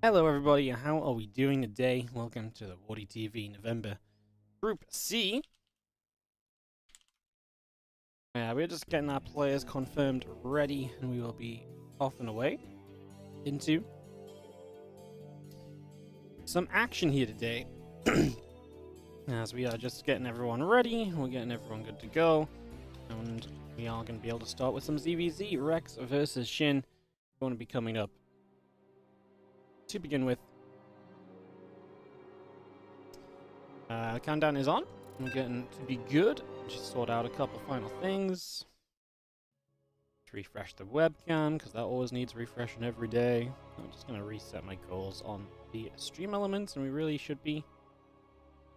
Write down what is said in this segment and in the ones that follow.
Hello everybody, how are we doing today? Welcome to the WardiTV November Group C. Yeah, we're just getting our players confirmed ready, and we will be off and away into some action here today. As we are just getting everyone ready, we're getting everyone good to go, and we are going to be able to start with some ZVZ. Rex versus Shin going to be coming up. To begin with, countdown is on. We're getting to be good. Just sort out a couple final things. Let's refresh the webcam, because that always needs refreshing every day. I'm just going to reset my goals on the stream elements, and we really should be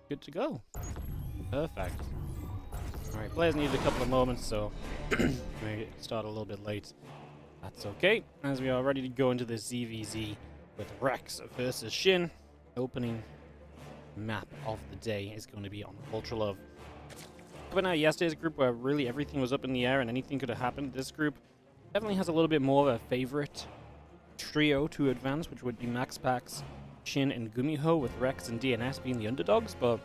good to go. Perfect. Alright, players needed a couple of moments, so we start a little bit late. That's okay, as we are ready to go into the ZVZ with Rex versus Shin. Opening map of the day is going to be on Ultra Love. Coming out of yesterday's group where really everything was up in the air and anything could have happened, this group definitely has a little bit more of a favorite trio to advance, which would be Max Pax, Shin, and Gumiho, with Rex and DNS being the underdogs, but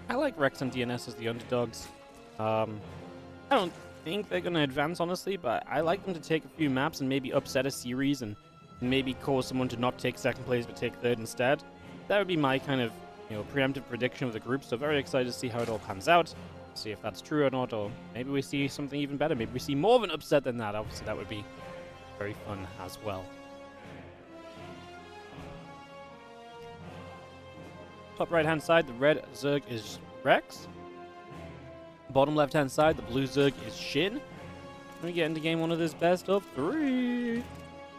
I like Rex and DNS as the underdogs. I don't think they're going to advance, honestly, but I like them to take a few maps and maybe upset a series and maybe cause someone to not take second place but take third instead. That would be my kind of, preemptive prediction of the group, so very excited to see how it all pans out, see if that's true or not, or maybe we see something even better. Maybe we see more of an upset than that. Obviously, that would be very fun as well. Top right-hand side, the red Zerg is Rex. Bottom left-hand side, the blue Zerg is Shin. We get into game one of this best of 3.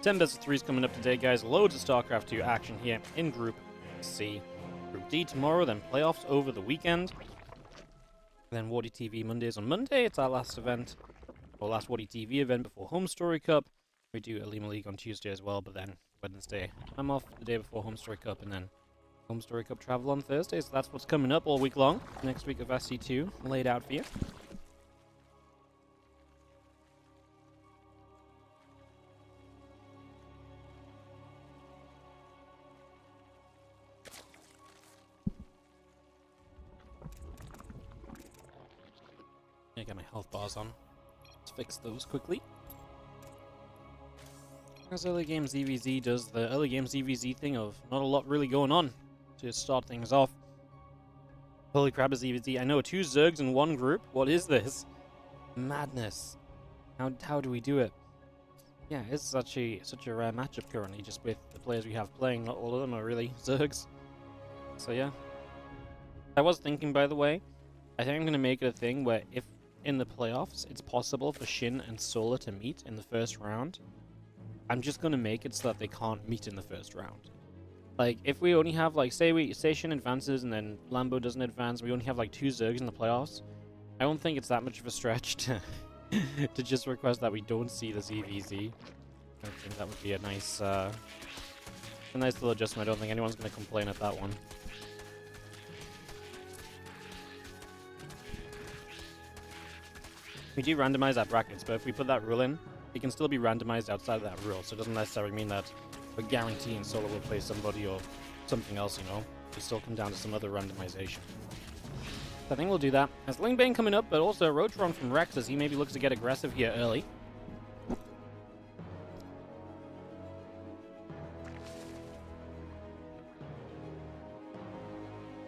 10 best of 3s coming up today, guys. Loads of StarCraft 2 action here in Group C. Group D tomorrow, then playoffs over the weekend. Then WardiTV Mondays on Monday. It's our last event, or last WardiTV event before Home Story Cup. We do Elima League on Tuesday as well, but then Wednesday I'm off the day before Home Story Cup, and then Home Story Cup travel on Thursday. So that's what's coming up all week long. Next week of SC2 laid out for you. I got my health bars on. Let's fix those quickly. As early game ZVZ does the early game ZVZ thing of not a lot really going on to start things off. Holy crap, ZVZ. I know 2 Zergs in one group. What is this? Madness. How do we do it? Yeah, it's such a rare matchup currently, just with the players we have playing. Not all of them are really Zergs. So yeah. I was thinking, by the way, I think I'm going to make it a thing where if in the playoffs it's possible for Shin and Solar to meet in the first round, I'm just going to make it so that they can't meet in the first round. Like, if we only have, like, say Shin advances and then Lambo doesn't advance, we only have, like, 2 Zergs in the playoffs, I don't think it's that much of a stretch to, to just request that we don't see the ZVZ. I think that would be a nice little adjustment. I don't think anyone's going to complain at that one. We do randomize our brackets, but if we put that rule in, it can still be randomized outside of that rule, so it doesn't necessarily mean that we're guaranteeing Solo will play somebody or something else, We still come down to some other randomization. So I think we'll do that. Has Lingbane coming up, but also Rotron from Rex as he maybe looks to get aggressive here early.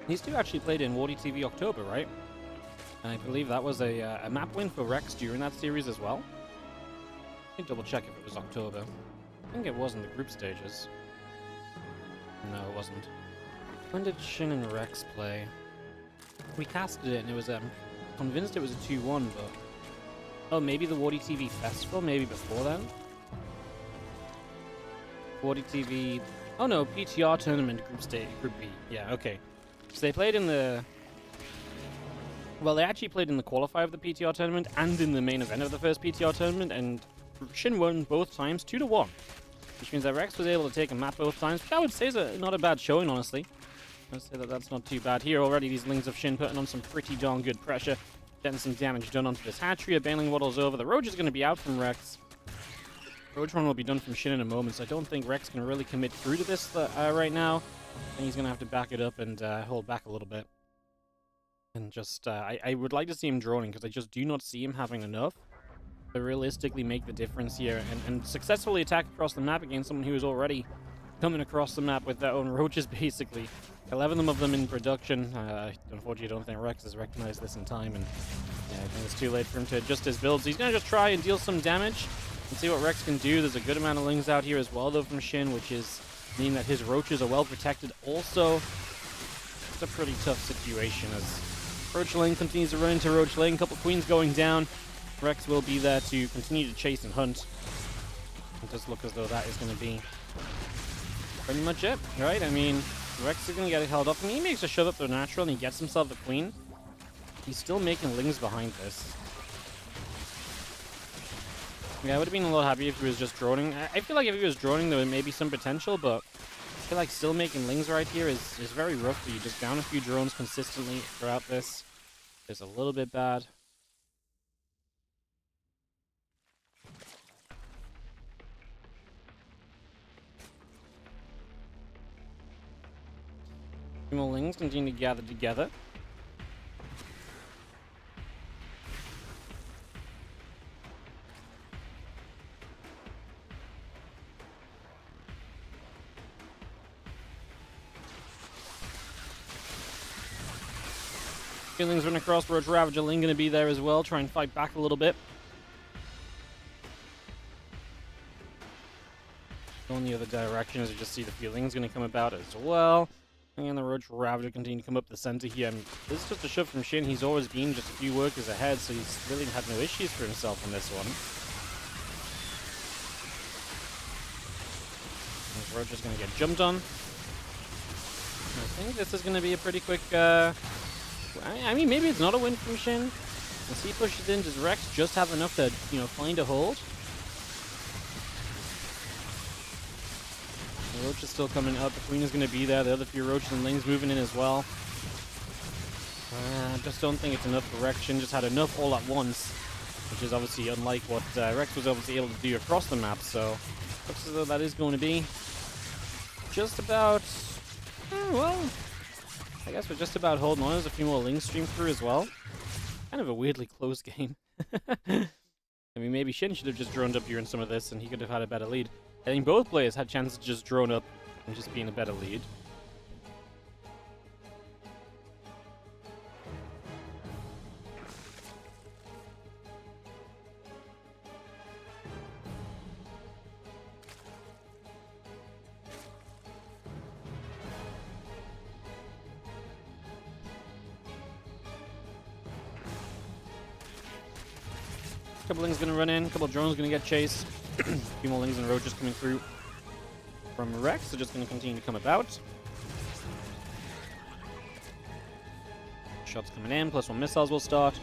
These two actually played in WardiTV October, right? And I believe that was a map win for Rex during that series as well. Let me double check if it was October. I think it was in the group stages. No, it wasn't. When did Shin and Rex play? We casted it and it was, convinced it was a 2-1, but... Oh, maybe the WardiTV Festival? Maybe before then? WardiTV... Oh no, PTR tournament Group B. Yeah, okay. So they played in the... Well, they actually played in the qualifier of the PTR tournament and in the main event of the first PTR tournament, and Shin won both times 2-1, which means that Rex was able to take a map both times, which I would say is not a bad showing, honestly. I'd say that that's not too bad. Here already, these Lings of Shin putting on some pretty darn good pressure, getting some damage done onto this hatchery. A Baneling waddles over. The Roach is going to be out from Rex. Roach run will be done from Shin in a moment, so I don't think Rex can really commit through to this right now. I think he's going to have to back it up and hold back a little bit. And just, I would like to see him droning, because I just do not see him having enough to realistically make the difference here and successfully attack across the map against someone who is already coming across the map with their own roaches, basically. 11 of them in production. Unfortunately, I don't think Rex has recognized this in time, and yeah, I think it's too late for him to adjust his build. So he's going to just try and deal some damage and see what Rex can do. There's a good amount of lings out here as well, though, from Shin, which is meaning that his roaches are well protected. Also, it's a pretty tough situation as Roach Lane continues to run into Roach Lane. A couple queens going down. Rex will be there to continue to chase and hunt. It does look as though that is going to be pretty much it, right? I mean, Rex is going to get it held up. I mean, he makes a shove up the natural and he gets himself the queen. He's still making lings behind this. Yeah, I would have been a lot happier if he was just droning. I feel like if he was droning, there may be some potential, but I feel like still making lings right here is very rough for you. Just down a few drones consistently throughout this is a little bit bad. More lings continue to gather together. Lings run across. Roach Ravager Ling going to be there as well. Try and fight back a little bit. Go in the other direction as you just see the feelings going to come about as well. And the Roach Ravager continue to come up the center here. And this is just a shove from Shin. He's always been just a few workers ahead, so he's really had no issues for himself on this one. And Roach is going to get jumped on. I think this is going to be a pretty quick... I mean, maybe it's not a win from Shin. As he pushes in, does Rex just have enough to, find a hold? The Roach is still coming up. The Queen is going to be there. The other few Roaches and Lings moving in as well. I just don't think it's enough for Rex. Shin just had enough all at once, which is obviously unlike what Rex was obviously able to do across the map. So, looks as though that is going to be just about... well... I guess we're just about holding on. There's a few more Lings stream through as well. Kind of a weirdly close game. I mean, maybe Shin should have just droned up during some of this and he could have had a better lead. I think both players had chances to just drone up and just be in a better lead. Couple Lings gonna run in, couple drones gonna get chased. A few more Lings and Roaches coming through from Rex. They're just gonna continue to come about. Shots coming in, +1 missiles will start.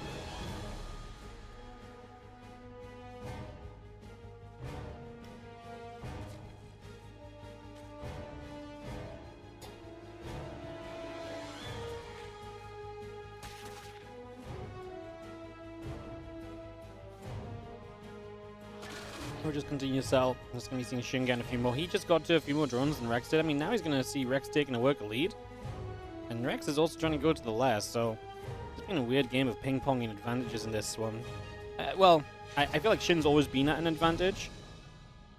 We'll just continue to sell. I'm just going to be seeing Shin get a few more. He just got to a few more drones than Rex did. I mean, now he's going to see Rex taking a worker lead. And Rex is also trying to go to the last, so it's been a weird game of ping-ponging advantages in this one. Well, I feel like Shin's always been at an advantage.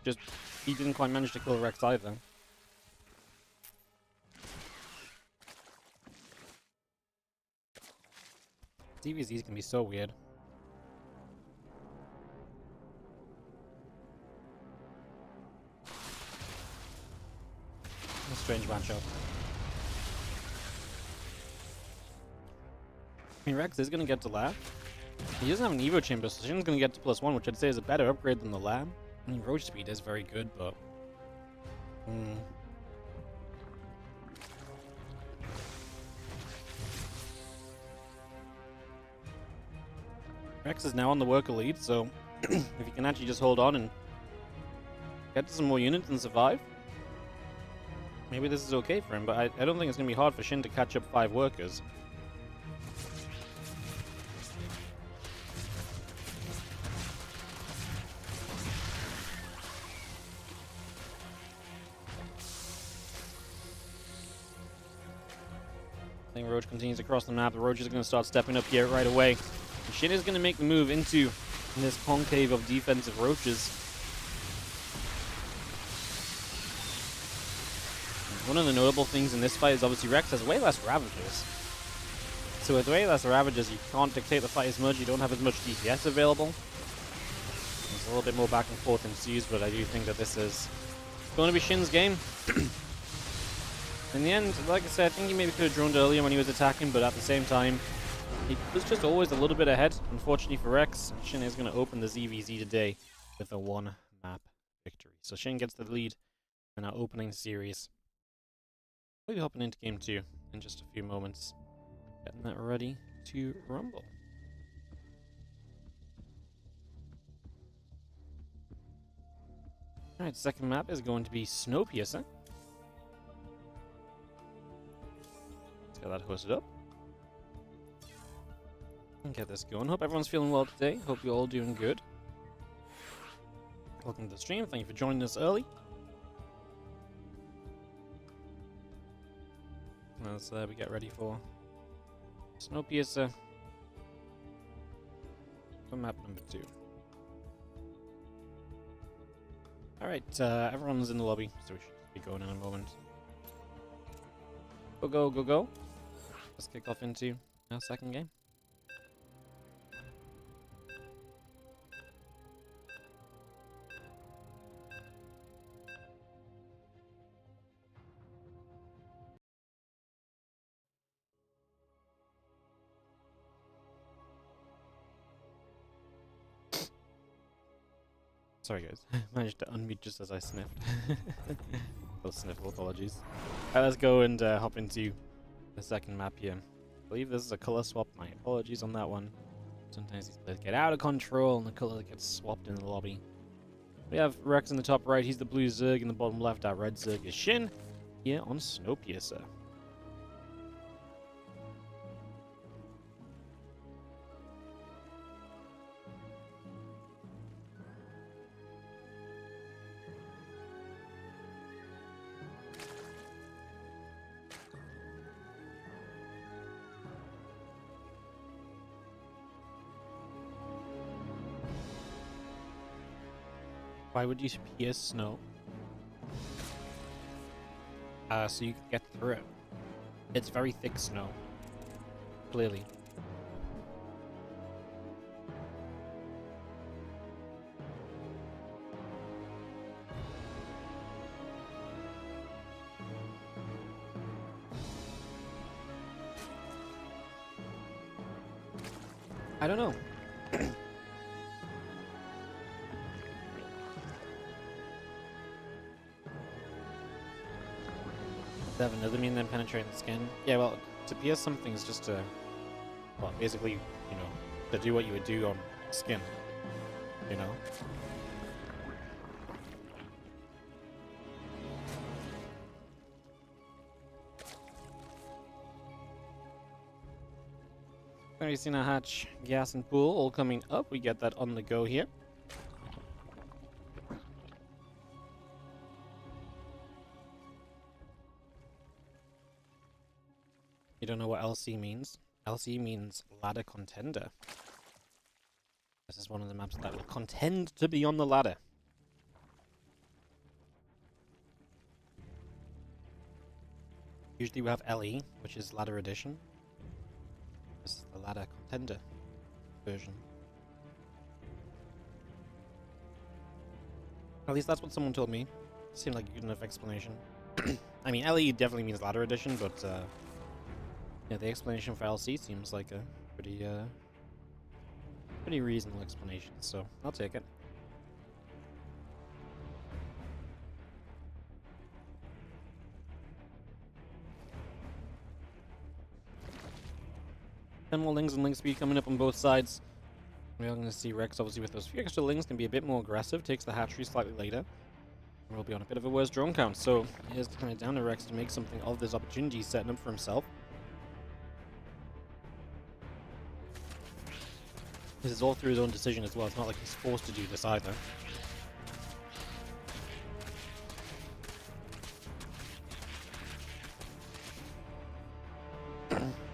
Just, he didn't quite manage to kill Rex either. DVZs can be so weird. A strange matchup. I mean, Rex is going to get to lab. He doesn't have an Evo chamber, so Shin's going to get to +1, which I'd say is a better upgrade than the lab. I mean, Roach speed is very good, but... Rex is now on the worker lead, so if he can actually just hold on and get to some more units and survive, maybe this is okay for him, but I don't think it's going to be hard for Shin to catch up 5 workers. Getting Roach continues across the map. The Roach is going to start stepping up here right away. And Shin is going to make the move into this concave of defensive Roaches. And one of the notable things in this fight is obviously Rex has way less Ravagers. So with way less Ravagers, you can't dictate the fight as much. You don't have as much DPS available. There's a little bit more back and forth ensues, but I do think that this is going to be Shin's game. In the end, like I said, I think he maybe could have droned earlier when he was attacking, but at the same time, he was just always a little bit ahead. Unfortunately for Rex, Shin is going to open the ZVZ today with a 1-map victory. So Shin gets the lead in our opening series. We'll be hopping into game 2 in just a few moments. Getting that ready to rumble. Alright, second map is going to be Snowpiercer. Let's get that hosted up. And get this going. Hope everyone's feeling well today. Hope you're all doing good. Welcome to the stream. Thank you for joining us early. As we get ready for Snowpiercer for map number 2. Alright, everyone's in the lobby, so we should be going in a moment. Go, go, go, go. Let's kick off into our second game. Sorry guys, managed to unmute just as I sniffed. Those sniffle apologies. Alright, let's go and hop into the second map here. I believe this is a color swap. My apologies on that one. Sometimes these players get out of control and the color gets swapped in the lobby. We have Rex in the top right, he's the blue Zerg. In the bottom left, our red Zerg is Shin here on Snowpiercer. Why would you pierce snow? So you can get through it. It's very thick snow. Clearly. I don't know. Doesn't mean them penetrating the skin. Yeah, well, to pierce something is just to, well, basically, you know, to do what you would do on skin, you know? Already seen a hatch, gas, and pool all coming up. We get that on the go here. You don't know what LC means? LC means ladder contender. This is one of the maps that will contend to be on the ladder. Usually we have LE, which is ladder edition. This is the ladder contender version. At least that's what someone told me. Seemed like a good enough explanation. I mean, LE definitely means ladder edition, but yeah, the explanation for LC seems like a pretty reasonable explanation, so I'll take it. Ten more lings and link speed coming up on both sides. We are going to see Rex, obviously, with those few extra lings, can be a bit more aggressive, takes the hatchery slightly later. We'll be on a bit of a worse drone count, so it is kind of down to Rex to make something of this opportunity he's setting up for himself. This is all through his own decision as well. It's not like he's forced to do this either.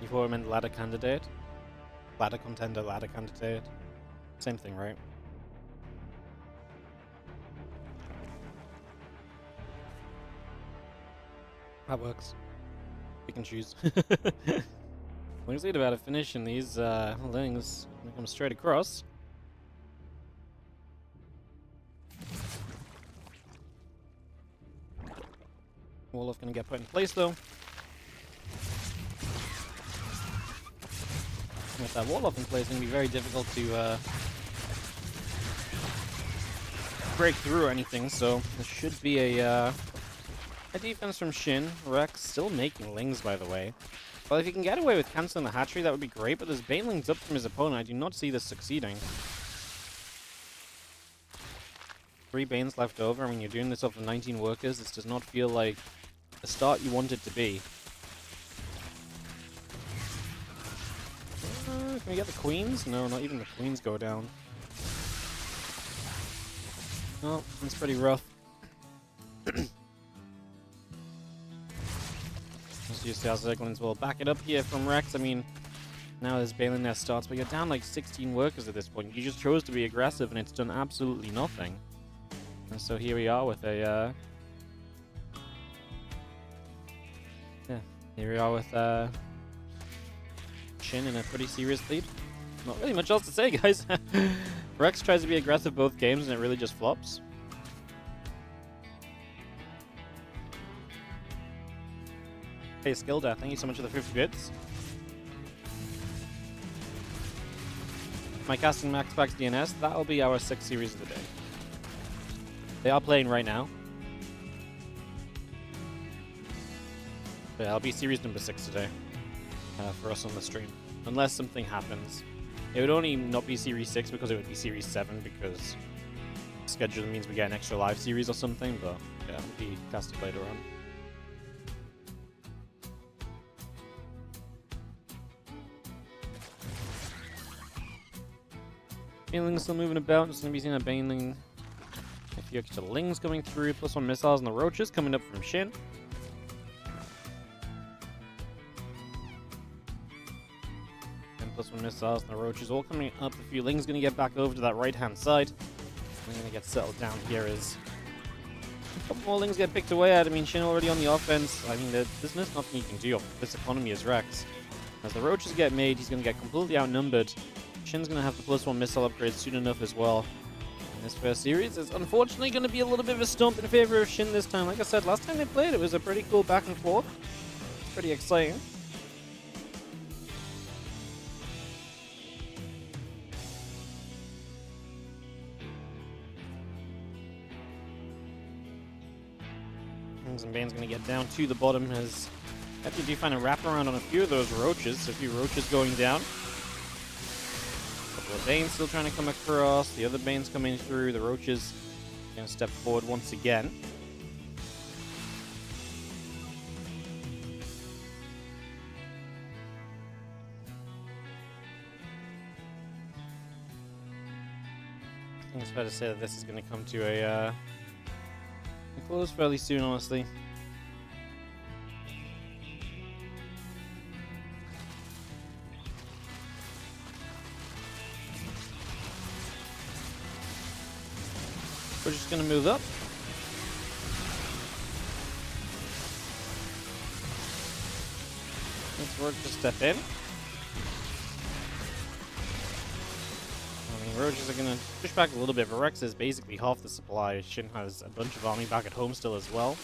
before I meant ladder candidate. Ladder contender, ladder candidate. Same thing, right? That works. You can choose. Looks like about to finish, and these lings come straight across. Wolof gonna get put in place though. With that Wolof in place, it's gonna be very difficult to break through or anything. So there should be a defense from Shin. Rex still making lings, by the way. Well, if he can get away with canceling the hatchery, that would be great. But there's banelings up from his opponent. I do not see this succeeding. 3 Banes left over. I mean, you're doing this off of 19 workers. This does not feel like the start you want it to be. Can we get the queens? No, not even the queens go down. Oh, that's pretty rough. Let's use Sales Eglins. We'll back it up here from Rex. I mean, now this Balin nest starts, but you're down like 16 workers at this point. You just chose to be aggressive, and it's done absolutely nothing. And so here we are with a, here we are with, Shin in a pretty serious lead. Not really much else to say, guys. Rex tries to be aggressive both games, and it really just flops. Hey, Skilda, thank you so much for the 50 bits. Am I casting Max Pax DNS? That'll be our 6th series of the day. They are playing right now. But yeah, I'll be series number 6 today for us on the stream. Unless something happens. It would only not be series 6 because it would be series 7 because schedule means we get an extra live series or something, but yeah, it'll be casted later on. Baneling's still moving about. Just going to be seeing a Baneling. A few extra lings coming through. +1 missiles and the roaches coming up from Shin. And +1 missiles and the roaches all coming up. A few lings going to get back over to that right-hand side. I'm going to get settled down here as a couple more lings get picked away at. I mean, Shin already on the offense. I mean, there's nothing you can do. This economy is Rex. As the roaches get made, he's going to get completely outnumbered. Shin's going to have the +1 missile upgrade soon enough as well. And this first series is unfortunately going to be a little bit of a stump in favor of Shin this time. Like I said, last time they played, it was a pretty cool back and forth. It's pretty exciting. And Bane's going to get down to the bottom as actually do find a wraparound on a few of those roaches. So a few roaches going down. The Bane's still trying to come across. The other Bane's coming through. The roaches going to step forward once again. I think it's fair to say that this is going to come to a close fairly soon, honestly. We're just going to move up. Let's work to step in. I mean, roaches are going to push back a little bit, but Rex is basically half the supply. Shin has a bunch of army back at home still as well.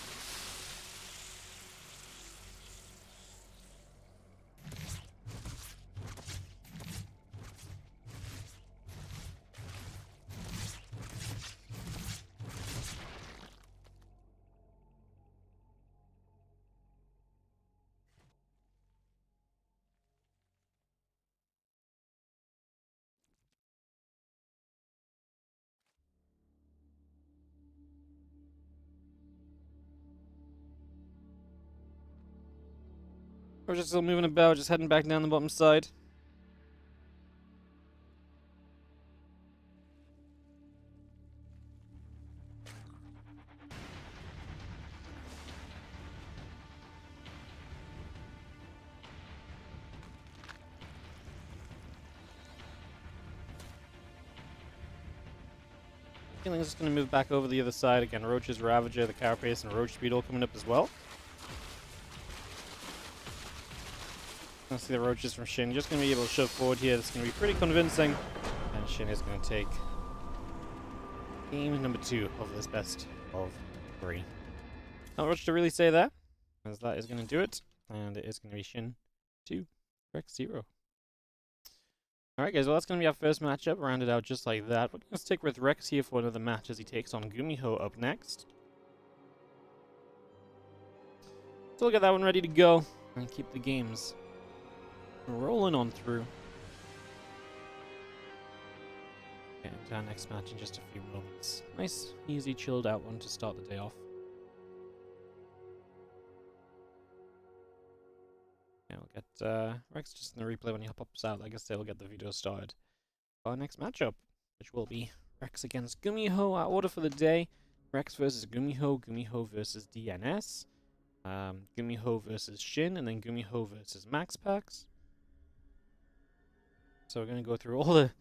We're just still moving about, just heading back down the bottom side. feeling it's just going to move back over the other side. Again, Roach's Ravager, the Carapace, and Roach Speed all coming up as well. I see the Roaches from Shin just going to be able to shove forward here. That's going to be pretty convincing. And Shin is going to take game number 2 of this best of 3. Not much to really say there, as that is going to do it. And it is going to be Shin 2, Rex 0. Alright guys, well that's going to be our first matchup, rounded out just like that. We're going to stick with Rex here for another match as he takes on Gumiho up next. So we'll get that one ready to go and keep the games rolling on through. Getting to our next match in just a few moments. Nice, easy, chilled out one to start the day off. Yeah, we'll get Rex just in the replay when he pops out. I guess they'll get the video started for our next matchup, which will be Rex against Gumiho. Our order for the day: Rex versus Gumiho, Gumiho versus DNS, Gumiho versus Shin, and then Gumiho versus Max Pax. So we're going to go through all the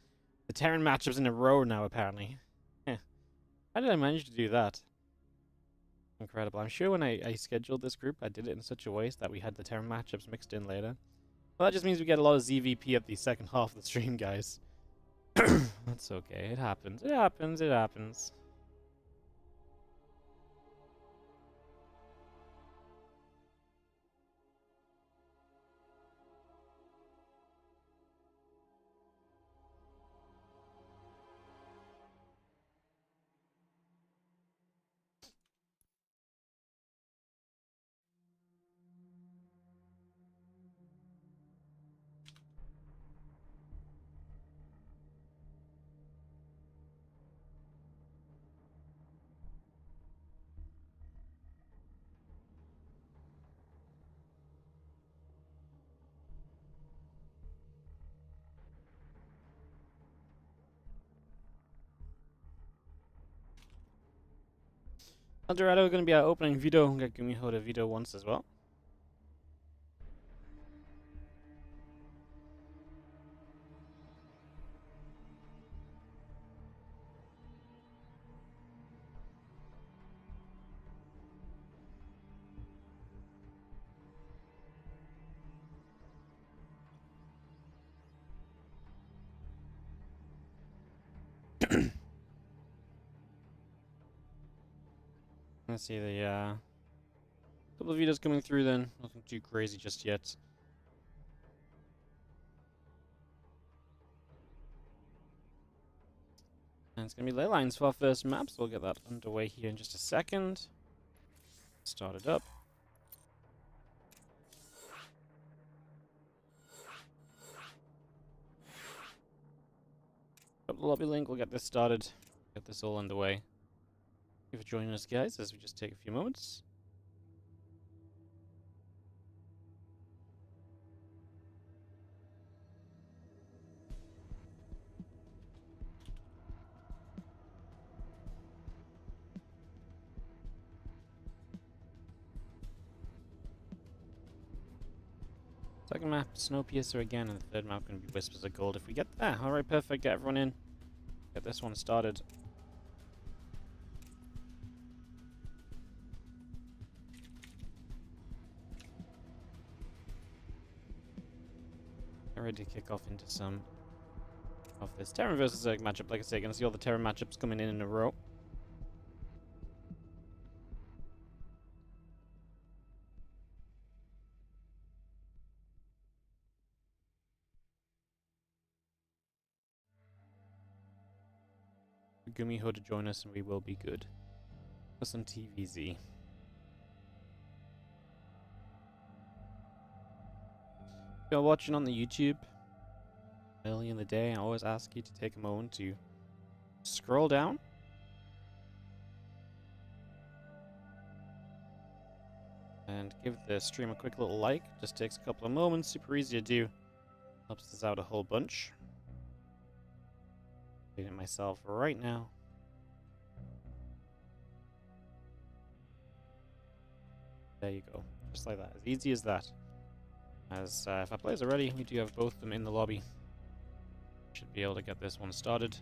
Terran matchups in a row now, apparently. How did I manage to do that? Incredible. I'm sure when I scheduled this group, I did it in such a way that we had the Terran matchups mixed in later. Well, that just means we get a lot of ZVP at the second half of the stream, guys. That's okay. It happens. It happens. It happens. Eldorado going to be our opening video. We'll get Gumiho to video once as well. Let's see the couple of videos coming through then. Nothing too crazy just yet. And it's going to be ley lines for our first map, so we'll get that underway here in just a second. Start it up. Up the lobby link, we'll get this started. Get this all underway. Thank you for joining us, guys, as we just take a few moments. Second map, Snowpiercer again, and the third map going to be Whispers of Gold if we get there. Alright, perfect. Get everyone in. Get this one started. Ready to kick off into some of this Terran versus Zerg matchup. Like I say, gonna see all the Terran matchups coming in a row. Gumiho to join us, and we will be good for some TVZ. If you're watching on the YouTube early in the day, I always ask you to take a moment to scroll down and give the stream a quick little like. Just takes a couple of moments, super easy to do. Helps us out a whole bunch. Doing it myself right now. There you go, just like that, as easy as that. As if our players are ready, we do have both of them in the lobby. Should be able to get this one started.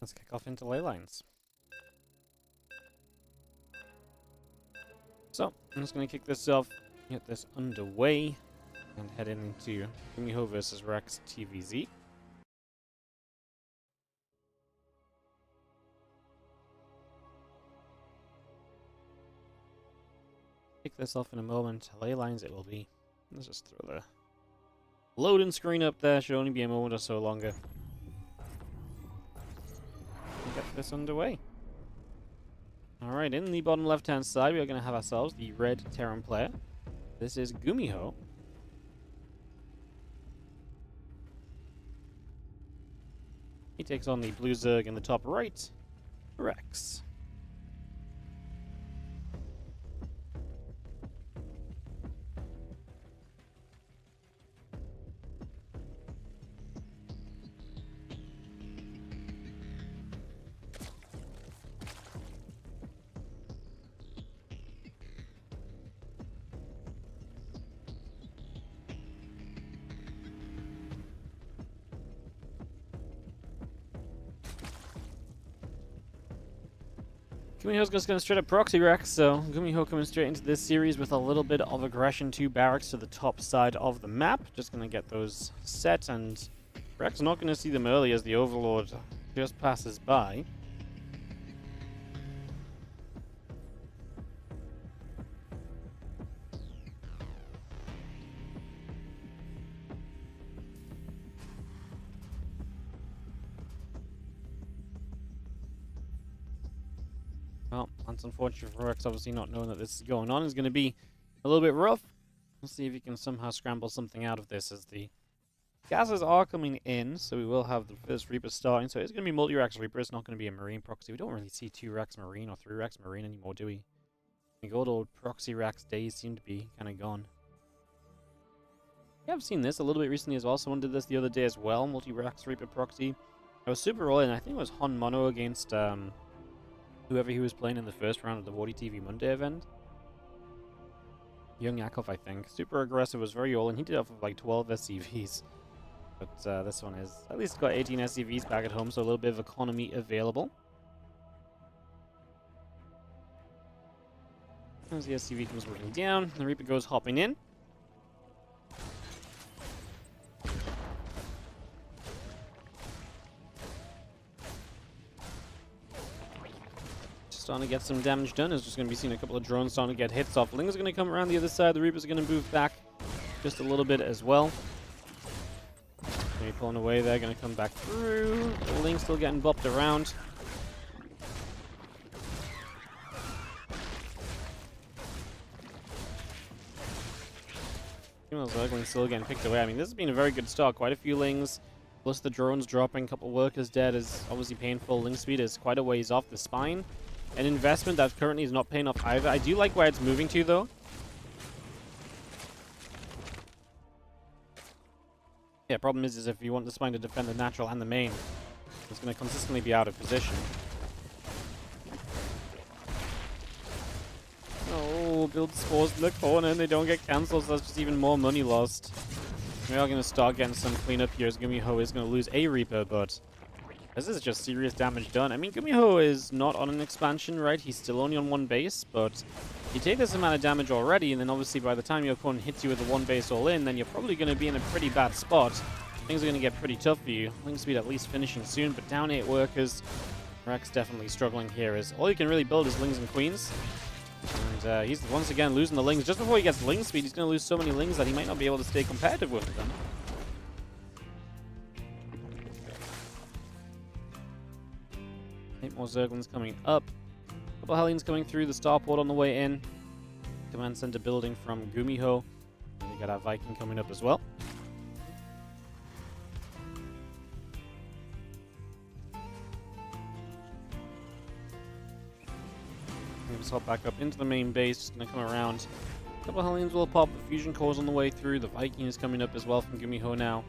Let's kick off into ley lines. So, I'm just going to kick this off, get this underway, and head into Gumiho versus Rex TVZ. Kick this off in a moment. Ley lines it will be. Let's just throw the loading screen up there. Should only be a moment or so longer. Get this underway. Alright, in the bottom left-hand side, we are going to have ourselves the red Terran player. This is Gumiho. He takes on the blue Zerg in the top right, Rex. Gumiho's just going to straight up proxy Rex, so Gumiho coming straight into this series with a little bit of aggression to barracks to the top side of the map. Just going to get those set, and Rex not going to see them early as the Overlord just passes by. Well, that's unfortunate for Rex, obviously not knowing that this is going on. Is going to be a little bit rough. We'll see if he can somehow scramble something out of this as the gases are coming in, so we will have the first Reaper starting. So it's going to be multi-Rex Reaper, it's not going to be a Marine proxy. We don't really see 2-Rex Marine or 3-Rex Marine anymore, do we? The good old proxy Rex days seem to be kind of gone. Yeah, I've seen this a little bit recently as well. Someone did this the other day as well, multi-Rex Reaper proxy. I was super all in. I think it was Han Mono against whoever he was playing in the first round of the WardiTV Monday event. Young Yakov, I think. Super aggressive, was very all in. He did off of like 12 SCVs. But this one is at least got 18 SCVs back at home, so a little bit of economy available. As the SCV comes working down, the Reaper goes hopping in. Starting to get some damage done. Is just going to be seeing a couple of drones starting to get hits off. Ling's going to come around the other side. The Reapers are going to move back just a little bit as well. Maybe pulling away there. Going to come back through. The Ling's still getting bopped around. Zergling's still getting picked away. I mean, this has been a very good start. Quite a few Lings. Plus the drones dropping. A couple workers dead is obviously painful. Ling speed is quite a ways off the spine. An investment that currently is not paying off either. I do like where it's moving to, though. Yeah, problem is if you want the spine to defend the natural and the main, it's going to consistently be out of position. Oh, build spores in the corner and they don't get cancelled, so that's just even more money lost. We are going to start getting some cleanup here as Gumiho is going to lose a Reaper, but this is just serious damage done. I mean, Gumiho is not on an expansion, right? He's still only on one base, but you take this amount of damage already, and then obviously by the time your opponent hits you with the one base all in, then you're probably going to be in a pretty bad spot. Things are going to get pretty tough for you. Ling speed at least finishing soon, but down 8 workers. Rex definitely struggling here, as all you can really build is Lings and Queens. And he's once again losing the Lings. Just before he gets Ling speed, he's going to lose so many Lings that he might not be able to stay competitive with them. 8 more Zerglings coming up. A couple Hellions coming through the starport on the way in. Command center building from Gumiho. And we got our Viking coming up as well. Just hop back up into the main base. Just gonna come around. A couple Hellions will pop. The fusion cores on the way through. The Viking is coming up as well from Gumiho now.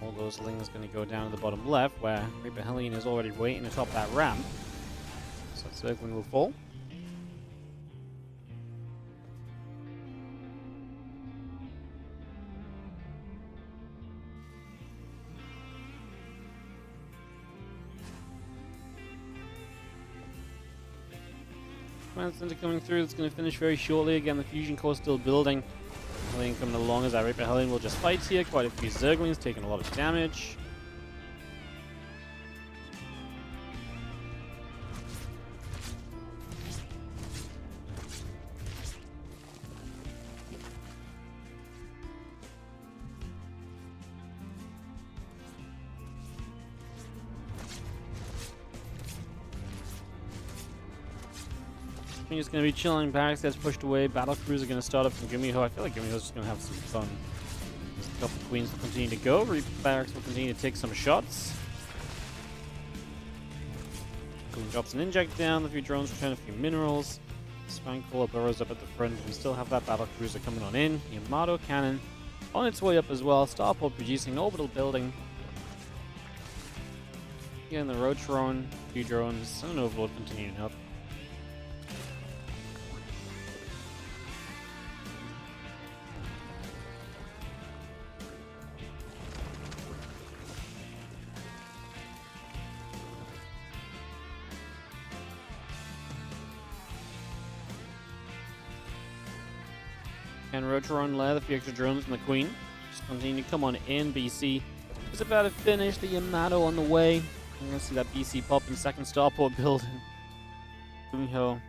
All those Lings going to go down to the bottom left, where Reaper Hellion is already waiting atop that ramp. So Zergling will fall. command center coming through. It's going to finish very shortly. Again, the fusion core still building. Hellion coming along as that Reaper Hellion will just fight here. Quite a few Zerglings taking a lot of damage. He's going to be chilling. Pax gets pushed away. Battle crews are going to start up from Gumiho. I feel like Gumiho's just going to have some fun. There's a couple queens will continue to go. Reaper Barracks will continue to take some shots. Queen drops an inject down. A few drones return a few minerals. Spankcaller burrows up at the front. We still have that battle cruiser coming on in. Yamato cannon on its way up as well. Starport producing orbital building. Again, the Rotron, a few drones, and an Overlord continuing up. And Rotron lair, the few extra drones and the Queen. Just continue to come on in. BC is about to finish. The Yamato on the way. I'm going to see that BC pop in second starport building. Gumiho.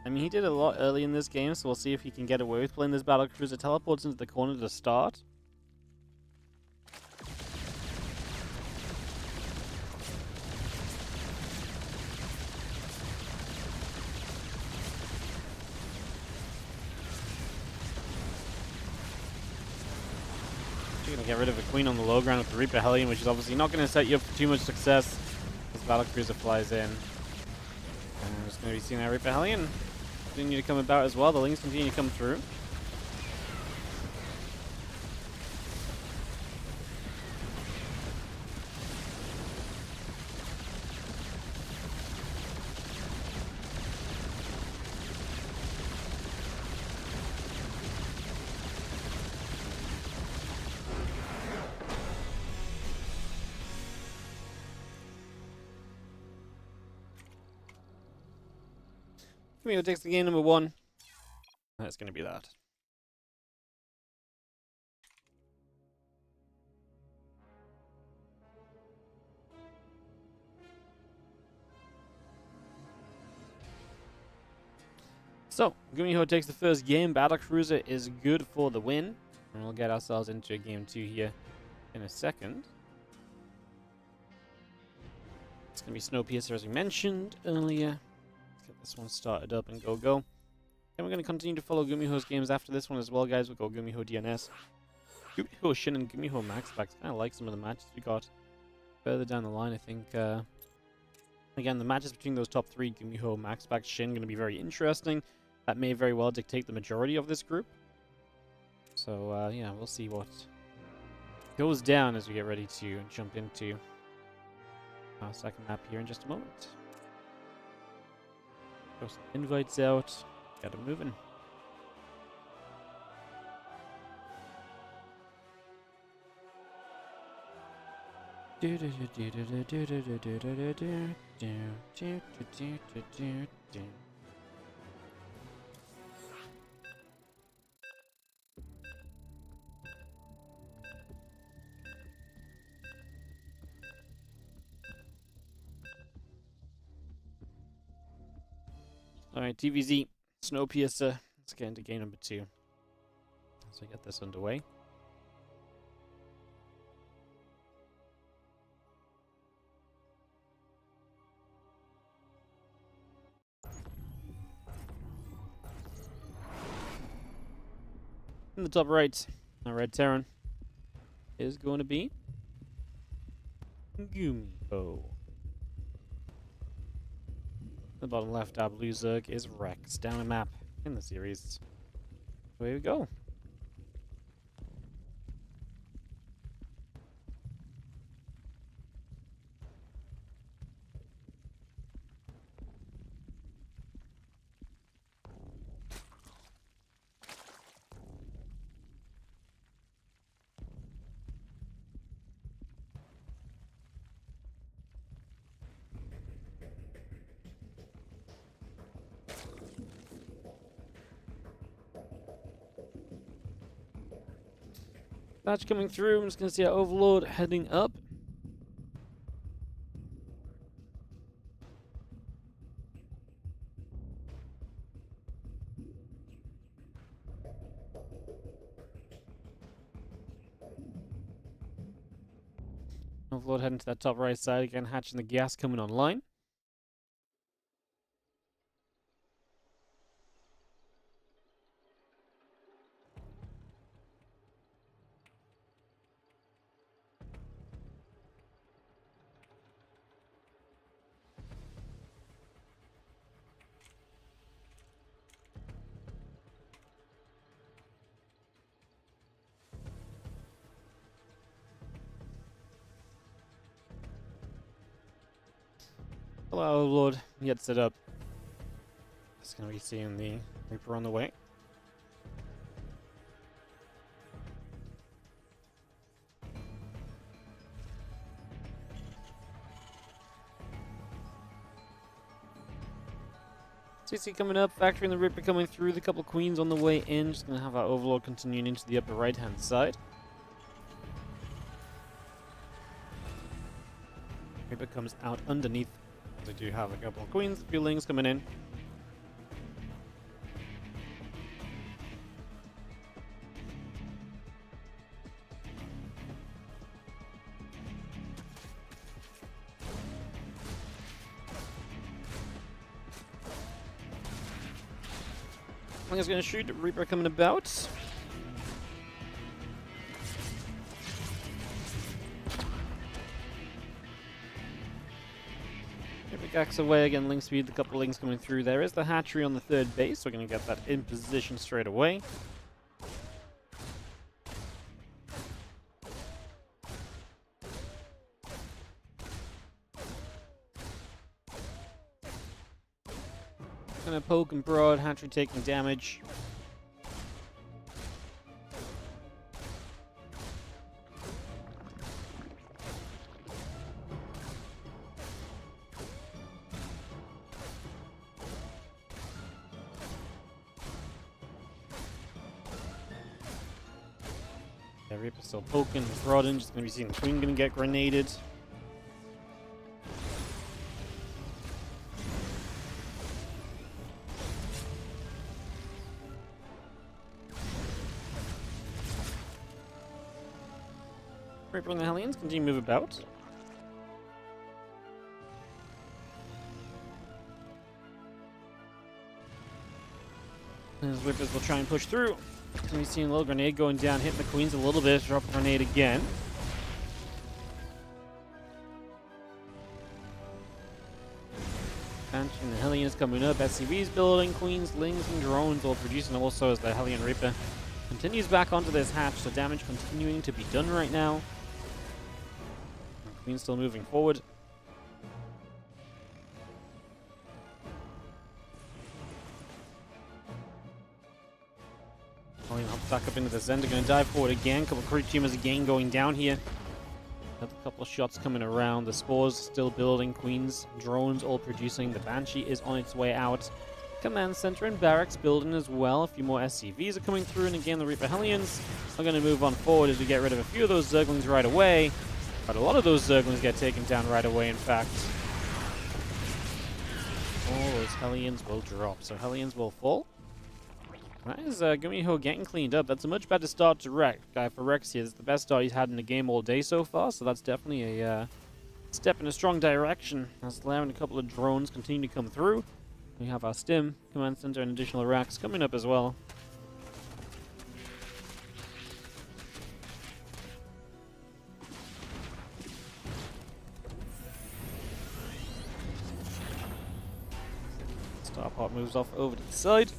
I mean, he did a lot early in this game, so we'll see if he can get away with playing this battle cruiser. Teleports into the corner to start. You're going to get rid of a Queen on the low ground with the Reaper Hellion, which is obviously not going to set you up for too much success. This battle cruiser flies in. And we're just going to be seeing that Reaper Hellion continue to come about as well. The Lings continue to come through. Gumiho takes the game number 1. That's going to be that. So, Gumiho takes the first game. Battle Cruiser is good for the win. And we'll get ourselves into game 2 here in a second. It's going to be Snowpiercer as we mentioned earlier. This one started up and go. And we're going to continue to follow Gumiho's games after this one as well, guys. We'll go Gumiho DNS, Gumiho Shin, and Gumiho Max Pax. Kind of like some of the matches we got further down the line. I think, again, the matches between those top 3, Gumiho, Max Pax, Shin, going to be very interesting. That may very well dictate the majority of this group. So, yeah, we'll see what goes down as we get ready to jump into our second map here in just a moment. Throw some invites out. Got them moving. Alright, TVZ, Snowpiercer. Let's get into game number 2. So we get this underway. In the top right, our red Terran is going to be Gumiho. The bottom left, our blue Zerg is Rex. Down a map in the series. Away we go. Batch coming through. I'm just going to see our Overlord heading up. Overlord heading to that top right side again, hatching the gas coming online. Hello, Lord. Yet set up. Just gonna be seeing the Reaper on the way. CC coming up, factory and the Reaper coming through, the couple queens on the way in. Just gonna have our Overlord continuing into the upper right hand side. Reaper comes out underneath. They do have a couple of queens, a few lings coming in. Ling's gonna shoot, Reaper coming about. Axe away again, Ling speed, a couple of Lings coming through. There is the hatchery on the third base, so we're going to get that in position straight away. Gonna poke and prod, hatchery taking damage. Reaper still poking and prodding, just gonna be seeing the queen gonna get grenaded. Reaper and the Hellions continue to move about. As Reapers will try and push through. So we've seen a little grenade going down, hitting the queens a little bit, drop a grenade again. And the Hellions coming up, SCVs building, queens, lings, and drones all producing also as the Hellion Reaper continues back onto this hatch, so damage continuing to be done right now. And queen still moving forward. Back up into the center, going to dive forward again. Couple of creep tumors again going down here. Another couple of shots coming around. The spores still building. Queens, drones all producing. The Banshee is on its way out. Command center and barracks building as well. A few more SCVs are coming through, and again the Reaper Hellions are going to move on forward as we get rid of a few of those Zerglings right away. But a lot of those Zerglings get taken down right away, in fact. All those Hellions will drop, so Hellions will fall. That is Gumiho getting cleaned up. That's a much better start to Rex. For Rex here, it's the best start he's had in the game all day so far, so that's definitely a step in a strong direction. As Lair and a couple of drones continue to come through. We have our Stim, Command Center, and additional racks coming up as well. Starpot moves off over to the side.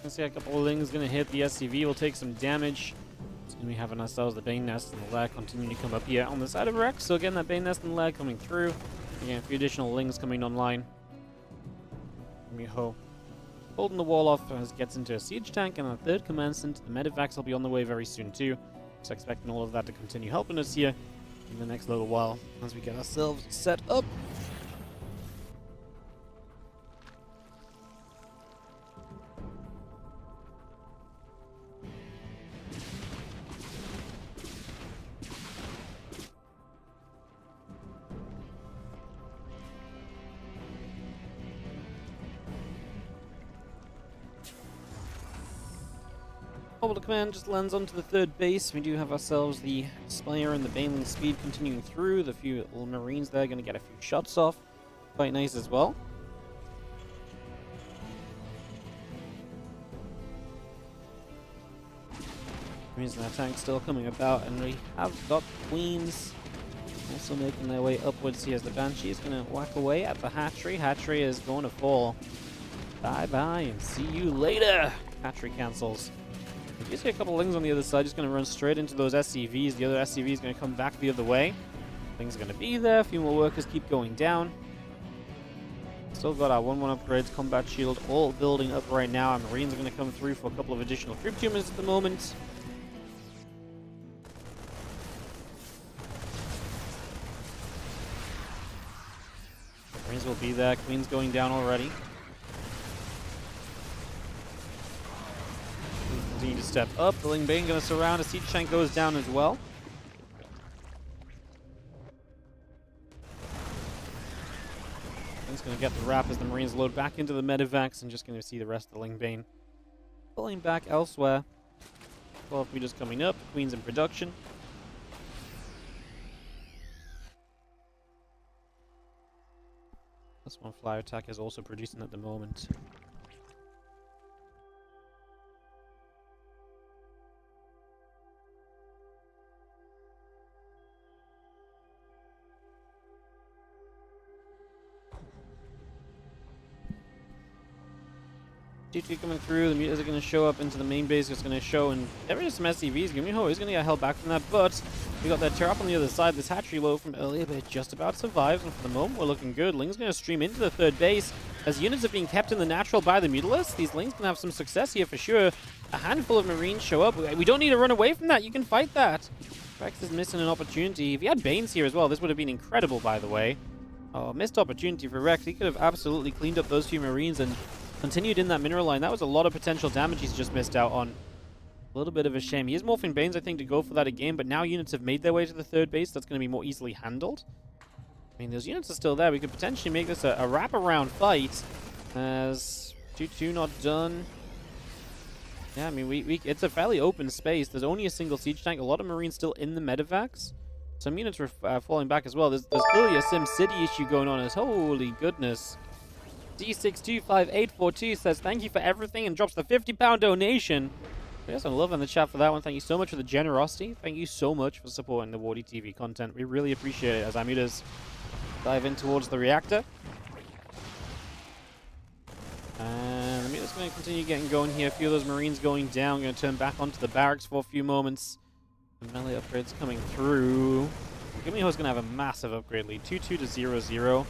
See a couple of things gonna hit the SCV, will take some damage. It's gonna be having ourselves the Bane Nest and the Lair continue to come up here on the side of Rex. So again, that Bane Nest and Lair coming through. Again, a few additional Lings coming online. Gumiho Holding the wall off as it gets into a siege tank, and the third command center, the medevacs, will be on the way very soon too. So expecting all of that to continue helping us here in the next little while as we get ourselves set up. Orbital command just lands onto the third base. We do have ourselves the Spire and the Baneling speed continuing through. The few little Marines there going to get a few shots off. Quite nice as well. Marines and our tank still coming about, and we have got Queens also making their way upwards here as the Banshee is going to whack away at the Hatchery. Hatchery is going to fall. Bye-bye and see you later. Hatchery cancels. If you see a couple Lings on the other side, just going to run straight into those SCVs. The other SCV is going to come back the other way. Things are going to be there. A few more workers keep going down. Still got our 1-1 upgrades, combat shield, all building up right now. Our Marines are going to come through for a couple of additional troop tumors at the moment. Marines will be there. Queen's going down already. Continue to step up. The Ling Bane going to surround. A siege tank goes down as well. He's going to get the wrap as the Marines load back into the medevacs, and just going to see the rest of the Ling Bane pulling back elsewhere. 12 meters coming up. Queen's in production. This one flyer attack is also producing at the moment. G2 coming through, the mutas are going to show up into the main base, it's going to show, and there is some SCVs. Gumiho is going to get held back from that, but we got that tear up on the other side. This hatchery low from earlier, but it just about survives, and for the moment we're looking good. Ling's going to stream into the third base as units are being kept in the natural by the mutalists. These Lings can have some success here for sure. A handful of Marines show up. We don't need to run away from that. You can fight that. Rex is missing an opportunity. If he had Banes here as well, this would have been incredible, by the way. Oh, missed opportunity for Rex. He could have absolutely cleaned up those few Marines and continued in that mineral line. That was a lot of potential damage he's just missed out on. A little bit of a shame. He is morphing Banes, I think, to go for that again, but now units have made their way to the third base. That's going to be more easily handled. I mean, those units are still there. We could potentially make this a wraparound fight. As 2-2 not done. Yeah, I mean, it's a fairly open space. There's only a single siege tank. A lot of Marines still in the medevacs. Some units are falling back as well. There's clearly a Sim City issue going on. Holy goodness. D625842 says, thank you for everything, and drops the £50 donation. Yes, I'm loving the chat for that one. Thank you so much for the generosity. Thank you so much for supporting the WardiTV content. We really appreciate it as our mutas dive in towards the reactor. And the muta's going to continue getting going here. A few of those Marines going down. Going to turn back onto the barracks for a few moments. The melee upgrades coming through. Gumiho's going to have a massive upgrade lead. 2-2 to 0-0.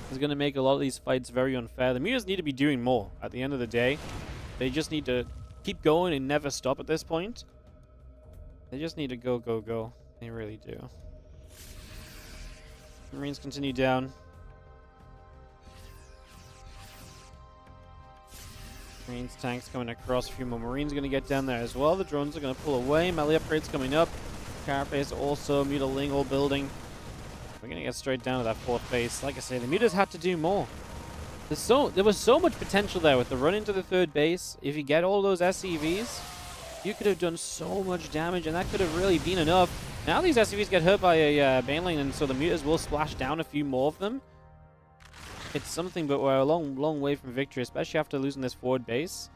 Is going to make a lot of these fights very unfair. The mutas need to be doing more at the end of the day. They just need to keep going and never stop at this point. They just need to go, go, go. They really do. Marines continue down. Marines tanks coming across. A few more Marines going to get down there as well. The drones are going to pull away. Melee upgrades coming up. Carapace also. Mutaling all building. We're going to get straight down to that fourth base. Like I say, the mutas had to do more. There was so much potential there with the run into the third base. If you get all those SCVs, you could have done so much damage, and that could have really been enough. Now these SCVs get hurt by a Baneling, and so the mutas will splash down a few more of them. It's something, but we're a long, long way from victory, especially after losing this forward base.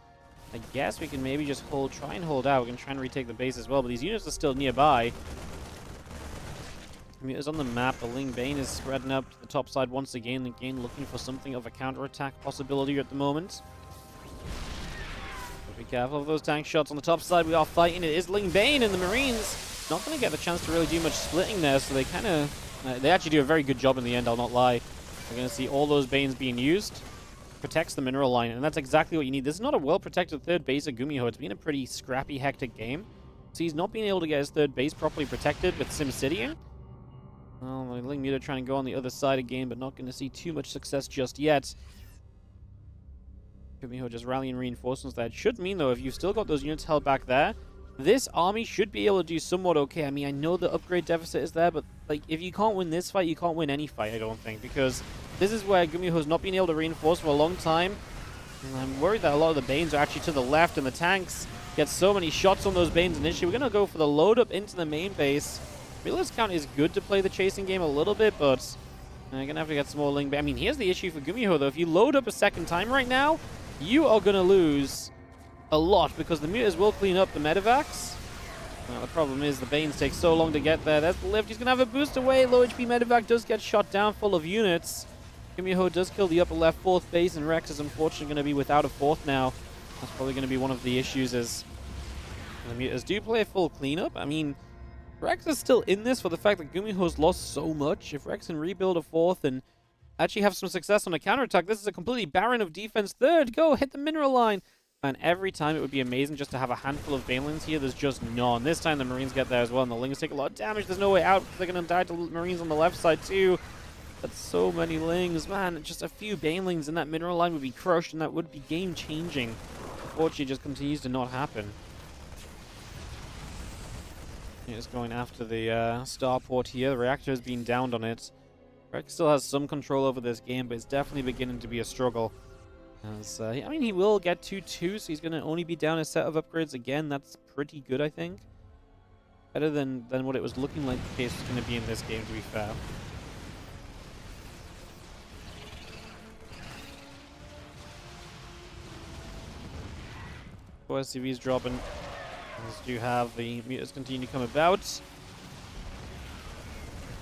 I guess we can maybe just try and hold out. We can try and retake the base as well, but these units are still nearby. Mutas on the map. The Ling Bane is spreading up to the top side once again. Again, looking for something of a counterattack possibility at the moment. But be careful of those tank shots on the top side. We are fighting. It is Ling Bane, and the Marines not going to get the chance to really do much splitting there. So they kind of, they actually do a very good job in the end. I'll not lie. We're going to see all those Banes being used. protects the mineral line, and that's exactly what you need. This is not a well-protected third base at Gumiho. It's been a pretty scrappy, hectic game. So he's not being able to get his third base properly protected with SimCity. Well, Muta trying to go on the other side again, but not going to see too much success just yet. Gumiho just rallying reinforcements there. It should mean, though, if you've still got those units held back there, this army should be able to do somewhat okay. I mean, I know the upgrade deficit is there, but like, if you can't win this fight, you can't win any fight, I don't think, because this is where Gumiho's not been able to reinforce for a long time. And I'm worried that a lot of the Banes are actually to the left, and the tanks get so many shots on those Banes initially. We're going to go for the load up into the main base. Realist count is good to play the chasing game a little bit, but I'm going to have to get some more Ling. I mean, here's the issue for Gumiho, though. If you load up a second time right now, you are going to lose a lot, because the Mutas will clean up the Medivacs. The problem is the Banes take so long to get there. There's the lift. He's going to have a boost away. Low HP Medivac does get shot down full of units. Gumiho does kill the upper left fourth base, and Rex is unfortunately going to be without a fourth now. That's probably going to be one of the issues, as the Mutas do play a full cleanup. I mean, Rex is still in this for the fact that Gumiho's lost so much. If Rex can rebuild a fourth and actually have some success on a counterattack, this is a completely barren of defense. Third, go hit the mineral line. And every time it would be amazing just to have a handful of Banelings here. There's just none. This time the Marines get there as well, and the Lings take a lot of damage. There's no way out, because they're going to die to Marines on the left side too. That's so many Lings. Man, just a few Banelings in that mineral line would be crushed, and that would be game-changing. Unfortunately, it just continues to not happen. He's going after the starport here. The reactor has been downed on it. Rex still has some control over this game, but it's definitely beginning to be a struggle. As, I mean, he will get 2-2, so he's going to only be down a set of upgrades again. That's pretty good, I think. Better than what it was looking like the case was going to be in this game, to be fair. SCV's dropping. As you have the Mutas continue to come about.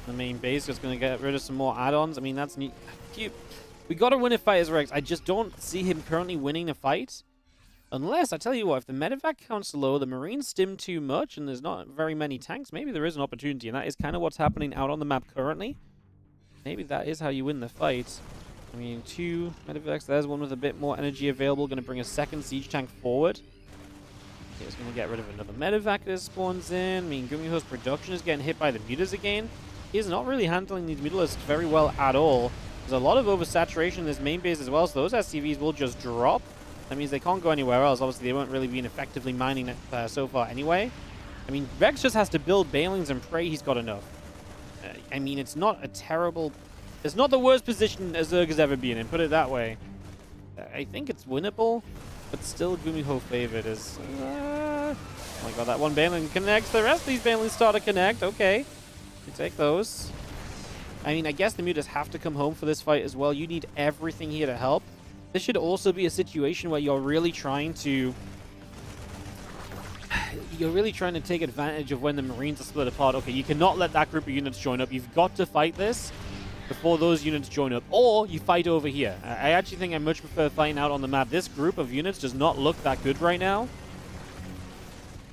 The main base is going to get rid of some more add-ons. I mean, that's neat. We got to win a fight as Rex. I just don't see him currently winning a fight. Unless, I tell you what, if the Medivac counts low, the Marines stim too much, and there's not very many tanks, maybe there is an opportunity, and that is kind of what's happening out on the map currently. Maybe that is how you win the fight. I mean, 2 Medivacs. There's one with a bit more energy available, going to bring a second siege tank forward. He's going to get rid of another Medivac that spawns in. I mean, Gumiho's production is getting hit by the Mutas again. He's not really handling these Mutalists very well at all. There's a lot of oversaturation in this main base as well, so those SCVs will just drop. That means they can't go anywhere else. Obviously, they won't really be effectively mining it so far anyway. I mean, Rex just has to build Banelings and pray he's got enough. I mean, it's not a terrible... It's not the worst position Zerg has ever been in, put it that way. I think it's winnable, but still Gumiho favored is... oh my god, that one Baneling connects. The rest of these Banelings start to connect. Okay, you take those. I mean, I guess the Mutas have to come home for this fight as well. You need everything here to help. This should also be a situation where you're really trying to... take advantage of when the Marines are split apart. Okay, you cannot let that group of units join up. You've got to fight this before those units join up. Or you fight over here. I actually think I much prefer fighting out on the map. This group of units does not look that good right now.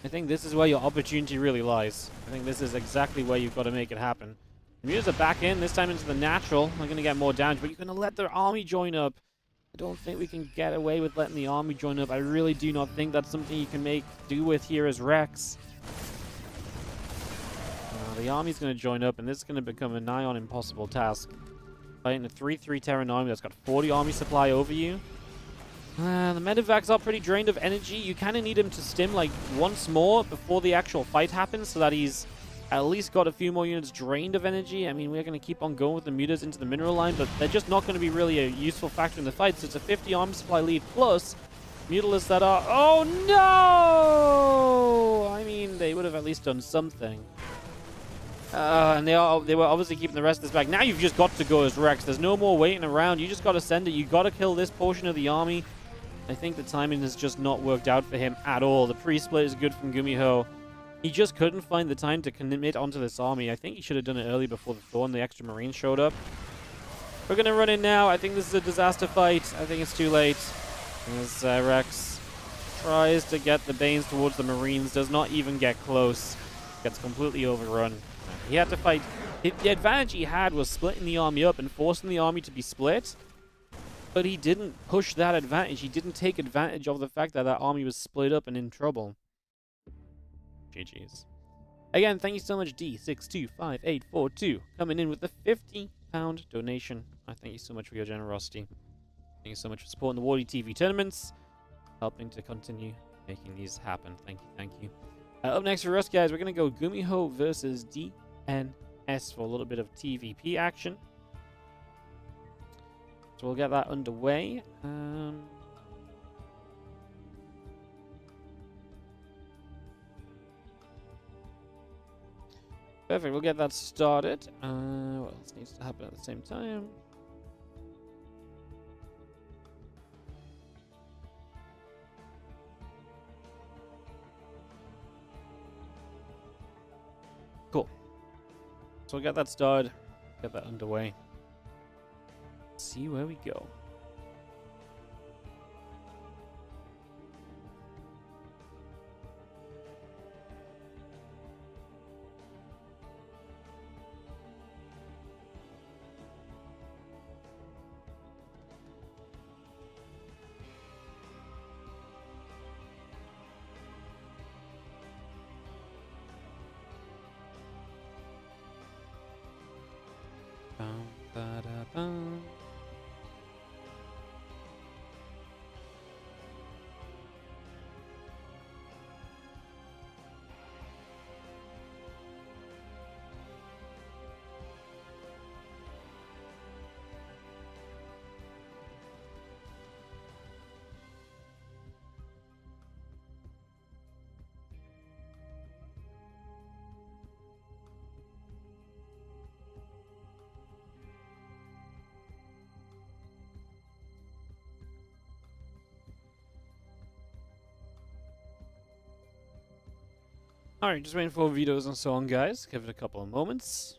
I think this is where your opportunity really lies. I think this is exactly where you've got to make it happen. The Mutas are back in, this time into the natural. They're going to get more damage, but you're going to let their army join up. I don't think we can get away with letting the army join up. I really do not think that's something you can make do with here as Rex. The army's going to join up, and this is going to become a nigh-on impossible task. Fighting a 3-3 Terran army that's got 40 army supply over you. The Medivacs are pretty drained of energy. You kind of need him to stim like once more before the actual fight happens, so that he's at least got a few more units drained of energy. I mean, we're going to keep on going with the Mutas into the mineral line, but they're just not going to be really a useful factor in the fight. So it's a 50 army supply lead plus Mutalists that are... Oh, no! I mean, they would have at least done something. And they were obviously keeping the rest of this back. Now you've just got to go as Rex. There's no more waiting around. You just got to send it. You got to kill this portion of the army. I think the timing has just not worked out for him at all. The pre-split is good from Gumiho. He just couldn't find the time to commit onto this army. I think he should have done it early before the Thorn, the extra Marines showed up. We're going to run in now. I think this is a disaster fight. I think it's too late. As Rex tries to get the Banes towards the Marines, does not even get close. Gets completely overrun. He had to fight. The advantage he had was splitting the army up and forcing the army to be split. But he didn't push that advantage. He didn't take advantage of the fact that that army was split up and in trouble. GG's. Again, thank you so much, D625842, coming in with the £50 donation. I thank you so much for your generosity. Thank you so much for supporting the WardiTV tournaments, helping to continue making these happen. Thank you, thank you. Up next for us, guys, we're going to go Gumiho versus DNS for a little bit of TVP action. So we'll get that underway. Perfect, we'll get that started. What else needs to happen at the same time? Cool. So we'll get that started, get that underway. See where we go. Bum, ba-da-bum. Alright, just waiting for videos and so on, guys. Give it a couple of moments.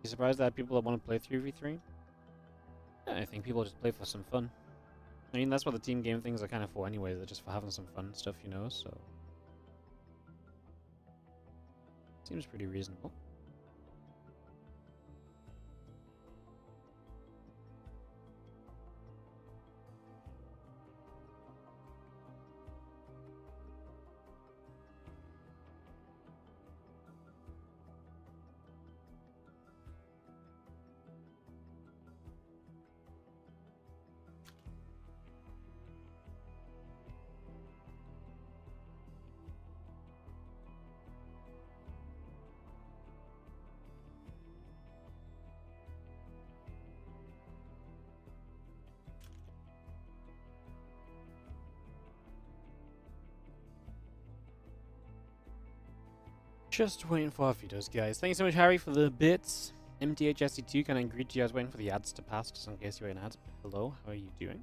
You surprised that people that want to play 3v3? Yeah, I think people just play for some fun. I mean, that's what the team game things are kind of for anyway. They're just for having some fun stuff, you know, so... Seems pretty reasonable. Just waiting for our videos, guys. Thank you so much, Harry, for the bits. MTHSC2, can I greet you? I was waiting for the ads to pass, just in case you're in ads. Hello, how are you doing?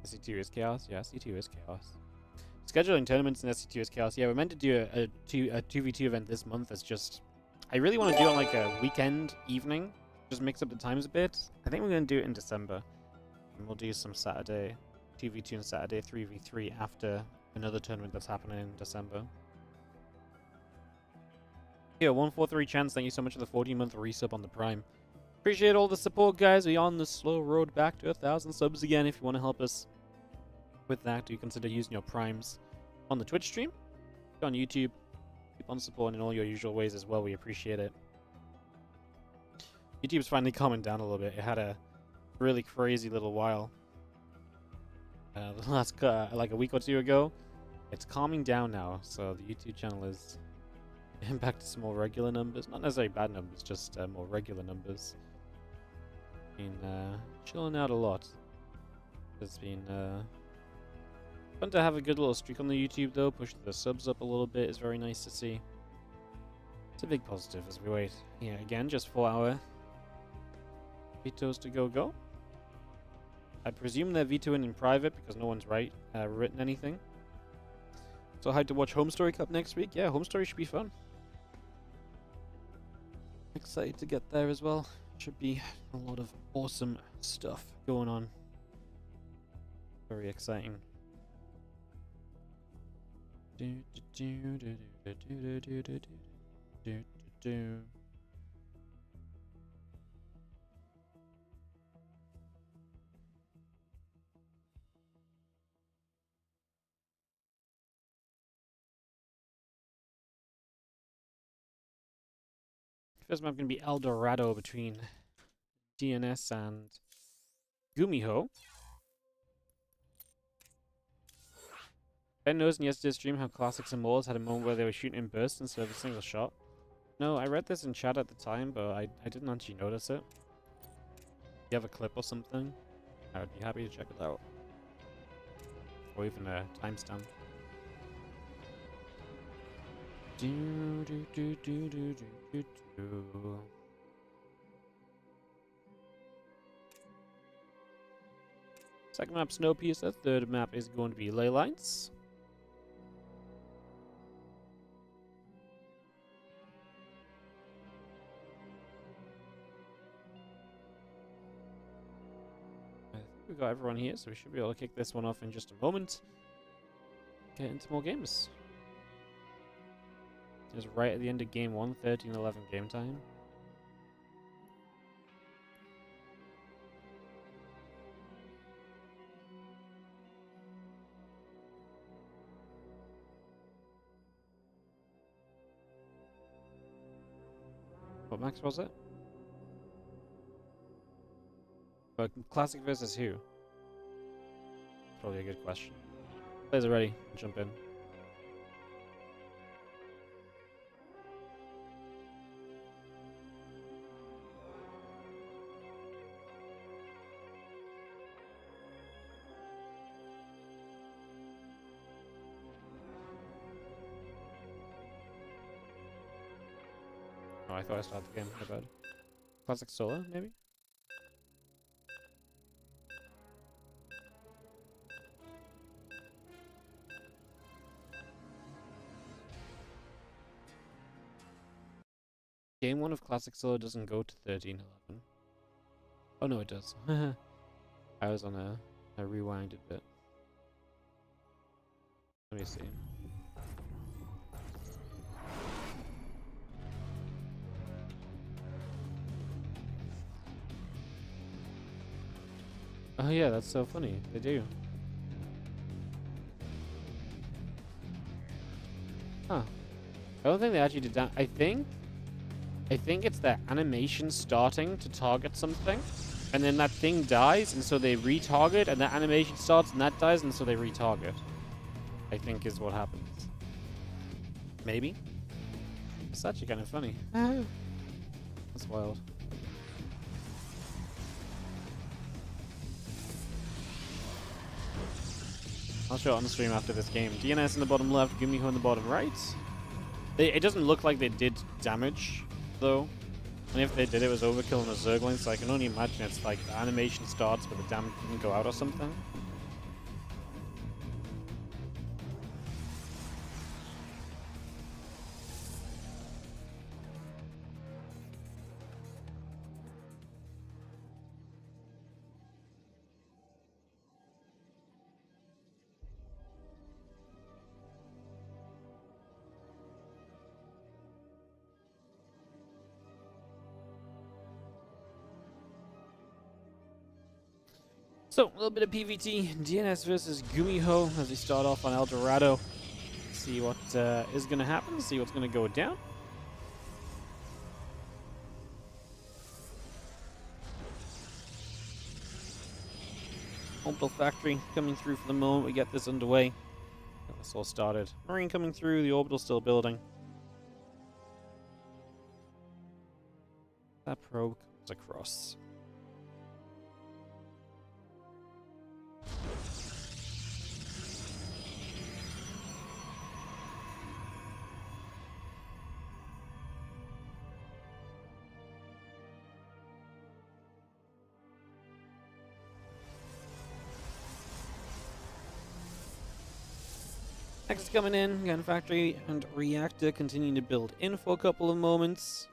SC2 is chaos? Yeah, SC2 is chaos. Scheduling tournaments in SC2 is chaos. Yeah, we're meant to do a 2v2 event this month. It's just... I really want to do it on like a weekend evening. Just mix up the times a bit. I think we're going to do it in December. And we'll do some Saturday 2v2 and Saturday 3v3 after another tournament that's happening in December. Yeah, 143 chance, thank you so much for the 14-month resub on the Prime. Appreciate all the support, guys. We're on the slow road back to 1,000 subs again. If you want to help us with that, do consider using your Primes on the Twitch stream, on YouTube. Keep on supporting in all your usual ways as well. We appreciate it. YouTube's finally calming down a little bit. It had a really crazy little while. The last, like a week or two ago. It's calming down now, so the YouTube channel is... back to some more regular numbers. Not necessarily bad numbers, just more regular numbers. Been chilling out a lot. It's been fun to have a good little streak on the YouTube though. Push the subs up a little bit is very nice to see. It's a big positive as we wait. Yeah, again, just 4 hour videos to go. I presume they're vetoing in private because no one's written anything. So hyped to watch Home Story Cup next week. Yeah, Home Story should be fun. Excited to get there as well. Should be a lot of awesome stuff going on. Very exciting. First map going to be El Dorado between DNS and Gumiho. Ben knows in yesterday's stream how Classics and Moles had a moment where they were shooting in bursts instead of a single shot. No, I read this in chat at the time, but I didn't actually notice it. If you have a clip or something, I would be happy to check it out. Or even a timestamp. Second map, Snowpiercer. Third map is going to be Ley Lines. I think we've got everyone here, so we should be able to kick this one off in just a moment. Get into more games. It's right at the end of game 1, 13-11 game time. What max was it? But Classic versus who? Probably a good question. Players are ready. Jump in. Oh, I thought I started the game. My bad. Classic solo, maybe? Game 1 of Classic Solo doesn't go to 13-11. Oh no, it does. I was on a rewinded bit. Let me see. Oh yeah, that's so funny. They do. Huh. I don't think they actually did that. I think it's their animation starting to target something, and then that thing dies, and so they retarget, and that animation starts, and that dies, and so they retarget. I think is what happens. Maybe. It's actually kind of funny. That's wild. I'll show it on the stream after this game. DNS in the bottom left, Gumiho in the bottom right. It doesn't look like they did damage, though. And if they did, it was overkill on the Zergling, so I can only imagine it's like the animation starts, but the damage didn't go out or something. So, a little bit of PvT, DNS versus Gumiho as we start off on El Dorado. See what is going to happen, see what's going to go down. Orbital Factory coming through for the moment we get this underway. Get this all started. Marine coming through, the Orbital still building. That probe comes across. Next coming in, gun factory and reactor continuing to build in for a couple of moments.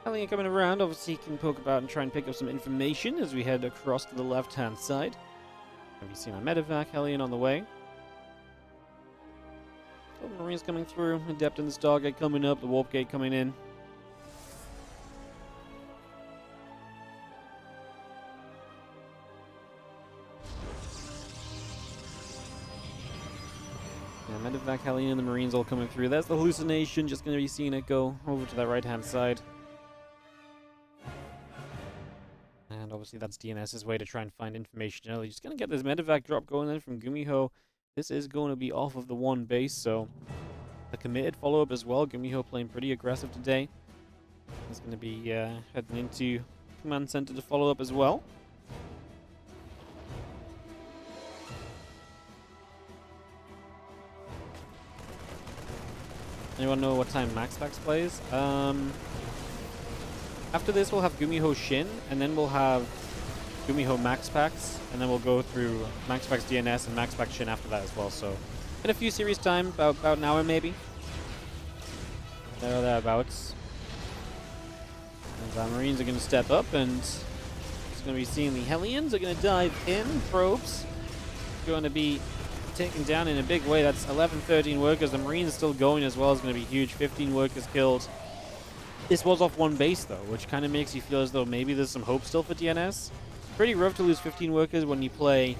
Hellion coming around, obviously he can poke about and try and pick up some information as we head across to the left-hand side. Have you seen our medevac Hellion on the way? Marines coming through, Adept in the Stargate coming up, the Warp Gate coming in. Yeah, medevac Hellion and the Marines all coming through. That's the hallucination, just going to be seeing it go over to that right-hand side. And obviously that's DNS's way to try and find information early. Just going to get this medevac drop going in from Gumiho. This is going to be off of the one base, so the committed follow-up as well. Gumiho playing pretty aggressive today. He's going to be heading into command center to follow up as well. Anyone know what time Max Pax plays? After this, we'll have Gumiho Shin, and then we'll have Gumiho Max Pax, and then we'll go through Max Pax DNS and Max Pax Shin after that as well. So, in a few series time, about an hour maybe. There or thereabouts. And our Marines are going to step up, and it's going to be seeing the Hellions are going to dive in. Probes going to be taken down in a big way. That's 11, 13 workers. The Marines still going as well. It's going to be huge. 15 workers killed. This was off one base, though, which kind of makes you feel as though maybe there's some hope still for DNS. Pretty rough to lose 15 workers when you play,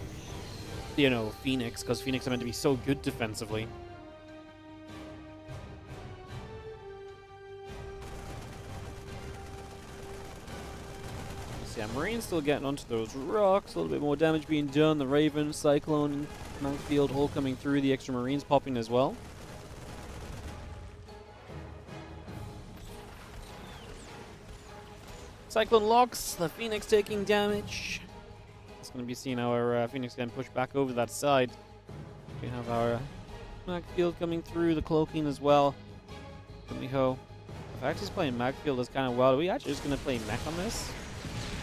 you know, Phoenix, because Phoenix are meant to be so good defensively. So yeah, Marines still getting onto those rocks, a little bit more damage being done. The Raven, Cyclone, Mountfield all coming through, the extra Marines popping as well. Cyclone locks, the Phoenix taking damage. It's going to be seeing our Phoenix getting pushed back over that side. We have our Macfield coming through, the cloaking as well. Gumiho. In fact, he's playing Macfield as kind of well. Are we actually just going to play mech on this?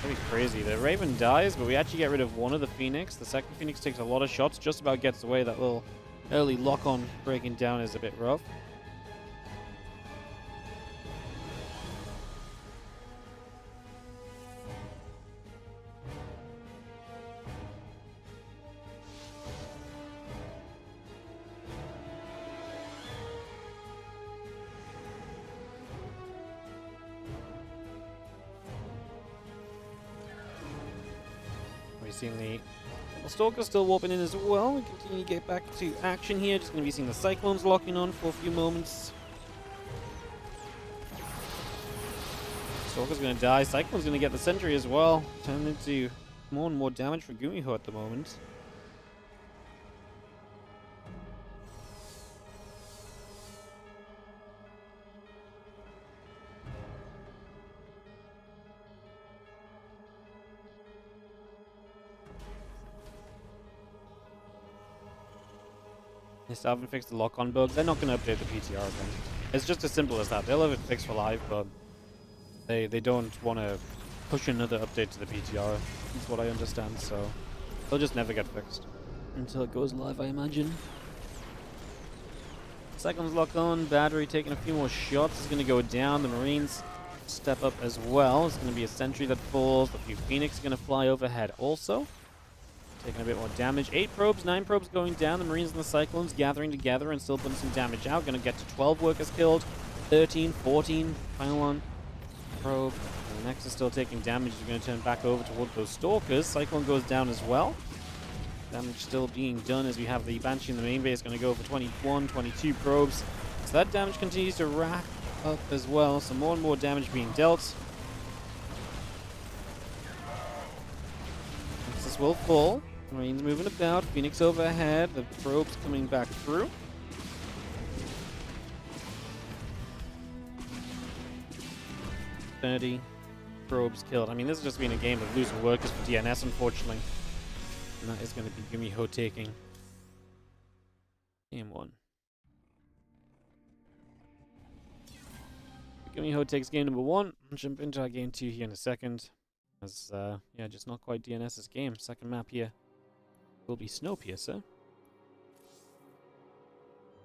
That'd be crazy. The Raven dies, but we actually get rid of one of the Phoenix. The second Phoenix takes a lot of shots, just about gets away. That little early lock-on breaking down is a bit rough. We've seen the Stalker still warping in as well. We continue to get back to action here. Just going to be seeing the Cyclones locking on for a few moments. Stalker's going to die. Cyclone's going to get the sentry as well. Turning into more and more damage for Gumiho at the moment. They still haven't fixed the lock-on bug. They're not going to update the PTR again. It's just as simple as that. They'll have it fixed for live, but they don't want to push another update to the PTR. That's what I understand, so they'll just never get fixed until it goes live, I imagine. Cyclone's locked on. Battery taking a few more shots. Is going to go down. The Marines step up as well. It's going to be a sentry that falls. A few Phoenix are going to fly overhead also. Taking a bit more damage. 8 probes, 9 probes going down. The Marines and the Cyclones gathering together and still putting some damage out. Going to get to 12 workers killed. 13, 14. Final one. Probe. And the Nexus still taking damage. He's going to turn back over toward those Stalkers. Cyclone goes down as well. Damage still being done as we have the Banshee in the main base. Going to go for 21, 22 probes. So that damage continues to rack up as well. So more and more damage being dealt. Nexus will fall. Marines moving about. Phoenix overhead. The probes coming back through. .30 probes killed. I mean, this has just been a game of losing workers for DNS, unfortunately. And that is going to be Gumiho taking game 1. Gumiho takes game number 1. I'll jump into our game 2 here in a second. As, yeah, just not quite DNS's game. Second map here will be Snowpiercer.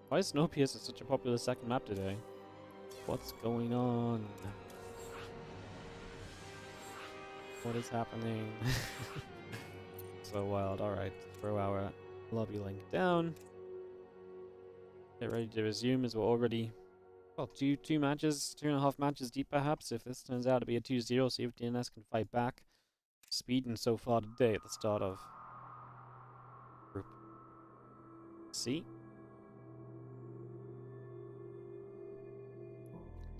Why is Snowpiercer such a popular second map today? What's going on? What is happening? So wild. Alright, throw our lobby link down. Get ready to resume as we're already, well, two matches, 2.5 matches deep perhaps. If this turns out to be a 2-0, see if DNS can fight back. Speeding so far today at the start of Group C.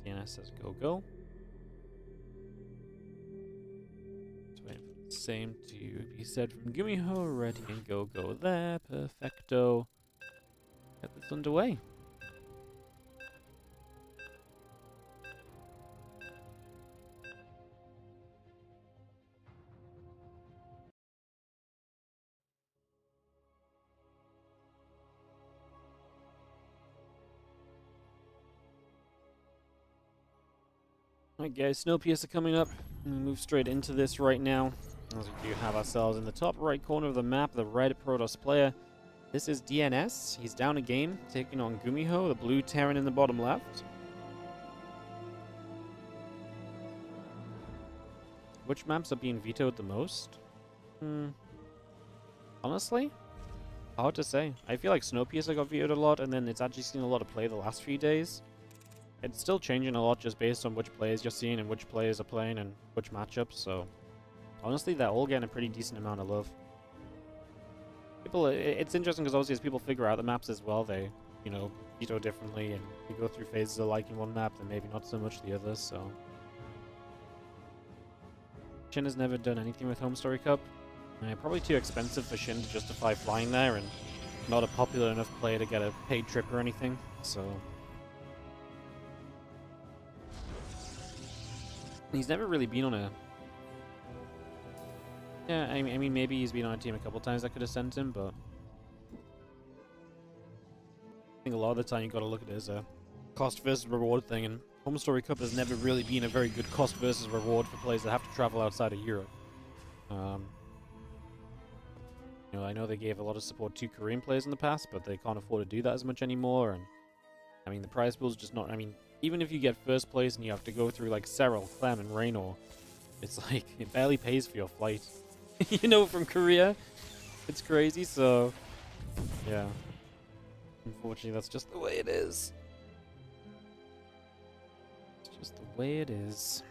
DNS says go go. Just waiting for the same to be said from Gumiho. Ready and go go there. Perfecto. Get this underway. Alright guys, Snowpiercer coming up. We move straight into this right now. As we do have ourselves in the top right corner of the map, the red Protoss player. This is DNS. He's down a game, taking on Gumiho, the blue Terran in the bottom left. Which maps are being vetoed the most? Honestly? Hard to say. I feel like Snowpiercer got vetoed a lot, and then it's actually seen a lot of play the last few days. It's still changing a lot just based on which players you're seeing and which players are playing and which matchups, so honestly, they're all getting a pretty decent amount of love. People, it's interesting because obviously as people figure out the maps as well, they, you know, veto differently, and you go through phases of liking one map and maybe not so much the others, so. Shin has never done anything with Home Story Cup. Probably too expensive for Shin to justify flying there, and not a popular enough player to get a paid trip or anything, so. He's never really been on a... Yeah, I mean, maybe he's been on a team a couple times that could have sent him, but... I think a lot of the time you gotta look at it as a cost versus reward thing, and Home Story Cup has never really been a very good cost versus reward for players that have to travel outside of Europe. You know, I know they gave a lot of support to Korean players in the past, but they can't afford to do that as much anymore, and... I mean, the prize pool's just not... I mean... Even if you get first place and you have to go through like Serral, Clem, and Raynor, it's like it barely pays for your flight. You know, from Korea. It's crazy, so yeah. Unfortunately, that's just the way it is. It's just the way it is.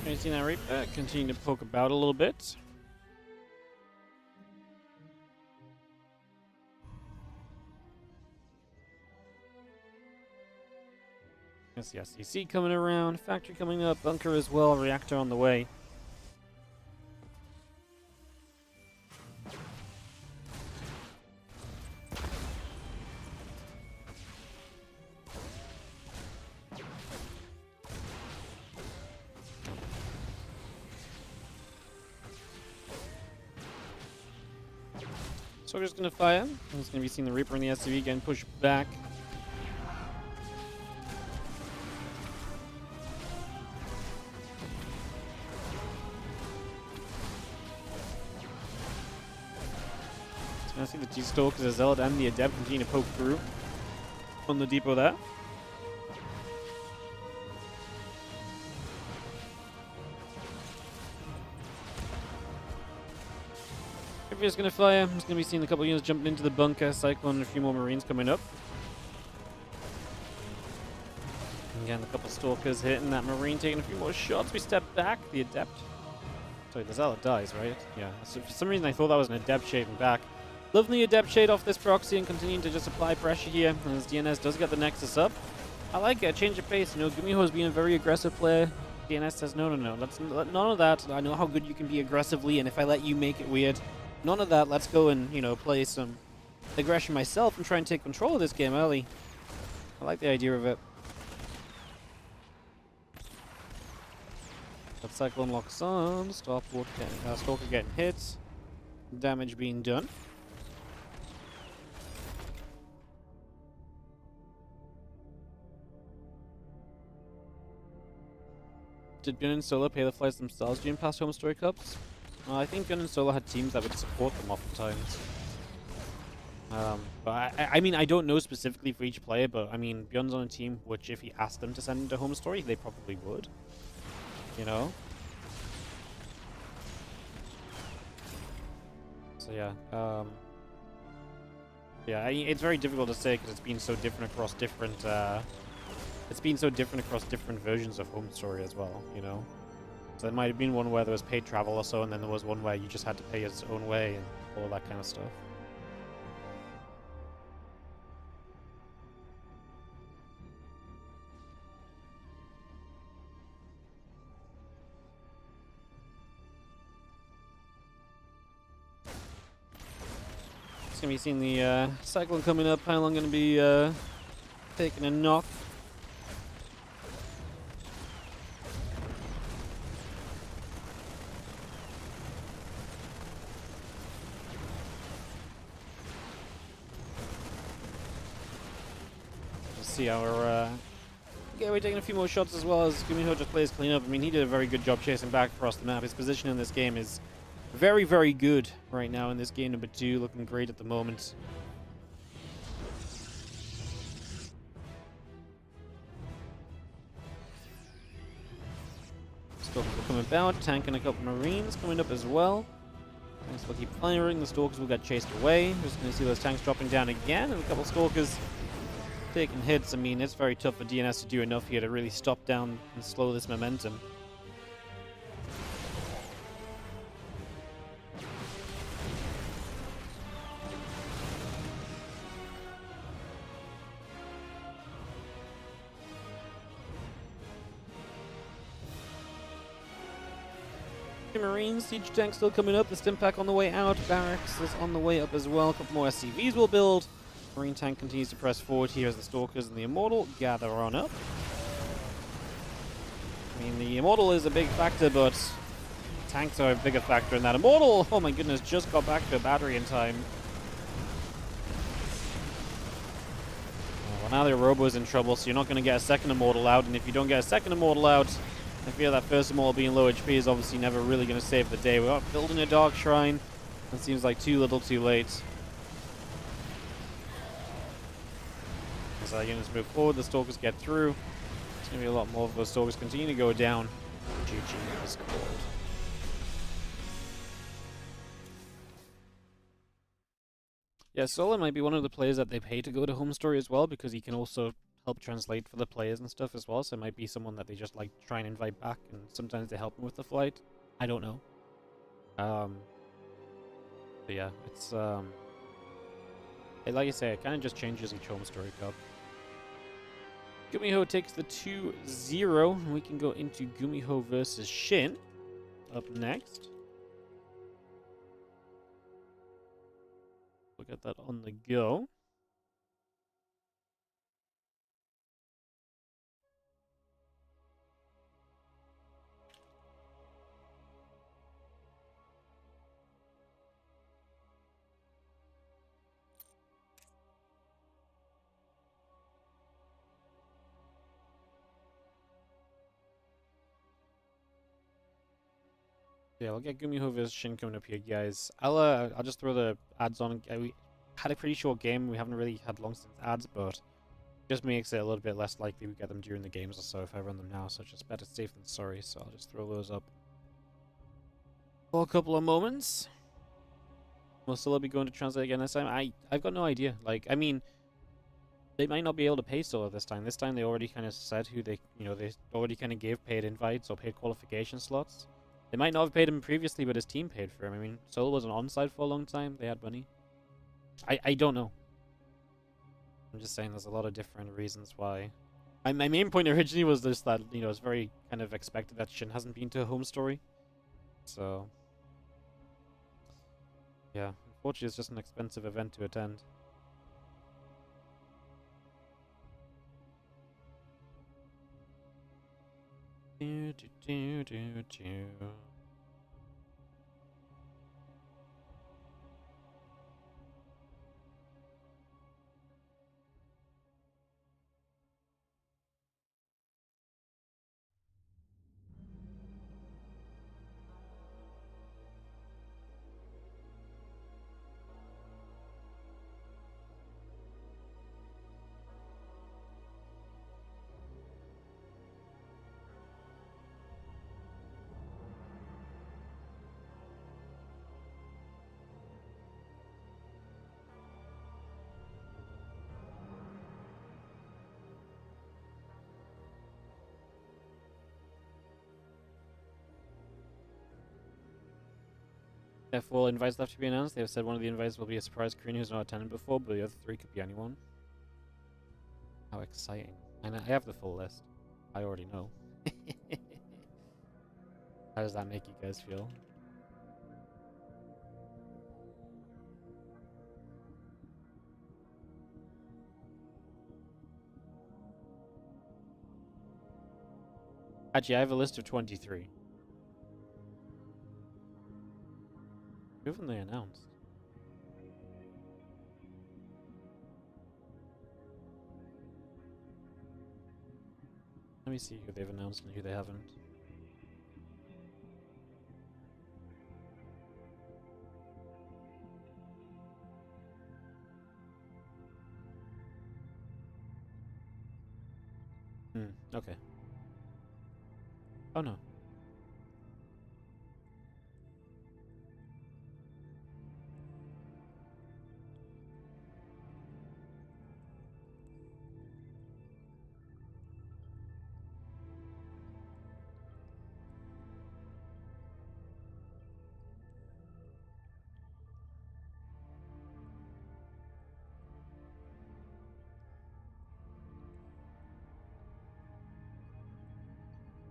You see that Reaper? Continue to poke about a little bit. There's the SCC coming around, factory coming up, bunker as well, reactor on the way. So we're just gonna fire. It's gonna be seeing the Reaper and the SCV getting pushed back. So gonna see the T-Stalkers, the Zealot, and the Adept continue to poke through on the depot there. If you're just gonna fire, I'm just gonna be seeing a couple units jumping into the bunker, Cyclone, and a few more Marines coming up. Again, a couple Stalkers hitting that Marine, taking a few more shots. We step back, the Adept. Sorry, the Zealot dies, right? Yeah, so for some reason I thought that was an Adept shading back. Loving the Adept shade off this proxy and continuing to just apply pressure here, as DNS does get the Nexus up. I like it, change of pace. You know, Gumiho has been a very aggressive player. DNS says, no, none of that. I know how good you can be aggressively, and if I let you make it weird, none of that. Let's go and, you know, play some aggression myself and try and take control of this game early. I like the idea of it. That Cyclone locks on, Stalker getting hit, damage being done. Did Gun and Solo pay the flights themselves during past Home Story Cups? I think Gun and Solo had teams that would support them oftentimes. But I mean, I don't know specifically for each player, but I mean, Bjorn's on a team which if he asked them to send into Home Story, they probably would. You know? So yeah, yeah, it's very difficult to say because it's been so different across different, versions of Home Story as well, you know? So there might have been one where there was paid travel or so, and then there was one where you just had to pay its own way and all that kind of stuff. It's gonna be seeing the Cyclone coming up. Pylon gonna be taking a knock. See our yeah, we're taking a few more shots as well as Gumiho just plays clean up. I mean, he did a very good job chasing back across the map. His position in this game is very, very good right now in this game number 2, looking great at the moment. Stalkers will come about, tanking a couple Marines coming up as well. Tanks will keep firing, the Stalkers will get chased away. We're just going to see those tanks dropping down again, and a couple Stalkers taking hits. I mean, it's very tough for DNS to do enough here to really stop down and slow this momentum. Marines, siege tank still coming up, the stim pack on the way out, barracks is on the way up as well, a couple more SCVs will build. Marine tank continues to press forward here as the Stalkers and the Immortal gather on up. I mean, the Immortal is a big factor, but tanks are a bigger factor in that. Immortal, oh my goodness, just got back to a battery in time. Well, now their Robo's in trouble, so you're not going to get a second Immortal out, and if you don't get a second Immortal out, I feel that first Immortal being low HP is obviously never really going to save the day. We're building a Dark Shrine. That seems like too little too late. As our units move forward, the Stalkers get through. There's going to be a lot more of those Stalkers continue to go down. GG is called. Yeah, Solo might be one of the players that they pay to go to Home Story as well, because he can also help translate for the players and stuff as well, so it might be someone that they just like try and invite back, and sometimes they help them with the flight. I don't know. But yeah, it's like I say, it kind of just changes each Home Story Cup. Gumiho takes the 2-0, and we can go into Gumiho versus Shin up next. We'll get that on the go. Yeah, we'll get Gumiho vs Shin coming up here, guys. I'll just throw the ads on. We had a pretty short game. We haven't really had long since ads, but just makes it a little bit less likely we get them during the games or so if I run them now. So it's just better safe than sorry. So I'll just throw those up for a couple of moments. Will Scylla be going to translate again this time? I've got no idea. Like, I mean, they might not be able to pay Scylla this time. This time they already kind of said who they, they already kind of gave paid invites or paid qualification slots. They might not have paid him previously, but his team paid for him. I mean, Scylla was an onside for a long time. They had money. I don't know. I'm just saying there's a lot of different reasons why. My main point originally was just that, it's very kind of expected that Shin hasn't been to a home story. So, yeah, unfortunately it's just an expensive event to attend. Do, do, do, do, do. Therefore, invites left to be announced. They have said one of the invites will be a surprise Korean who's not attended before, but the other 3 could be anyone. How exciting. And I have the full list. I already know. How does that make you guys feel? Actually, I have a list of 23. Who haven't they announced? Let me see who they've announced and who they haven't. Okay. Oh no.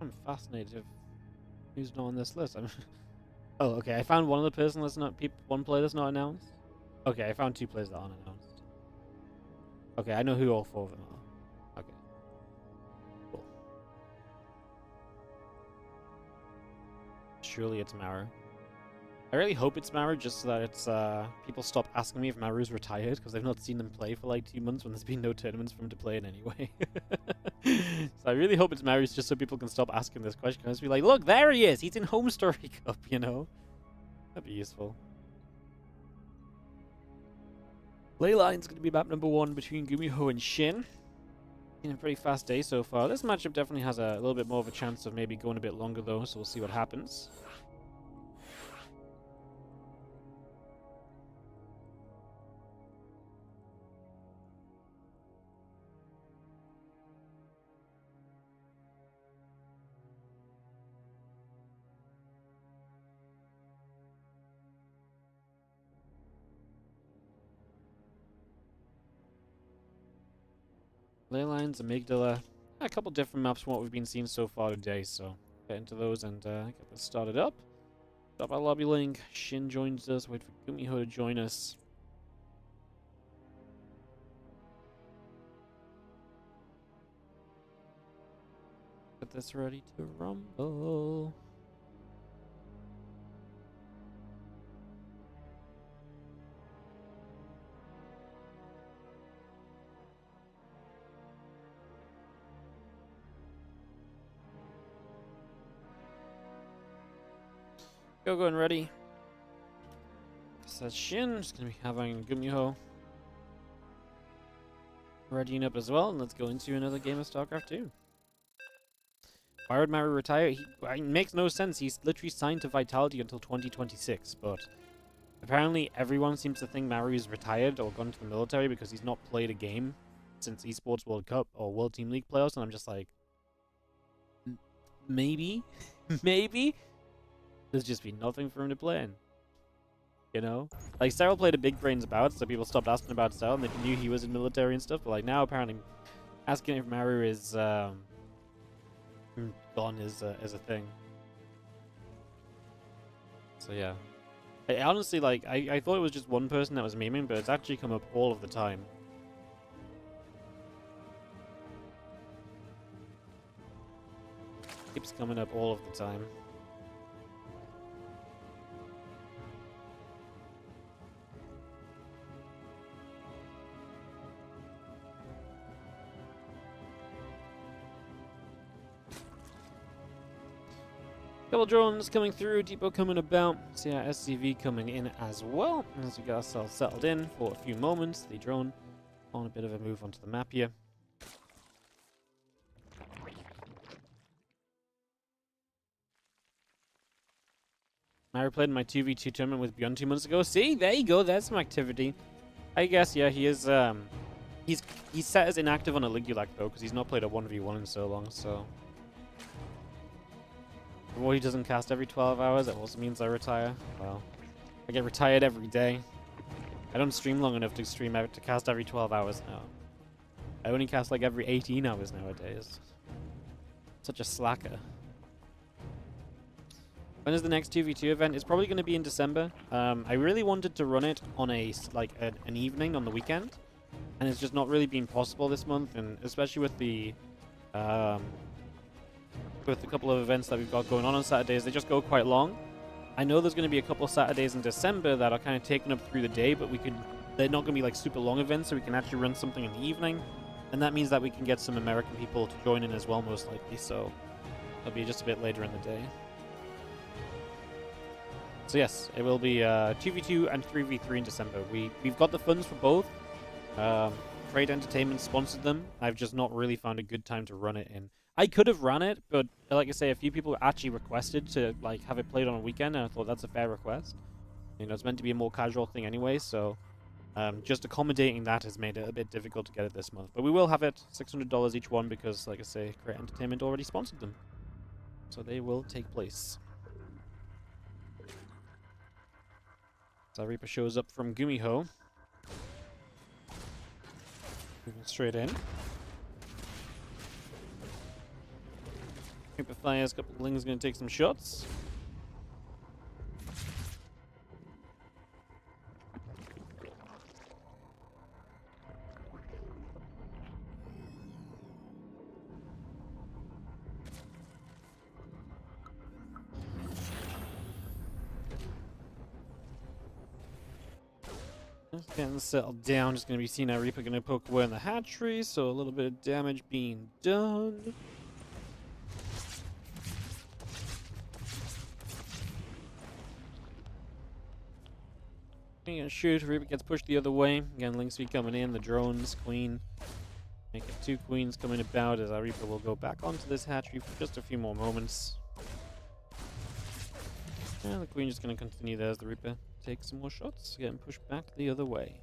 I'm fascinated of who's not on this list. Oh, okay. I found one of the person that's not one player that's not announced. Okay, I found 2 players that aren't announced. Okay, I know who all 4 of them are. Okay. Cool. Surely it's Maru. I really hope it's Maru just so that it's people stop asking me if Maru's retired because they've not seen them play for like 2 months when there's been no tournaments for him to play in anyway. So I really hope it's Maru's just so people can stop asking this question. Because be like, look, there he is. He's in Home Story Cup, That'd be useful. Leyline's going to be map number 1 between Gumiho and Shin. Been a pretty fast day so far. This matchup definitely has a little bit more of a chance of maybe going a bit longer though, so we'll see what happens. Leylines, Amygdala, a couple different maps from what we've been seeing so far today, so get into those and get this started up. Drop our lobby link, Shin joins us, wait for Gumiho to join us. Get this ready to rumble. Go and ready. Says Shin, just gonna be having Gumiho readying up as well, and let's go into another game of StarCraft 2. Why would Maru retire? It makes no sense. He's literally signed to Vitality until 2026, but Apparently, everyone seems to think Maru's retired or gone to the military because he's not played a game since eSports World Cup or World Team League playoffs, and I'm just like, maybe, maybe there's just been nothing for him to play in. You know, like Cyril played a big brains bout, so people stopped asking about Cyril, and they knew he was in military and stuff. But like now, apparently, asking if Maru is gone is a thing. So yeah. I honestly, like, I thought it was just one person that was memeing, but it's actually come up all of the time. Keeps coming up all of the time. Couple drones coming through, depot coming about. See our SCV coming in as well. As we get ourselves settled in for a few moments, the drone on a bit of a move onto the map here. I replayed my 2v2 tournament with Beyond 2 months ago. See, there you go. There's some activity. I guess, yeah, he is. He's set as inactive on a league you like though, because he's not played a 1v1 in so long. So. Well, he doesn't cast every 12 hours. That also means I retire. Well, I get retired every day. I don't stream long enough to cast every 12 hours now. I only cast like every 18 hours nowadays. Such a slacker. When is the next 2v2 event? It's probably going to be in December. I really wanted to run it on an evening on the weekend, and it's just not really been possible this month, and especially with the couple of events that we've got going on Saturdays, they just go quite long. I know there's going to be a couple of Saturdays in December that are kind of taken up through the day, but they're not going to be like super long events, so we can actually run something in the evening, and that means that we can get some American people to join in as well, most likely, so it'll be just a bit later in the day. So yes, it will be 2v2 and 3v3 in December. We've got the funds for both. Trade Entertainment sponsored them. I've just not really found a good time to run it in. I could have run it, but like I say, a few people actually requested to like have it played on a weekend, and I thought that's a fair request. You know, it's meant to be a more casual thing anyway, so just accommodating that has made it a bit difficult to get it this month. But we will have it $600 each one because, like I say, Create Entertainment already sponsored them, so they will take place. So Reaper shows up from Gumiho. Moving straight in. Reaper fires, a couple of Ling's going to take some shots. Just getting settled down. Just going to be seeing our Reaper going to poke away in the hatchery, so a little bit of damage being done. Gonna shoot. Reaper gets pushed the other way. Again, Link Speed coming in. The drones, Queen. Make it 2 Queens coming about as our Reaper will go back onto this hatchery for just a few more moments. And the Queen just going to continue there as the Reaper takes some more shots, getting pushed back the other way.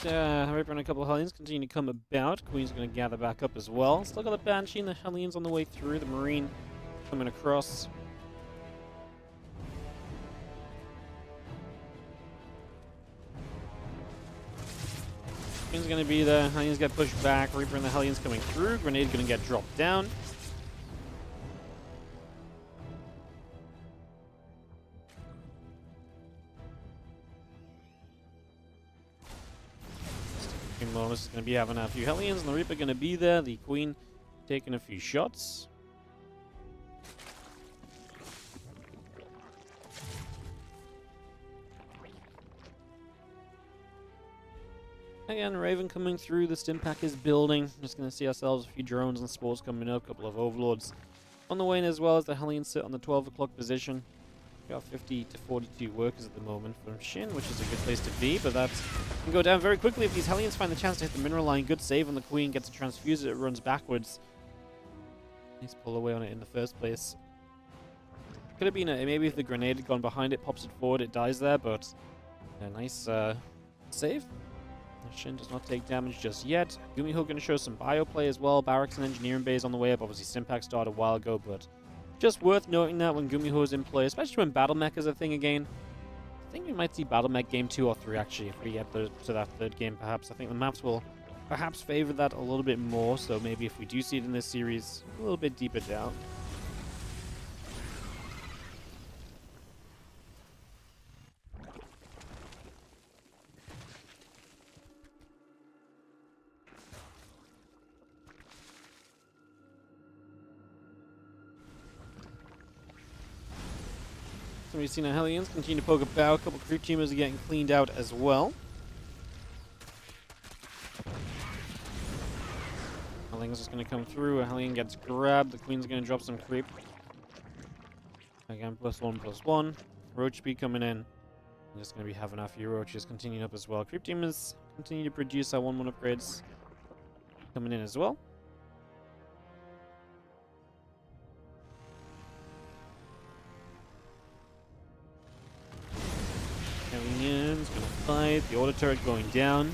Reaper and a couple of Hellions continue to come about. Queen's going to gather back up as well. Still got the Banshee and the Hellions on the way through. The Marine coming across. Queen's going to be there. Hellions get pushed back. Reaper and the Hellions coming through. Grenade going to get dropped down. Is going to be having a few Hellions, and the Reaper going to be there. The Queen taking a few shots. Again, Raven coming through. The stim pack is building. Just going to see ourselves a few drones and spores coming up. A couple of Overlords On the way in as well as the Hellions sit on the 12 o'clock position. We got 50 to 42 workers at the moment from Shin, which is a good place to be, but that can go down very quickly if these Hellions find the chance to hit the mineral line. Good save on the Queen, gets a transfuse it runs backwards. Nice pull away on it in the first place. Could have been maybe if the grenade had gone behind it, pops it forward, it dies there, but a nice save. Shin does not take damage just yet. Gumiho going to show some bio play as well. Barracks and engineering bays on the way up. Obviously, Stimpack started a while ago, but just worth noting that when Gumiho is in play, especially when Battle Mech is a thing again. I think we might see Battle Mech game 2 or 3 actually if we get to that third game perhaps. I think the maps will perhaps favor that a little bit more, so maybe if we do see it in this series, a little bit deeper down. So we've seen our Hellions continue to poke about. A couple creep teamers are getting cleaned out as well. Hellion's just going to come through. A Hellion gets grabbed. The Queen's going to drop some creep. Again, +1/+1. Roach speed coming in. I'm just going to be having our few roaches continuing up as well. Creep teamers continue to produce our 1/1 upgrades coming in as well. Hellions gonna fight. The auto turret going down.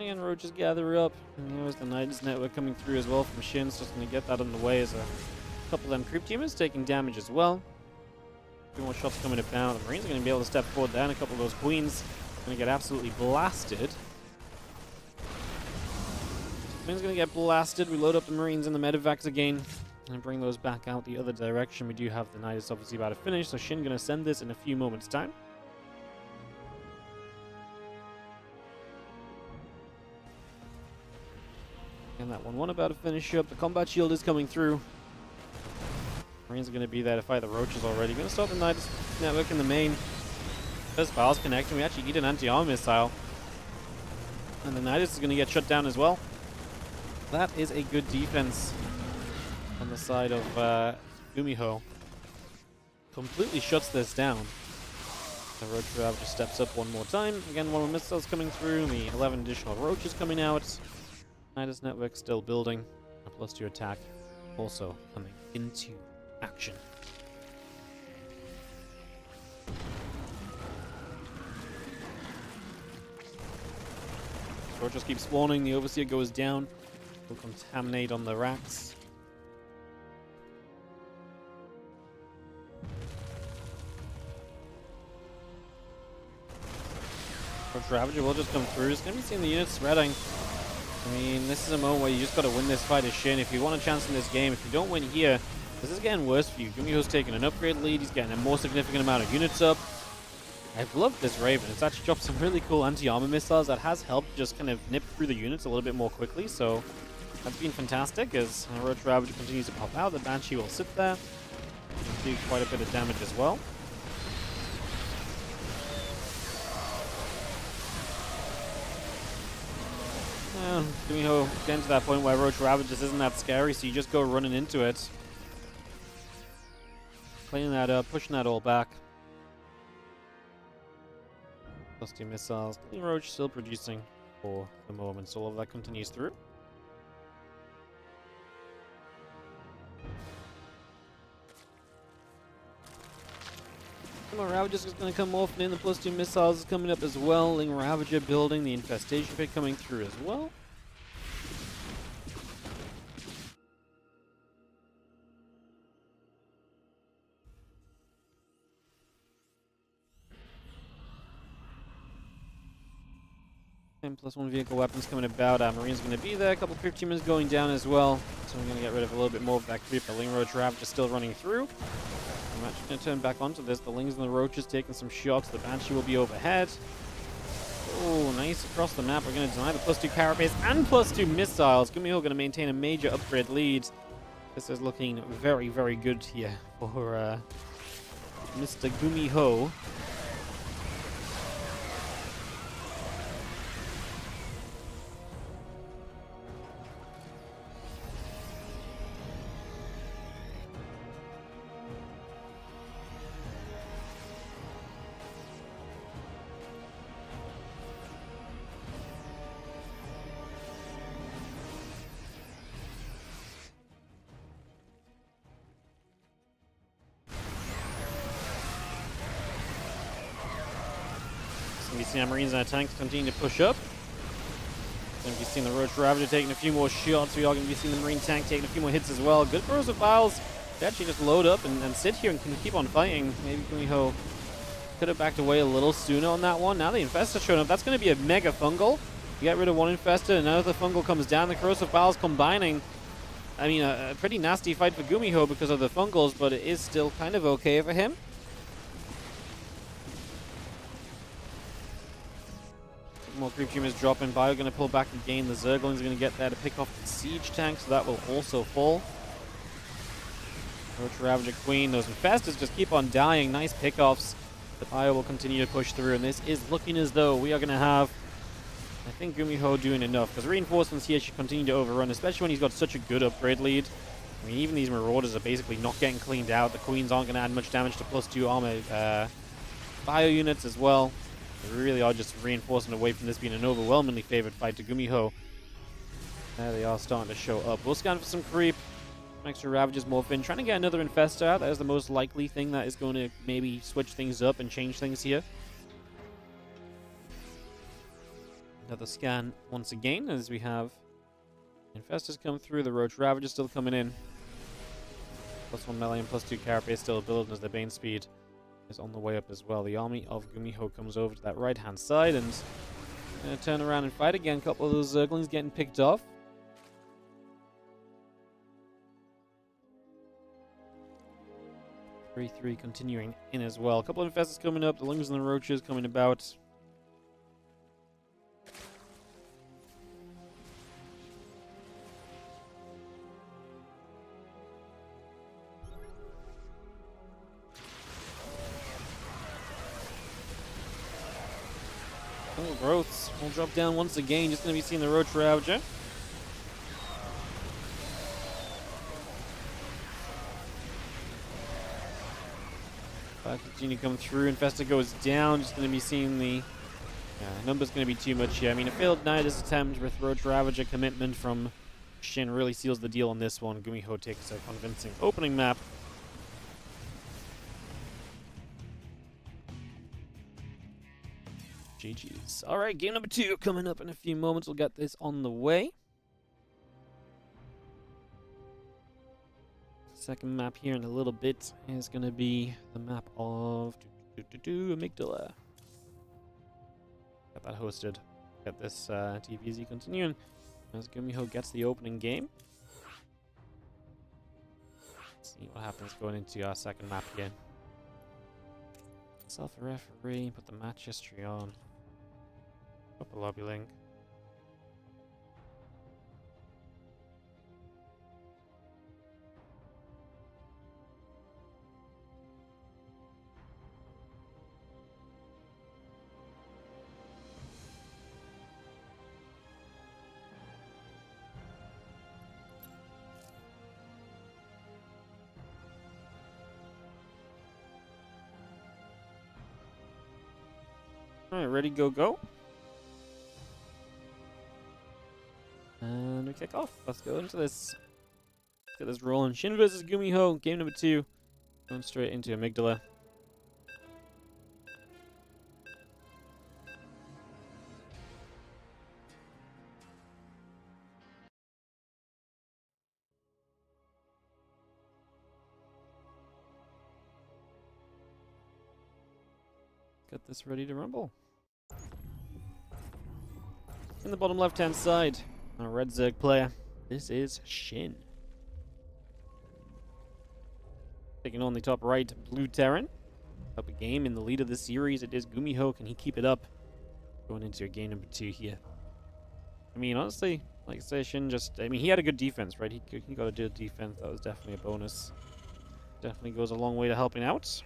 And roaches gather up. And there's the Nidus network coming through as well from Shin. So just going to get that on the way as a couple of them creep teamers taking damage as well. A few more shots coming about. The Marines are going to be able to step forward there. And a couple of those Queens are going to get absolutely blasted. Queen's going to get blasted. We load up the Marines and the medevacs again. And bring those back out the other direction. We do have the Nidus obviously about to finish. So Shin going to send this in a few moments' time. And that 1/1 about to finish up. The combat shield is coming through. Marines are going to be there to fight the roaches already. Going to start the Nidus network in the main. First files connecting. We actually get an anti-armor missile. And the Nidus is going to get shut down as well. That is a good defense on the side of Gumiho. Completely shuts this down. The Roach Ravager steps up one more time. Again, 1 missiles coming through. The 11 additional roaches coming out. Nidus network still building. A +2 attack also coming into action. Roaches keep spawning. The Overseer goes down. Will contaminate on the racks. Roach Ravager will just come through. It's going to be seeing the units spreading. I mean, this is a moment where you just got to win this fight as Shin. If you want a chance in this game, if you don't win here, this is getting worse for you. Gumiho's taking an upgrade lead. He's getting a more significant amount of units up. I've loved this Raven. It's actually dropped some really cool anti-armor missiles that has helped just kind of nip through the units a little bit more quickly. So that's been fantastic as Roach Ravager continues to pop out. The Banshee will sit there and do quite a bit of damage as well. Gumiho getting to that point where Roach Ravager just isn't that scary, so you just go running into it. Cleaning that up, pushing that all back. +2 missiles. Clean Roach still producing for the moment, so all of that continues through. More Ravager's is going to come off, and the +2 missiles is coming up as well. Ling Ravager building, the infestation pit coming through as well. And +1 vehicle weapons coming about. Marine's going to be there. A couple creep teamers going down as well. So we're going to get rid of a little bit more of that creep. The Ling Roach Ravager still running through. I'm actually going to turn back onto this. The Lings and the Roaches taking some shots. The Banshee will be overhead. Oh, nice across the map. We're going to deny the +2 carapace and +2 missiles. Gumiho going to maintain a major upgrade lead. This is looking very, very good here for Mr. Gumiho. We've seen our Marines and our tanks continue to push up. We're going to be seeing the Roach Ravager taking a few more shots. We are going to be seeing the Marine tank taking a few more hits as well. Good corrosive files to actually just load up and sit here and can keep on fighting. Maybe Gumiho could have backed away a little sooner on that one. Now the Infestor showing up. That's going to be a mega fungal. You get rid of one Infestor, and now the fungal comes down. The corrosive files combining. I mean, a pretty nasty fight for Gumiho because of the fungals, but it is still kind of okay for him. More creep tumors dropping. Bio going to pull back again. The Zerglings are going to get there to pick off the siege tank, so that will also fall. Roach Ravager Queen. Those Infestors just keep on dying. Nice pickoffs. The Bio will continue to push through, and this is looking as though we are going to have, I think, Gumiho doing enough, because reinforcements here should continue to overrun, especially when he's got such a good upgrade lead. I mean, even these Marauders are basically not getting cleaned out. The Queens aren't going to add much damage to +2 armor Bio units as well. They really are just reinforcing away from this being an overwhelmingly favored fight to Gumiho. There they are starting to show up. We'll scan for some creep. Some extra Ravagers morph in. Trying to get another Infestor out. That is the most likely thing that is going to maybe switch things up and change things here. Another scan once again as we have Infestors come through. The Roach Ravager still coming in. +1 melee and +2 carapace still building as their Bane speed is on the way up as well. The army of Gumiho comes over to that right-hand side and going to turn around and fight again. A couple of those Zerglings getting picked off. Three continuing in as well. A couple of Infestors coming up. The Lungs and the Roaches coming about. Oh, growths will drop down once again. Just going to be seeing the Roach Ravager. Continue to come through. Infestor goes down. Just going to be seeing the numbers going to be too much here. I mean, a failed Nidus attempt with Roach Ravager commitment from Shin really seals the deal on this one. Gumiho takes a convincing opening map. GG's. Alright, game number 2 coming up in a few moments. We'll get this on the way. Second map here in a little bit is going to be the map of Amygdala. Got that hosted. Get this TVZ continuing as Gumiho gets the opening game. Let's see what happens going into our second map again. Self a referee, put the match history on. Up a lobby link. Alright, ready, go, go. And we kick off. Let's go into this. Let's get this rolling. Shin versus Gumiho, game number 2. Going straight into Amygdala. Get this ready to rumble. In the bottom left-hand side, a red Zerg player. This is Shin. Taking on the top right, blue Terran. Up a game in the lead of the series. It is Gumiho. Can he keep it up going into game number 2 here. I mean, honestly, like I say, Shin just... I mean, he had a good defense, right? He got a good defense. That was definitely a bonus. Definitely goes a long way to helping out.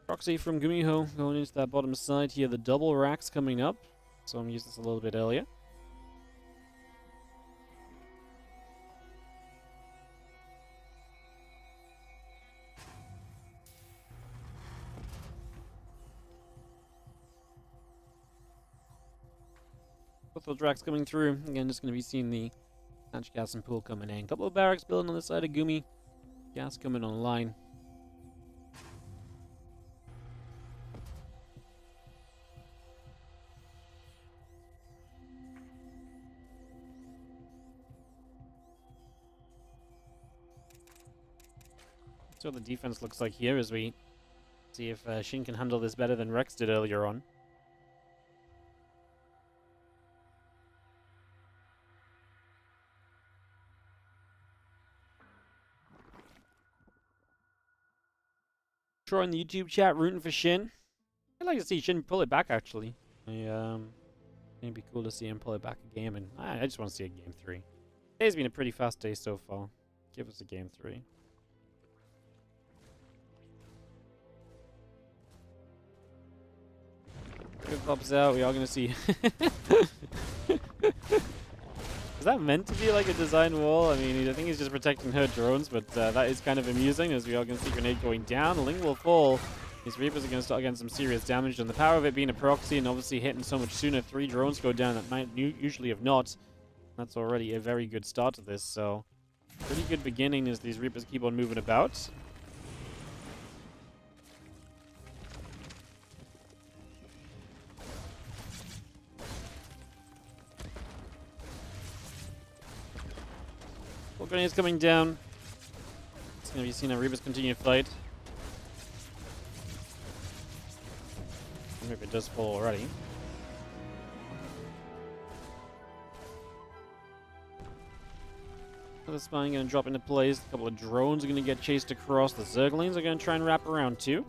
Proxy from Gumiho going into that bottom side here. The double racks coming up. So I'm using this a little bit earlier. Both those racks coming through. Again, just going to be seeing the hatch gas and pool coming in. Couple of barracks building on the side of Gumi. Gas coming online. So what the defense looks like here as we see if Shin can handle this better than Rex did earlier on. Troy in the YouTube chat rooting for Shin. I'd like to see Shin pull it back actually. It'd be cool to see him pull it back a game, and I just want to see a game 3. Today's been a pretty fast day so far. Give us a game 3. Good pops out, we are going to see. Is that meant to be like a design wall? I mean, I think he's just protecting her drones, but that is kind of amusing as we are going to see grenade going down. Ling will fall. These Reapers are going to start getting some serious damage, and the power of it being a proxy and obviously hitting so much sooner. 3 drones go down that might usually have not. That's already a very good start to this, so pretty good beginning as these Reapers keep on moving about. Grenades coming down. It's going to be seen that Reapers continue to fight. Maybe it does fall already. The spine going to drop into place. A couple of drones are going to get chased across. The Zerglings are going to try and wrap around too.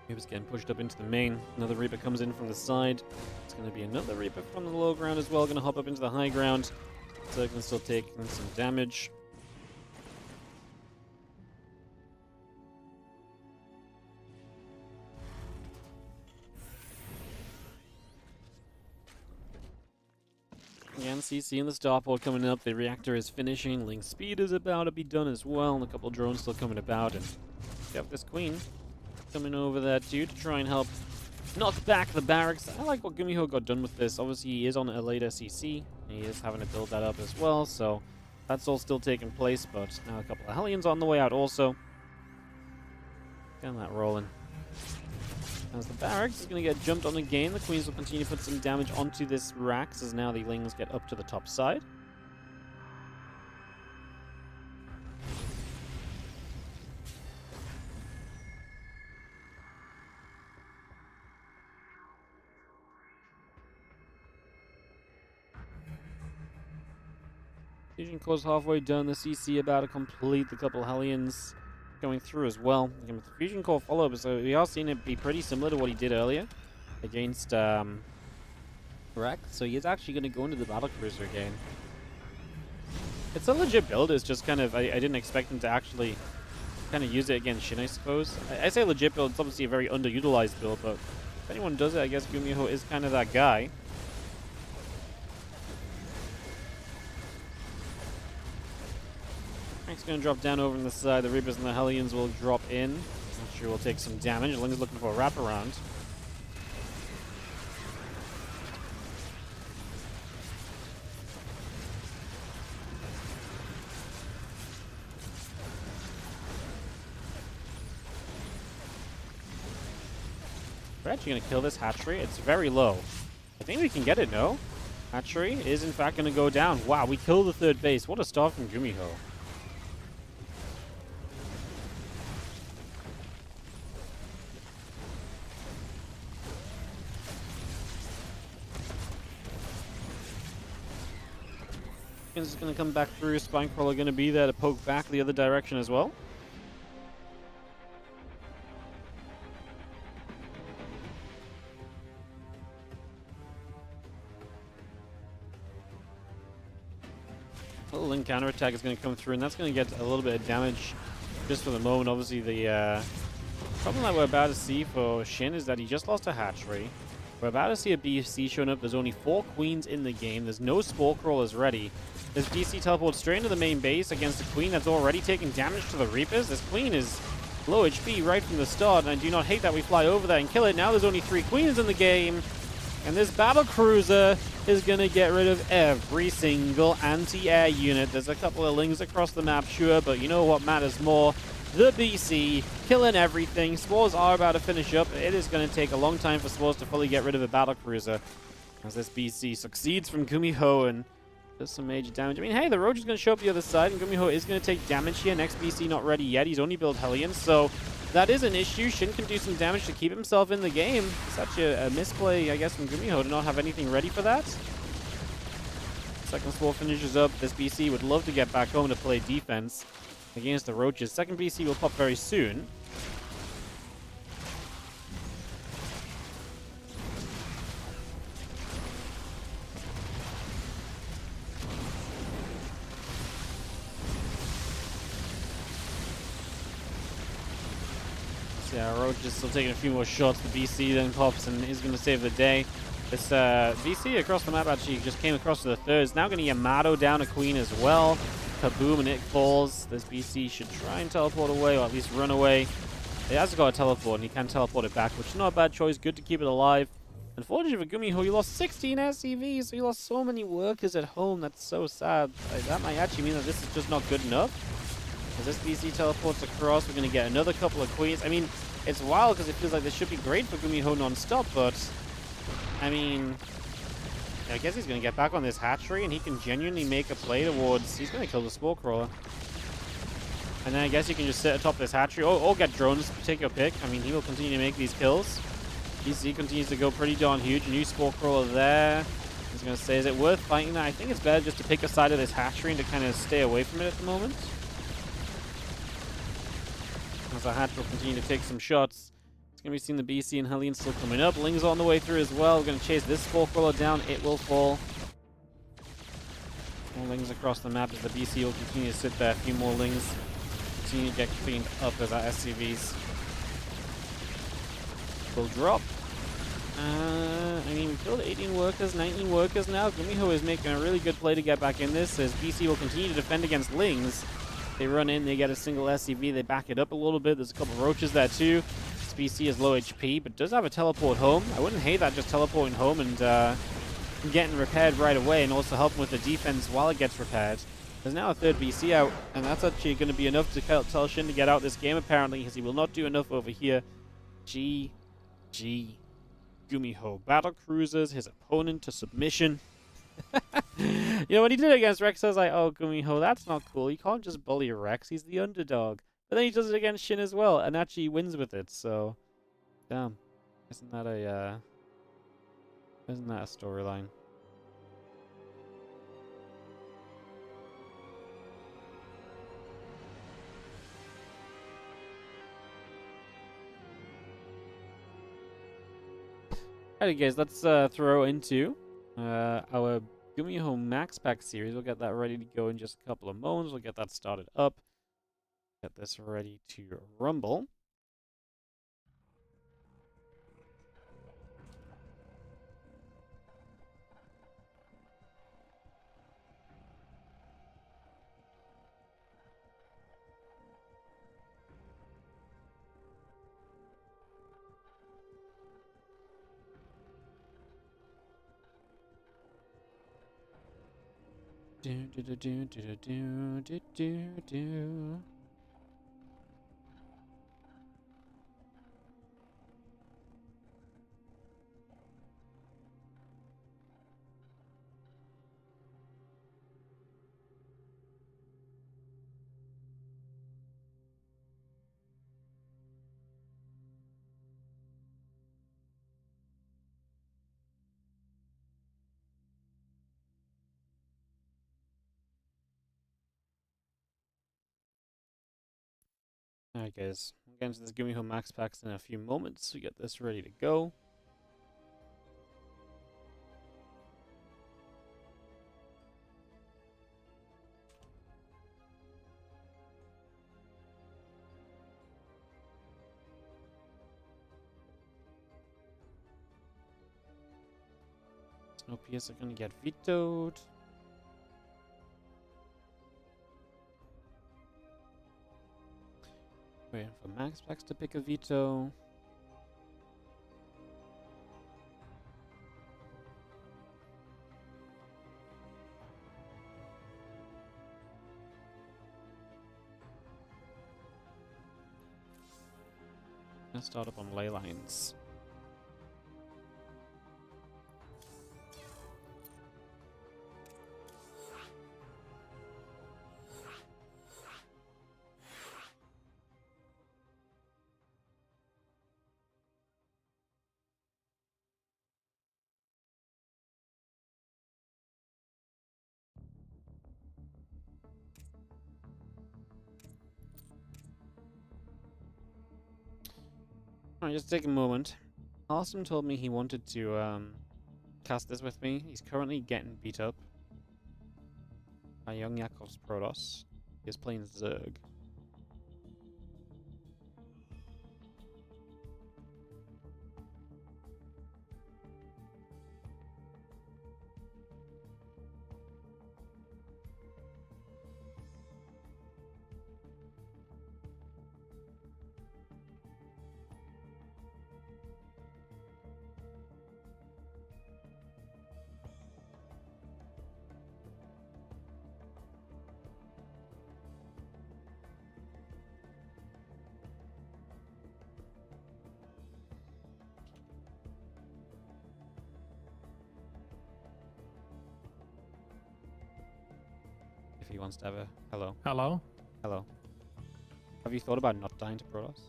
Reaper's getting pushed up into the main. Another Reaper comes in from the side. It's going to be another Reaper from the low ground as well. Going to hop up into the high ground. Zergling's still taking some damage. Again, CC and the starport coming up. The reactor is finishing. Link speed is about to be done as well. And a couple drones still coming about. And we have this queen coming over there too to try and help knock back the barracks. I like what Gumiho got done with this. Obviously, he is on a later CC. He is having to build that up as well. So that's all still taking place. But now a couple of Hellions on the way out also. Getting that rolling. As the barracks is going to get jumped on again, the queens will continue to put some damage onto this racks as now the lings get up to the top side. Fusion core's halfway done, the CC about to complete, the couple Hellions going through as well. Again, with the fusion core follow-up, so we are seeing it be pretty similar to what he did earlier against Rex. So he's actually going to go into the battle cruiser again. It's a legit build. It's just kind of I didn't expect him to actually kind of use it against Shin, I suppose. I say legit build. It's obviously a very underutilized build, but if anyone does it, I guess Gumiho is kind of that guy. Frank's going to drop down over on the side. The Reapers and the Hellions will drop in. I'm sure we'll take some damage. Ling's looking for a wraparound. We're actually going to kill this hatchery. It's very low. I think we can get it, no? Hatchery is, in fact, going to go down. Wow, we killed the third base. What a start from Gumiho. Is going to come back through. Spinecrawler going to be there to poke back the other direction as well. A little Link counterattack is going to come through, and that's going to get a little bit of damage just for the moment. Obviously, the problem that we're about to see for Shin is that he just lost a hatchery. We're about to see a BC showing up. There's only 4 queens in the game. There's no spore crawlers ready. This BC teleports straight into the main base against a queen that's already taking damage to the Reapers. This queen is low HP right from the start, and I do not hate that we fly over there and kill it. Now there's only 3 queens in the game, and this battle cruiser is going to get rid of every single anti-air unit. There's a couple of lings across the map, sure, but you know what matters more? The BC killing everything. Spores are about to finish up. It is going to take a long time for Spores to fully get rid of a battle cruiser, as this BC succeeds from Gumiho and does some major damage. I mean, hey, the Roach is going to show up the other side, and Gumiho is going to take damage here. Next BC not ready yet. He's only built Hellion, so that is an issue. Shin can do some damage to keep himself in the game. Such a misplay, I guess, from Gumiho to not have anything ready for that. Second Spore finishes up. This BC would love to get back home to play defense against the Roaches. Second BC will pop very soon. Yeah, Roach is still taking a few more shots. The BC then pops and is going to save the day. This BC across the map actually just came across to the third. It's now going to Yamato down a queen as well. Kaboom, and it falls. This BC should try and teleport away, or at least run away. It has got a teleport, and he can teleport it back, which is not a bad choice. Good to keep it alive. Unfortunately for Gumiho, he lost 16 SCVs, so he lost so many workers at home. That's so sad. That might actually mean that this is just not good enough. As this BC teleports across, we're going to get another couple of queens. I mean, it's wild because it feels like this should be great for Gumiho non-stop, but I mean, I guess he's going to get back on this hatchery, and he can genuinely make a play towards... He's going to kill the Spore Crawler. And then I guess you can just sit atop this hatchery, or get drones, take your pick. I mean, he will continue to make these kills. BC continues to go pretty darn huge. New Spore Crawler there. He's going to say, is it worth fighting that? I think it's better just to pick a side of this hatchery and to kind of stay away from it at the moment. As our hatch will continue to take some shots. It's going to be seeing the BC and Hellion still coming up. Ling's on the way through as well. We're going to chase this Spore Crawler down. It will fall. More Lings across the map as the BC will continue to sit there. A few more Lings continue to get cleaned up as our SCVs will drop. I mean, we killed 18 workers, 19 workers now. Gumiho is making a really good play to get back in this, as BC will continue to defend against Lings. They run in, they get a single SCV, they back it up a little bit. There's a couple of Roaches there too. This BC is low HP, but does have a teleport home. I wouldn't hate that, just teleporting home and getting repaired right away, and also helping with the defense while it gets repaired. There's now a third BC out, and that's actually going to be enough to tell Shin to get out this game, apparently, because he will not do enough over here. GG. Gumiho battle cruisers his opponent to submission. You know, when he did it against Rex, I was like, oh, Gumiho, that's not cool. You can't just bully Rex. He's the underdog. But then he does it against Shin as well, and actually wins with it, so... Damn. Isn't that a storyline? Alright guys, let's throw into our Gumiho Max Pax series. We'll get that ready to go in just a couple of moments. We'll get that started up. Get this ready to rumble. Do do do do do do do do do. Alright guys, we'll get into this Gumiho Max Pax in a few moments to get this ready to go. No PS are gonna get vetoed. Waiting for MaxPax to pick a veto. Gonna start up on ley lines. Alright, just take a moment. Austin told me he wanted to cast this with me. He's currently getting beat up by young Yakov's Protoss. He's playing Zerg. If he wants to have a hello. Hello? Hello. Have you thought about not dying to Protoss?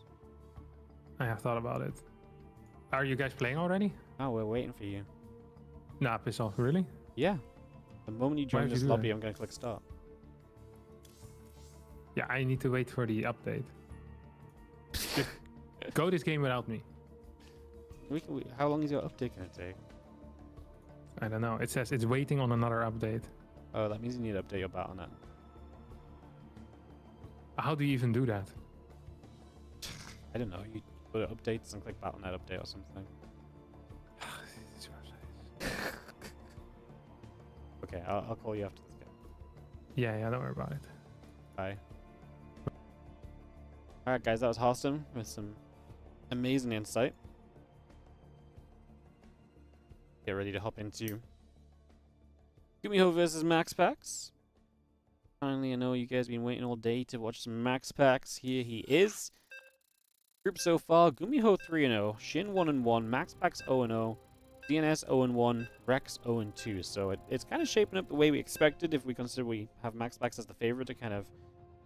I have thought about it. Are you guys playing already? Oh, we're waiting for you. Nah, piss off. Really? Yeah. The moment you Why join would you this do lobby, that? I'm gonna click start. Yeah, I need to wait for the update. Just go this game without me. How long is your update gonna take? I don't know. It says it's waiting on another update. Oh, that means you need to update your Battle.net. How do you even do that? I don't know. You go to updates and click Battle.net update or something. Okay, I'll call you after this game. Yeah, don't worry about it. Bye. Alright guys, that was Austin with some amazing insight. Get ready to hop into Gumiho versus Max Pax. Finally, I know you guys have been waiting all day to watch some Max Pax. Here he is. Group so far, Gumiho 3-0, Shin 1-1, Max Pax 0-0, DNS 0-1, Rex 0-2. So it's kind of shaping up the way we expected if we consider we have Max Pax as the favorite to kind of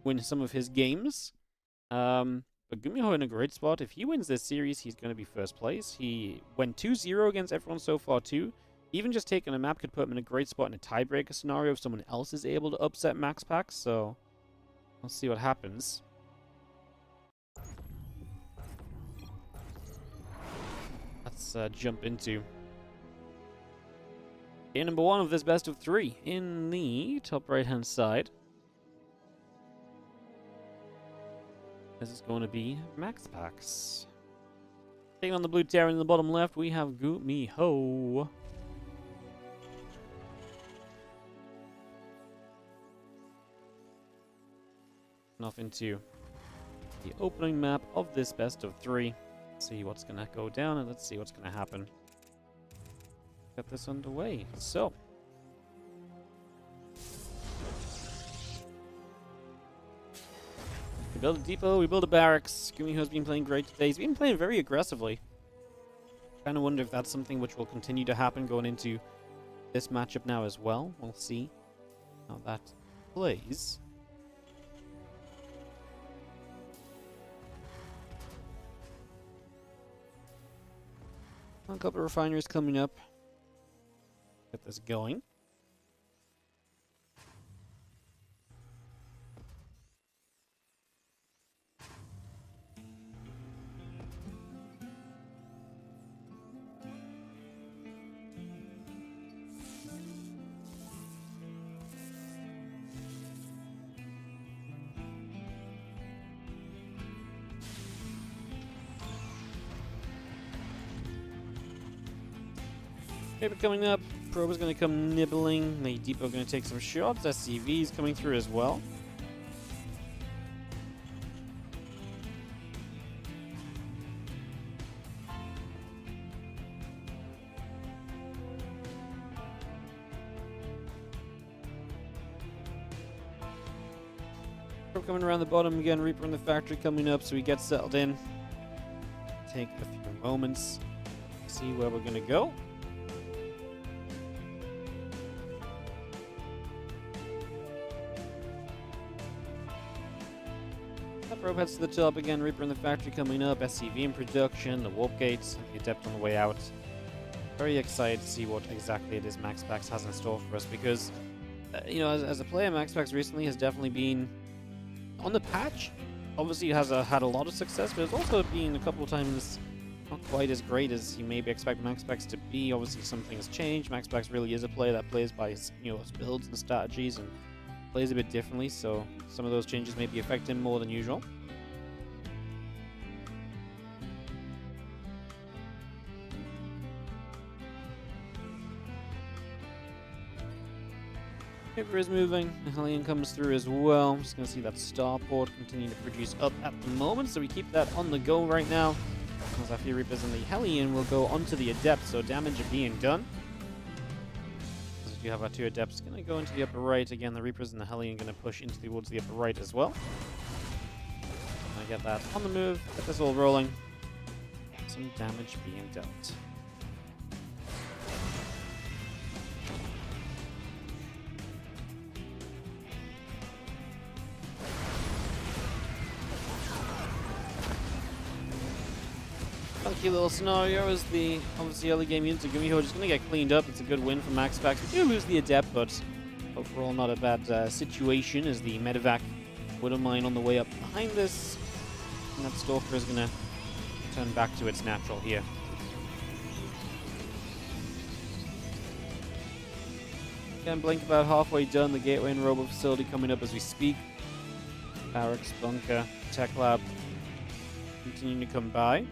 win some of his games. But Gumiho in a great spot. If he wins this series, he's going to be first place. He went 2-0 against everyone so far too. Even just taking a map could put him in a great spot in a tiebreaker scenario if someone else is able to upset Max Pax. So we'll see what happens. Let's jump into game number 1 of this best of 3 in the top right hand side. This is going to be Max Pax. Taking on the blue Terran in the bottom left, we have Gumiho. Off into the opening map of this best of 3. Let's see what's going to go down and let's see what's going to happen. Get this underway. So, we build a depot, we build a barracks. Gumiho's been playing great today. He's been playing very aggressively. Kind of wonder if that's something which will continue to happen going into this matchup now as well. We'll see how that plays. A couple of refineries coming up. Get this going. Paper coming up. Probe is going to come nibbling. The depot going to take some shots. SCV's coming through as well. Probe coming around the bottom again. Reaper in the factory coming up, so we get settled in. Take a few moments. See where we're going to go. Probe heads to the top again, Reaper in the factory coming up, SCV in production, the warp gates, the Adept on the way out. Very excited to see what exactly it is Max Pax has in store for us because, you know, as a player, Max Pax recently has definitely been on the patch. Obviously, it has had a lot of success, but it's also been a couple of times not quite as great as you maybe expect Max Pax to be. Obviously, something has changed. Max Pax really is a player that plays by his, you know, his builds and strategies and plays a bit differently, so some of those changes maybe affect him more than usual. Paper is moving, the Hellion comes through as well. I'm just going to see that starport continue to produce up at the moment, so we keep that on the go right now. As our few Reapers and the Hellion will go onto the Adept, so damage are being done. As we do have our two Adepts going to go into the upper right. Again, the Reapers and the Hellion going to push into towards the upper right as well. I get that on the move, get this all rolling. Some damage being dealt. Funky little scenario as the obviously early game units of Gumiho just going to get cleaned up. It's a good win for Max Pax. We do lose the Adept, but overall not a bad situation as the Medevac Widowmine on the way up behind this. And that Stalker is going to turn back to its natural here. Again, Blink about halfway done. The Gateway and Robo Facility coming up as we speak. Barracks, Bunker, Tech Lab continuing to come by.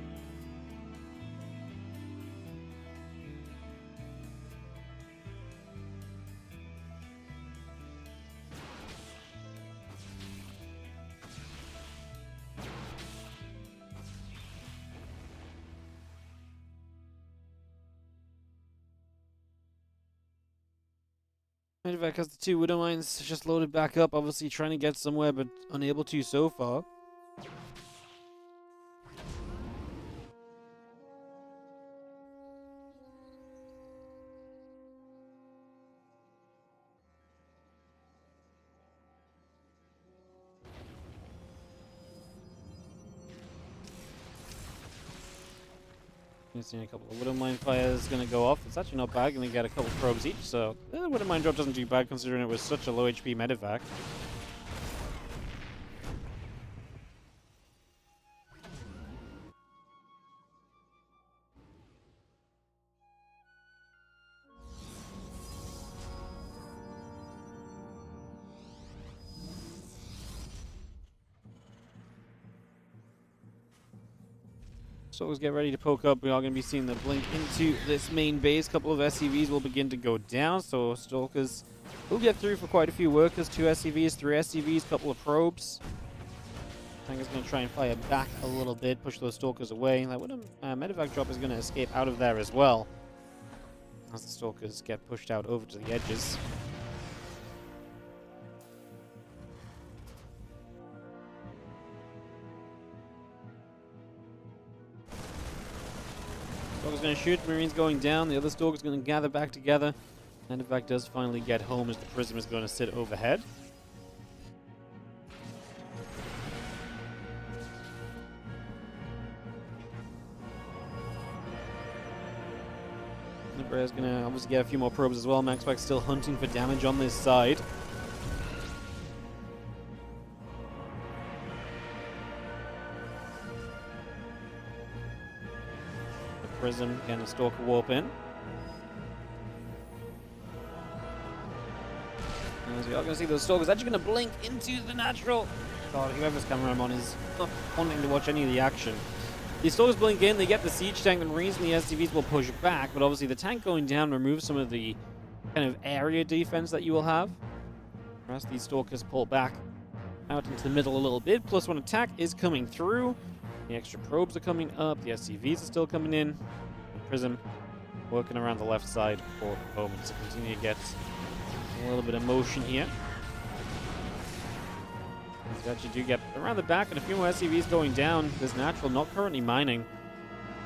Medevac has the two Widow Mines just loaded back up, obviously trying to get somewhere but unable to so far. Seeing a couple of Widow Mine fires going to go off. It's actually not bad, going to get a couple probes each, so the Widow Mine drop doesn't do bad considering it was such a low HP Medevac. Stalkers get ready to poke up. We are going to be seeing the blink into this main base. A couple of SCVs will begin to go down, so Stalkers will get through for quite a few workers. 2 SCVs, 3 SCVs, couple of probes. Tanker's going to try and fire back a little bit, push those Stalkers away. That Medevac drop is going to escape out of there as well, as the Stalkers get pushed out over to the edges. Stalker's going to shoot, Marine's going down, the other Stalker's going to gather back together. Medevac does finally get home as the Prism is going to sit overhead. The Bear's going to obviously get a few more probes as well. Max Pax still hunting for damage on this side. Prism, again a Stalker warp in. As we are going to see those Stalkers actually going to blink into the natural. God, whoever's camera I'm on is not wanting to watch any of the action. The Stalkers blink in, they get the siege tank, the Marines and the SCVs will push back, but obviously the tank going down removes some of the kind of area defense that you will have. As these Stalkers pull back out into the middle a little bit. +1 attack is coming through. The extra probes are coming up. The SCVs are still coming in. And Prism working around the left side for the moment to continue to get a little bit of motion here. You actually do get around the back and a few more SCVs going down. There's Natural not currently mining.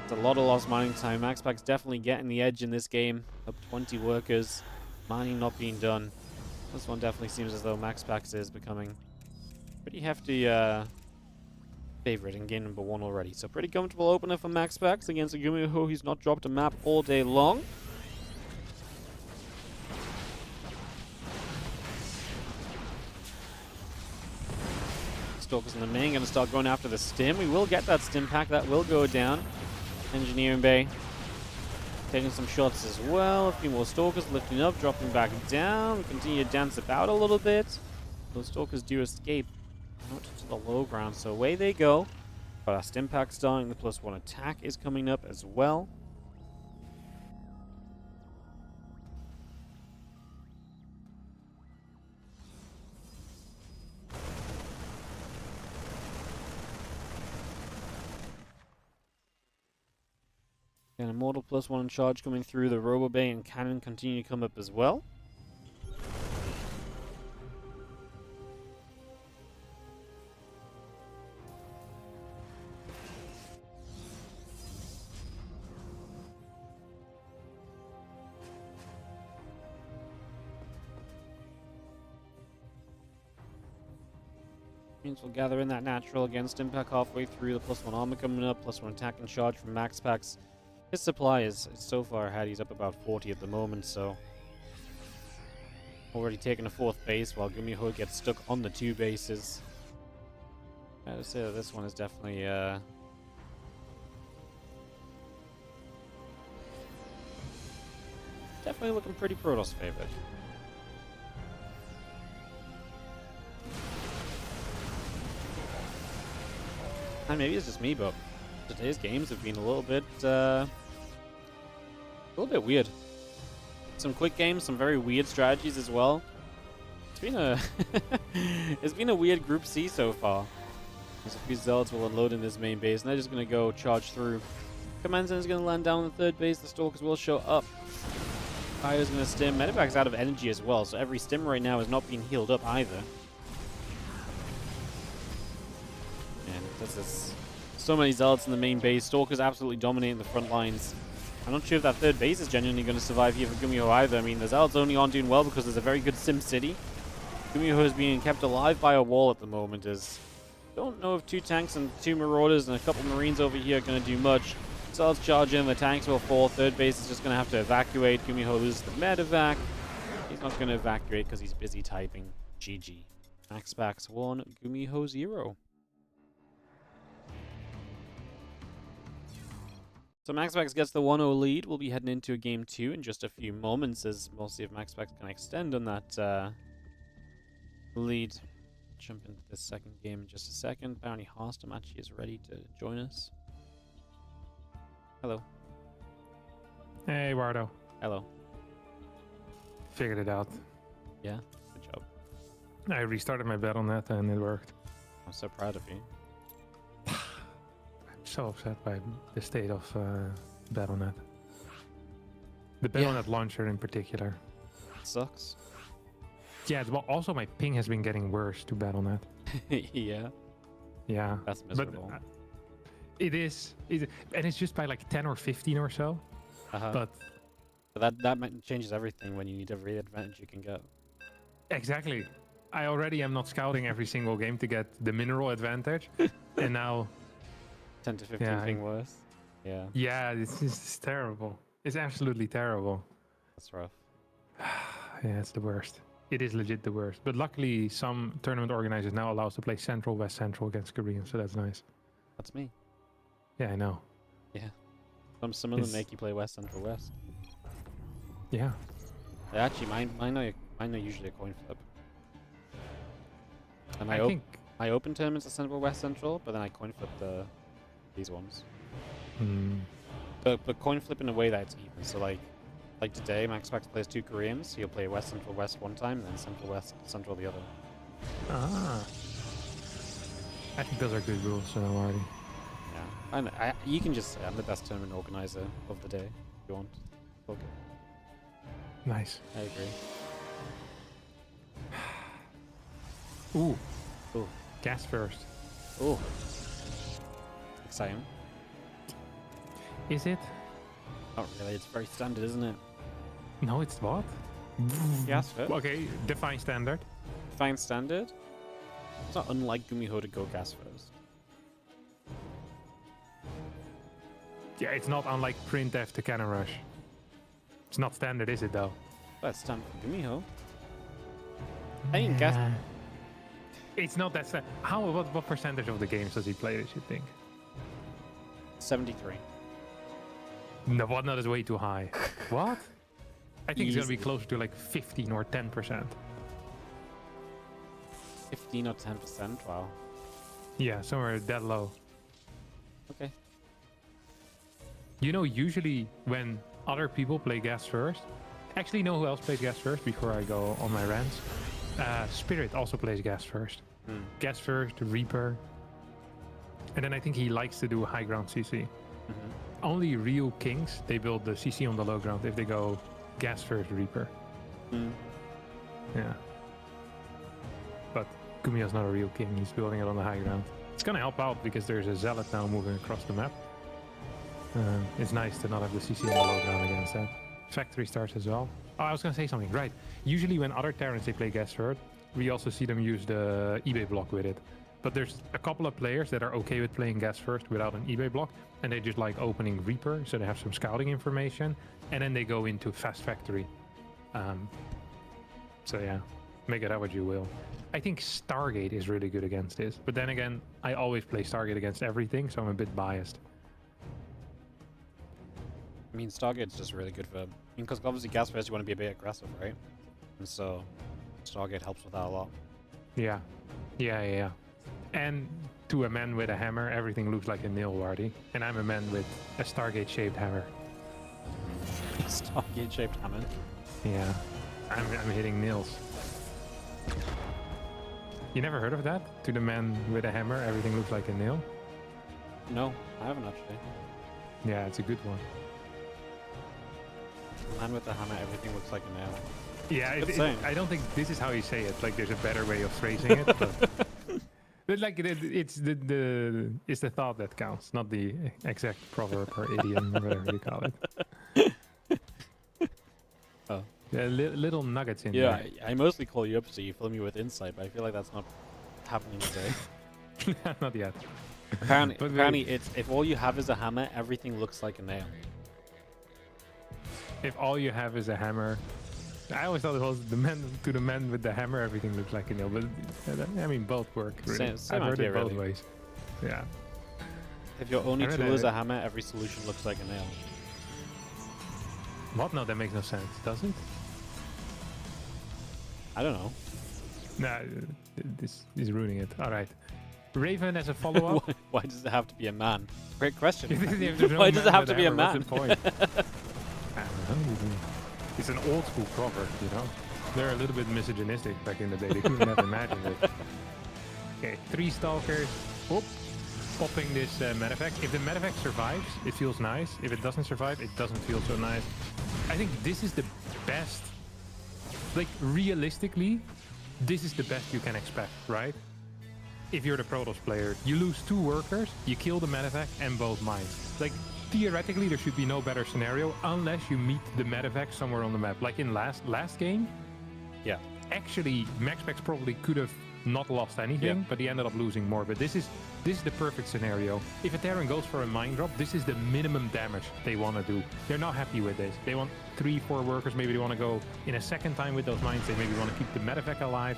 It's a lot of lost mining time. Max Pax definitely getting the edge in this game. Up 20 workers. Mining not being done. This one definitely seems as though Max Pax is becoming pretty hefty favorite in game number 1 already. So pretty comfortable opener for Max Pax against a Gumiho who's not dropped a map all day long. Stalkers in the main going to start going after the stim. We will get that stim pack. That will go down. Engineering bay taking some shots as well. A few more Stalkers lifting up, dropping back down. We continue to dance about a little bit. Those Stalkers do escape out to the low ground. So away they go. But our stim pack starting. The +1 attack is coming up as well. And Immortal +1 charge coming through. The Robo Bay and Cannon continue to come up as well. Will gather in that Natural against Impact halfway through. The +1 armor coming up. +1 attack and charge from Max Pax. His supply is so far ahead. He's up about 40 at the moment, so already taking a 4th base while Gumiho gets stuck on the 2 bases. I gotta say that this one is definitely definitely looking pretty Protoss favored. And maybe it's just me, but today's games have been a little bit weird. Some quick games, some very weird strategies as well. It's been a it's been a weird Group C so far. There's a few Zealots will unload in this main base, and they're just gonna go charge through. Command Center is gonna land down on the 3rd base. The Stalkers will show up. Fire's gonna stim. Medevac's out of energy as well, so every stim right now is not being healed up either. This is so many Zealots in the main base. Stalkers absolutely dominating the front lines. I'm not sure if that 3rd base is genuinely going to survive here for Gumiho either. I mean, the Zealots only aren't doing well because there's a very good Sim City. Gumiho is being kept alive by a wall at the moment. Don't know if 2 tanks and 2 Marauders and a couple Marines over here are going to do much. Zealots charge in, the tanks will fall. 3rd base is just going to have to evacuate. Gumiho loses the medevac. He's not going to evacuate because he's busy typing. GG. Max Pax 1, Gumiho 0. So Max Pax gets the 1-0 lead. We'll be heading into a game 2 in just a few moments, as we'll see if Max Pax can extend on that lead. Jump into the 2nd game in just a second. Bounty Hostamachi is ready to join us. Hello. Hey, Wardo. Hello. Figured it out. Yeah, good job. I restarted my Battle.net and it worked. I'm so proud of you. So upset by the state of Battle.net. The Battle.net launcher in particular. It sucks. Yeah, well, also my ping has been getting worse to Battle.net. Yeah. Yeah. That's miserable. But, it is. And it's just by like 10 or 15 or so. But that changes everything when you need every advantage you can get. Exactly. I already am not scouting every single game to get the mineral advantage. And now 10 to 15 thing worse. Yeah. Yeah, it's terrible. It's absolutely terrible. That's rough. Yeah, it's the worst. It is legit the worst. But luckily, some tournament organizers now allow us to play Central, West Central against Korean, so that's nice. That's me. Yeah, I know. Yeah. Some of them make you play West Central West. Yeah. Actually, mine are usually a coin flip. And I open tournaments at Central West Central, but then I coin flip these ones. But coin flip in a way that it's even. So like today, Max Pax plays 2 Koreans. He'll play West Central West one time, then Central West Central the other. Ah. I think those are good rules, so don't worry. Yeah, and you can just say I'm the best tournament organizer of the day if you want. Okay. Nice. I agree. Ooh. Ooh. Gas first. Ooh. Exciting. Is it? Not really. It's very standard, isn't it? No, it's what? Gas first. Okay, define standard. Fine standard. It's not unlike Gumiho to go gas first. Yeah, it's not unlike printf to cannon rush. It's not standard, is it though? But it's standard for Gumiho. I mean, gas. It's not that. What percentage of the games does he play? This you think? 73. No, what? That is way too high. What? I think it's gonna be Easily. closer to like 15 or 10%. 15 or 10%. Wow. Yeah, somewhere that low. Okay. You know, usually when other people play gas first, actually, you know who else plays gas first before I go on my rants? Spirit also plays gas first. Gas first, Reaper. And then I think he likes to do high ground CC. Only real kings, they build the CC on the low ground if they go gas first, Reaper. Yeah. But Gumiho's not a real king, he's building it on the high ground. It's gonna help out because there's a zealot now moving across the map. It's nice to not have the CC on the low ground against that. Factory starts as well. Oh, I was gonna say something, right. Usually when other Terrans they play gas first, we also see them use the eBay block with it. But there's a couple of players that are okay with playing gas first without an eBay block, and they just like opening Reaper, so they have some scouting information, and then they go into fast factory. So yeah, make it out what you will. I think Stargate is really good against this, but then again, I always play Stargate against everything, so I'm a bit biased. I mean, Stargate's just really good for... because obviously gas first you want to be a bit aggressive, right? And so Stargate helps with that a lot. Yeah. And to a man with a hammer, everything looks like a nail, Wardy. And I'm a man with a Stargate-shaped hammer. Stargate-shaped hammer? Yeah. I'm hitting nails. You never heard of that? To the man with a hammer, everything looks like a nail? No, I haven't actually. Yeah, it's a good one. Man with the hammer, everything looks like a nail. Yeah, I don't think this is how you say it. Like, there's a better way of phrasing it. But like, it's the thought that counts, not the exact proverb or idiom, whatever you call it. Oh. Yeah, little nuggets in yeah, there. I mostly call you up so you fill me with insight, but I feel like that's not happening today. Not yet. Apparently, it's if all you have is a hammer, everything looks like a nail. If all you have is a hammer, I always thought it was the man with the hammer, everything looks like a nail. But I mean, both work. Really. Same I've heard idea, it both really. ways. Yeah. If your only tool is a hammer, every solution looks like a nail. What? No, that makes no sense, does it? I don't know. Nah, this is ruining it. All right. Raven as a follow-up. Why does it have to be a man? Great question. Why does it have to be a man? What's the point? I don't know. It's an old school proverb, you know. They're a little bit misogynistic back in the day. They couldn't have imagined it. Okay, 3 stalkers. Whoop. Popping this medevac. If the medevac survives, it feels nice. If it doesn't survive, it doesn't feel so nice. I think this is the best. Like, realistically, this is the best you can expect, right? If you're the Protoss player, you lose 2 workers, you kill the medevac and both mines. Like, theoretically, there should be no better scenario unless you meet the medevac somewhere on the map. Like in last game, yeah. Actually, MaxPax probably could have not lost anything, but he ended up losing more. But this is the perfect scenario. If a Terran goes for a mine drop, this is the minimum damage they want to do. They're not happy with this. They want 3-4 workers. Maybe they want to go in a second time with those mines. They maybe want to keep the medevac alive.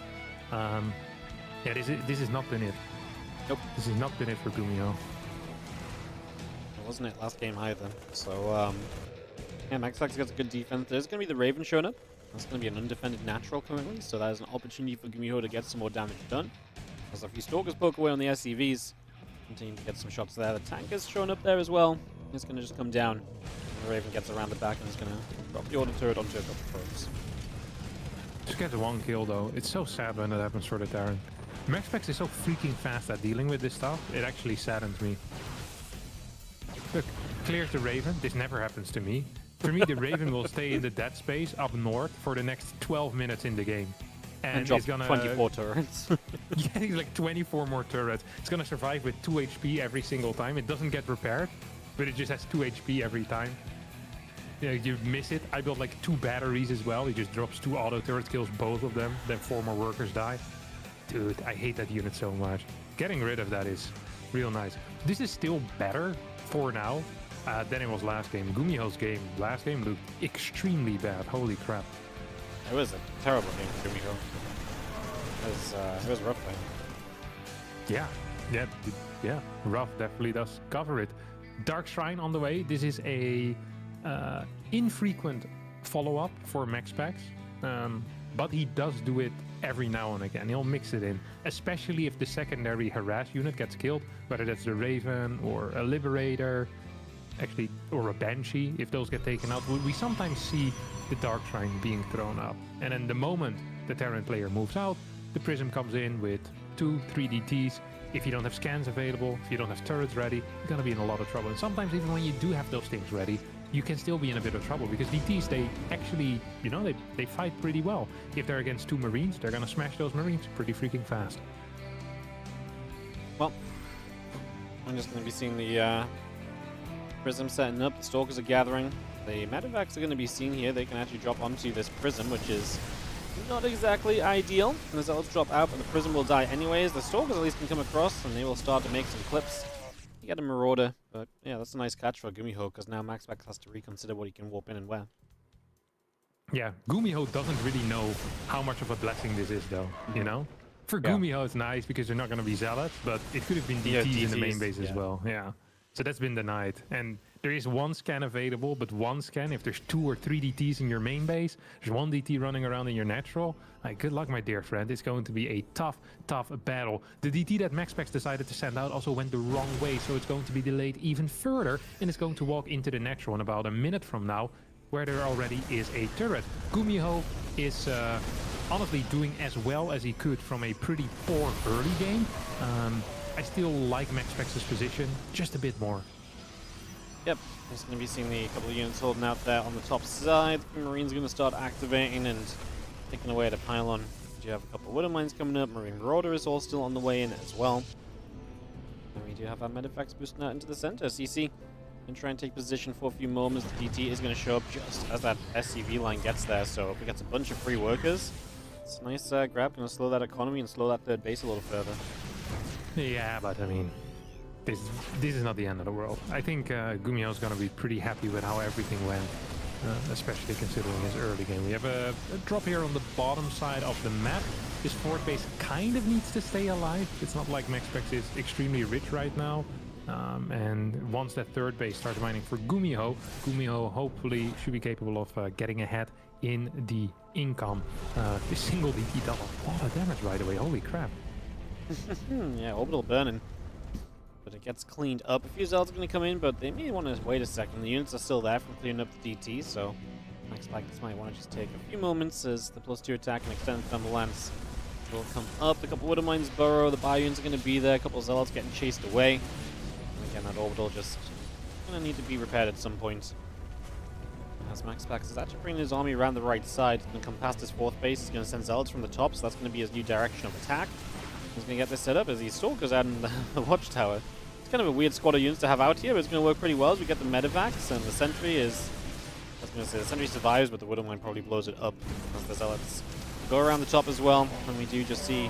Yeah, this is not been it. Nope. This has not been it for Gumiho. It wasn't it last game either. So, yeah, MaxPax gets a good defense. There's going to be the Raven showing up. That's going to be an undefended natural currently, so that is an opportunity for Gumiho to get some more damage done. As a few stalkers poke away on the SCVs, continue to get some shots there. The tank is showing up there as well. It's going to just come down. The Raven gets around the back and is going to drop the auto turret onto a couple of probes. Just gets one kill though. It's so sad when that happens for the Terran. MaxPax is so freaking fast at dealing with this stuff. It actually saddens me. Look, clears the Raven. This never happens to me. For me, the Raven will stay in the dead space up north for the next 12 minutes in the game. And drop it's gonna 24 turrets. yeah, he's like 24 more turrets. It's gonna survive with 2 HP every single time. It doesn't get repaired, but it just has 2 HP every time. Yeah, you miss it. I built like 2 batteries as well. He just drops 2 auto turrets, kills both of them, then 4 more workers die. Dude, I hate that unit so much. Getting rid of that is real nice. This is still better for now than it was last game. Gumiho's game last game looked extremely bad. Holy crap. It was a terrible game for Gumiho. It was rough thing. Yeah. Rough definitely does cover it. Dark Shrine on the way. This is a infrequent follow-up for Max Pax, but he does do it every now and again. He'll mix it in, especially if the secondary harass unit gets killed, whether that's the Raven or a Liberator, actually, or a Banshee. If those get taken out, we sometimes see the Dark Shrine being thrown up. And then the moment the Terran player moves out, the Prism comes in with 2, 3 DTs. If you don't have scans available, if you don't have turrets ready, you're gonna be in a lot of trouble. And sometimes even when you do have those things ready, you can still be in a bit of trouble because DTs, they actually, you know, they fight pretty well. If they're against 2 Marines, they're gonna smash those Marines pretty freaking fast. Well, I'm just going to be seeing the Prism setting up. The Stalkers are gathering. The Medivacs are going to be seen here. They can actually drop onto this Prism, which is not exactly ideal. And the Zealots drop out, but the Prism will die anyways. The Stalkers at least can come across, and they will start to make some clips. You get a Marauder, but yeah, that's a nice catch for Gumiho, because now MaxPax has to reconsider what he can warp in and where. Yeah, Gumiho doesn't really know how much of a blessing this is, though, you know? For Gumiho, it's nice because they're not going to be Zealots, but it could have been DTs in the main base as well. Yeah. So that's been denied. And there is 1 scan available, but 1 scan, if there's 2 or 3 DTs in your main base, there's 1 DT running around in your natural. Good luck, my dear friend. It's going to be a tough battle. The DT that MaxPax decided to send out also went the wrong way, so it's going to be delayed even further, and it's going to walk into the natural in about a minute from now, where there already is a turret. Gumiho is honestly doing as well as he could from a pretty poor early game. I still like MaxPax's position just a bit more. Yep, just going to be seeing the couple of units holding out there on the top side. The Marines are going to start activating and taking away at a pylon. You have a couple of Widow Mines coming up. Marine Marauder is all still on the way in as well. And we do have our Medivacs boosting out into the center. CC can try and take position for a few moments. The DT is going to show up just as that SCV line gets there, so if we get a bunch of free workers, it's a nice grab. Going to slow that economy and slow that third base a little further. Yeah, but I mean, this is not the end of the world. I think Gumiho is going to be pretty happy with how everything went, especially considering his early game. We have a drop here on the bottom side of the map. This fourth base kind of needs to stay alive. It's not like MaxPax is extremely rich right now. And once that third base starts mining for Gumiho, Gumiho hopefully should be capable of getting ahead in the income. This single DT does a lot of damage, by the way. Holy crap. Yeah, orbital burning. But it gets cleaned up. A few Zealots are going to come in, but they may want to wait a second. The units are still there from clearing up the DT, so MaxPax might want to just take a few moments as the +2 attack and extended thermal lance will come up. A couple Widow Mines burrow. The bio units are going to be there. A couple of Zealots getting chased away. And again, that orbital just going to need to be repaired at some point. As MaxPax is actually bringing his army around the right side and come past his fourth base. He's going to send Zealots from the top, so that's going to be his new direction of attack. He's going to get this set up as these Stalkers out in the watchtower. It's kind of a weird squad of units to have out here, but it's going to work pretty well as we get the Medivacs, and the Sentry is... I was going to say, the Sentry survives, but the Widow Mine probably blows it up as the Zealots go around the top as well. And we do just see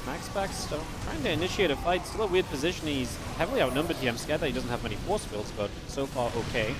MaxPax trying to initiate a fight. Still a weird position. He's heavily outnumbered here. I'm scared that he doesn't have many force fields, but so far okay.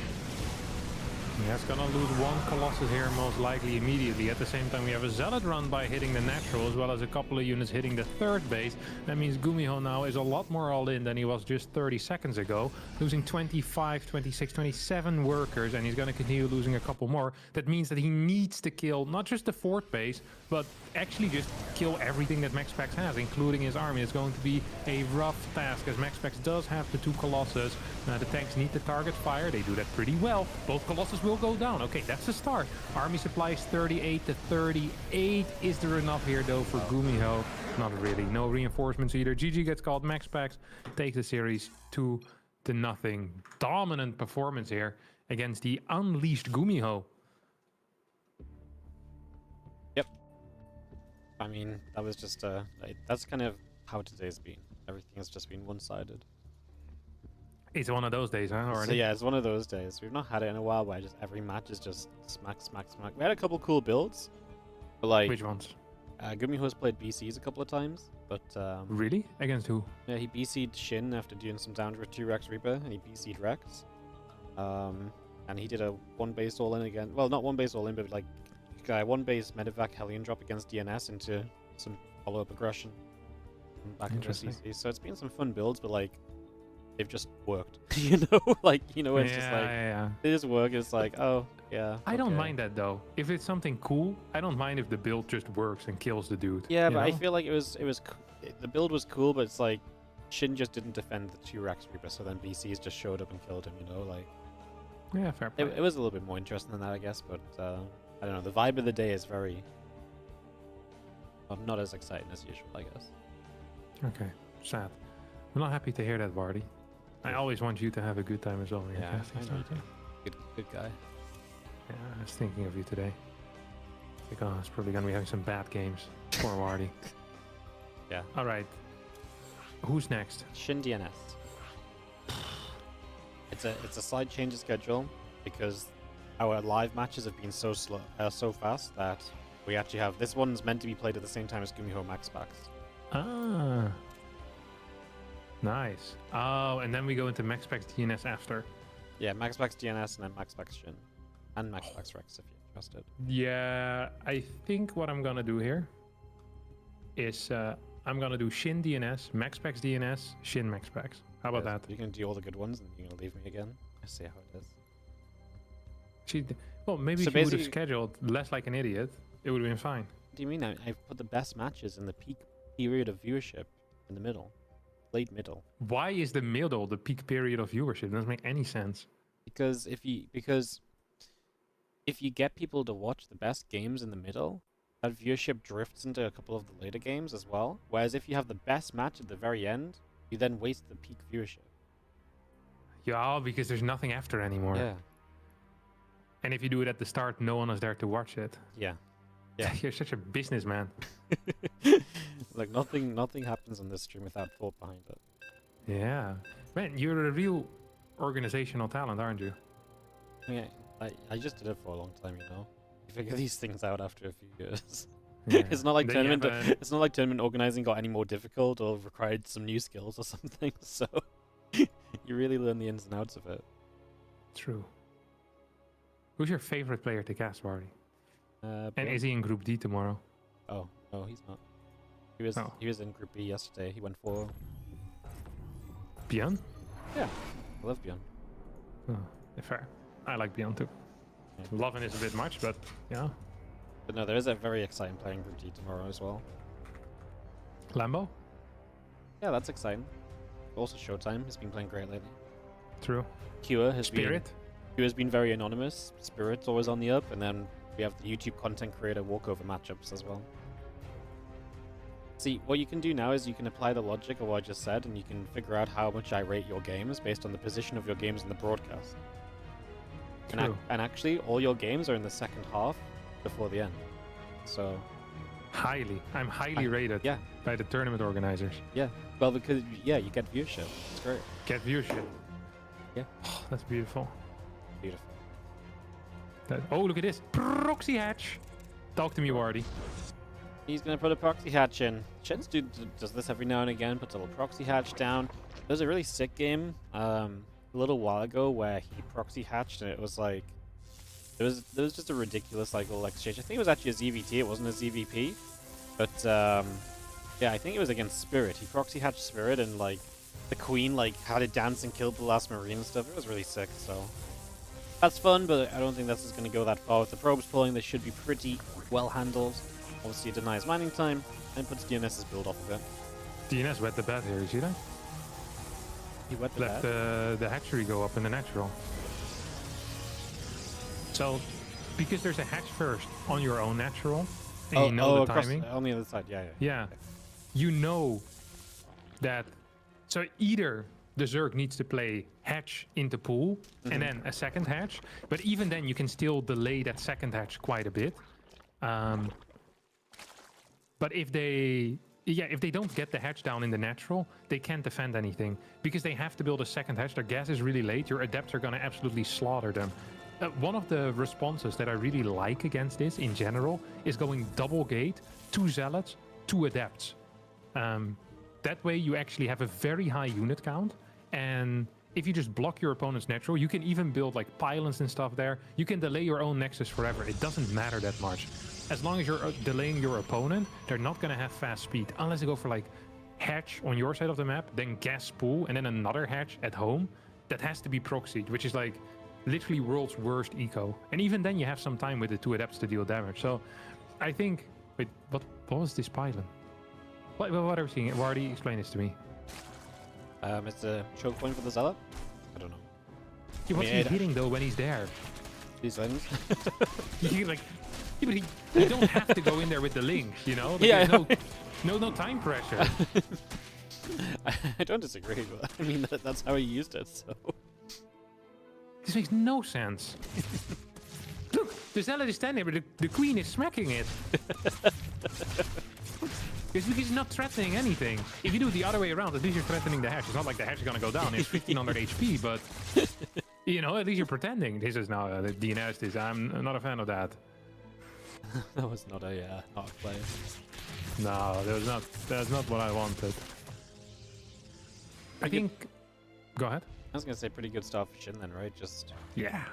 Yeah, it's gonna lose one Colossus here most likely immediately. At the same time, we have a Zealot run by hitting the natural, as well as a couple of units hitting the third base. That means Gumiho now is a lot more all in than he was just 30 seconds ago, losing 25, 26, 27 workers, and he's gonna continue losing a couple more. That means that he needs to kill not just the fourth base, but actually just kill everything that Max Pax has, including his army. It's going to be a rough task, as Max Pax does have the two Colossus. The tanks need to target fire. They do that pretty well. Both Colossus will go down. Okay, that's a start. Army supplies 38 to 38. Is there enough here, though, for Gumiho? Not really. No reinforcements either. GG gets called. Max Pax takes the series 2-0. Dominant performance here against the unleashed Gumiho. I mean, that was just that's kind of how today's been. Everything has just been one-sided. It's one of those days, huh? Already? So yeah, it's one of those days. We've not had it in a while where just every match is just smack, smack, smack. We had a couple cool builds, but like Which ones? Gumiho's played BCs a couple of times, but Really? Against who? yeah, he BC'd Shin after doing some down with 2 Rex Reaper, and he BC'd Rex. And he did a 1-base all-in again. Well, not 1-base all-in, but like 1-base Medivac Hellion drop against DNS into some follow-up aggression back into CC. So it's been some fun builds, but like they've just worked. You know, like it's just like they just work. It's like, oh yeah. I don't mind that though. If it's something cool, I don't mind if the build just works and kills the dude. Yeah, but I feel like the build was cool, but it's like Shin just didn't defend the 2 Rex Reaper, so then BCs just showed up and killed him. Like yeah, fair play. It was a little bit more interesting than that, I guess, but. I don't know, the vibe of the day is very... Well, not as exciting as usual, I guess. Okay, sad. I'm not happy to hear that, Wardy. I always want you to have a good time as well. Yeah, good guy. Yeah, I was thinking of you today. Like, oh, it's probably going to be having some bad games. Poor Wardy. Yeah. Alright. Who's next? Shin DNS. It's a slight change of schedule, because our live matches have been so slow, so fast that we actually have this one's meant to be played at the same time as Gumiho Max Pax. Ah, nice. Oh, and then we go into Max Pax DNS after. Yeah, Max Pax DNS and then Max Pax Shin, and Max Pax Rex if you're interested. Yeah, I think what I'm gonna do here is I'm gonna do Shin DNS, Max Pax DNS, Shin Max Pax. How about that? You can do all the good ones, and you're gonna leave me again. I see how it is. Well, maybe if you would have scheduled less like an idiot, it would have been fine. What do you mean? I've put the best matches in the peak period of viewership in the middle. Late middle. Why is the middle the peak period of viewership? It doesn't make any sense. Because if you get people to watch the best games in the middle, that viewership drifts into a couple of the later games as well. Whereas if you have the best match at the very end, you then waste the peak viewership. Yeah, because there's nothing after anymore. Yeah. And if you do it at the start, no one is there to watch it. Yeah. Yeah. You're such a businessman. Like nothing happens on this stream without thought behind it. Yeah. Man, you're a real organizational talent, aren't you? Yeah. I just did it for a long time, You figure these things out after a few years. Yeah. It's not like tournament organizing got any more difficult or required some new skills or something. So you really learn the ins and outs of it. True. Who's your favorite player to cast, Wardy? And is he in Group D tomorrow? Oh, no, he's not. He was in Group B yesterday. He went 4. Bjorn? Yeah, I love Bjorn. Oh, fair. I like Bjorn too. Yeah. Loving is a bit much, but yeah. But no, there is a very exciting player in Group D tomorrow as well. Lambo? Yeah, that's exciting. Also Showtime has been playing great lately. True. Cure has Spirit? Cure's been very anonymous. Spirit's always on the up, and then we have the YouTube content creator walkover matchups as well. See, what you can do now is you can apply the logic of what I just said, and you can figure out how much I rate your games based on the position of your games in the broadcast. True. And actually, all your games are in the second half before the end. So... I'm highly rated by the tournament organizers. Yeah. Well, because, you get viewership. It's great. Get viewership. Yeah. Oh, that's beautiful. Beautiful. Oh, look at this. Proxy hatch. Talk to me, Wardy. He's going to put a proxy hatch in. Shin's does this every now and again, puts a little proxy hatch down. There was a really sick game a little while ago where he proxy hatched, and it was like There was just a ridiculous like little exchange. I think it was actually a ZVT. It wasn't a ZVP, but yeah, I think it was against Spirit. He proxy hatched Spirit, and like the Queen like had it dance and killed the last Marine and stuff. It was really sick. So that's fun, but I don't think this is going to go that far with the probes pulling. They should be pretty well handled. Obviously, it denies mining time and puts DNS's build off a bit. DNS wet the bed here. You see that? He wet the Let bed. the hatchery go up in the natural. So, because there's a hatch first on your own natural, and you know the timing. On the other side, yeah. Yeah, you know that. So either the Zerg needs to play hatch into pool and then a second hatch, but even then you can still delay that second hatch quite a bit. But if they don't get the hatch down in the natural, they can't defend anything because they have to build a second hatch. Their gas is really late. Your adepts are going to absolutely slaughter them. One of the responses that I really like against this in general is going double gate, 2 zealots, 2 adepts. That way you actually have a very high unit count, and if you just block your opponent's natural, you can even build like pylons and stuff there. You can delay your own nexus forever. It doesn't matter that much. As long as you're delaying your opponent, they're not going to have fast speed unless they go for like hatch on your side of the map, then gas pool, and then another hatch at home. That has to be proxied, which is like literally world's worst eco. And even then you have some time with the 2 adepts to deal damage. So I think, wait, what was this pylon? What are we seeing? Wardy, explain this to me. It's a choke point for the Zealot? I don't know. Yeah, what's he hitting though when he's there? These things. Like, but you don't have to go in there with the links, you know? Like, Yeah, no time pressure. I don't disagree, but I mean, that's how he used it, so... This makes no sense. Look, the Zealot is standing there, but the Queen is smacking it. It's because he's not threatening anything. If you do it the other way around, at least you're threatening the hatch. It's not like the hatch is going to go down. It's 1500 HP, but, you know, at least you're pretending. This is now the DNS. I'm not a fan of that. That was not a play. No, that's not what I wanted. I think... Go ahead. I was going to say pretty good stuff for Shin then, right? Just Yeah.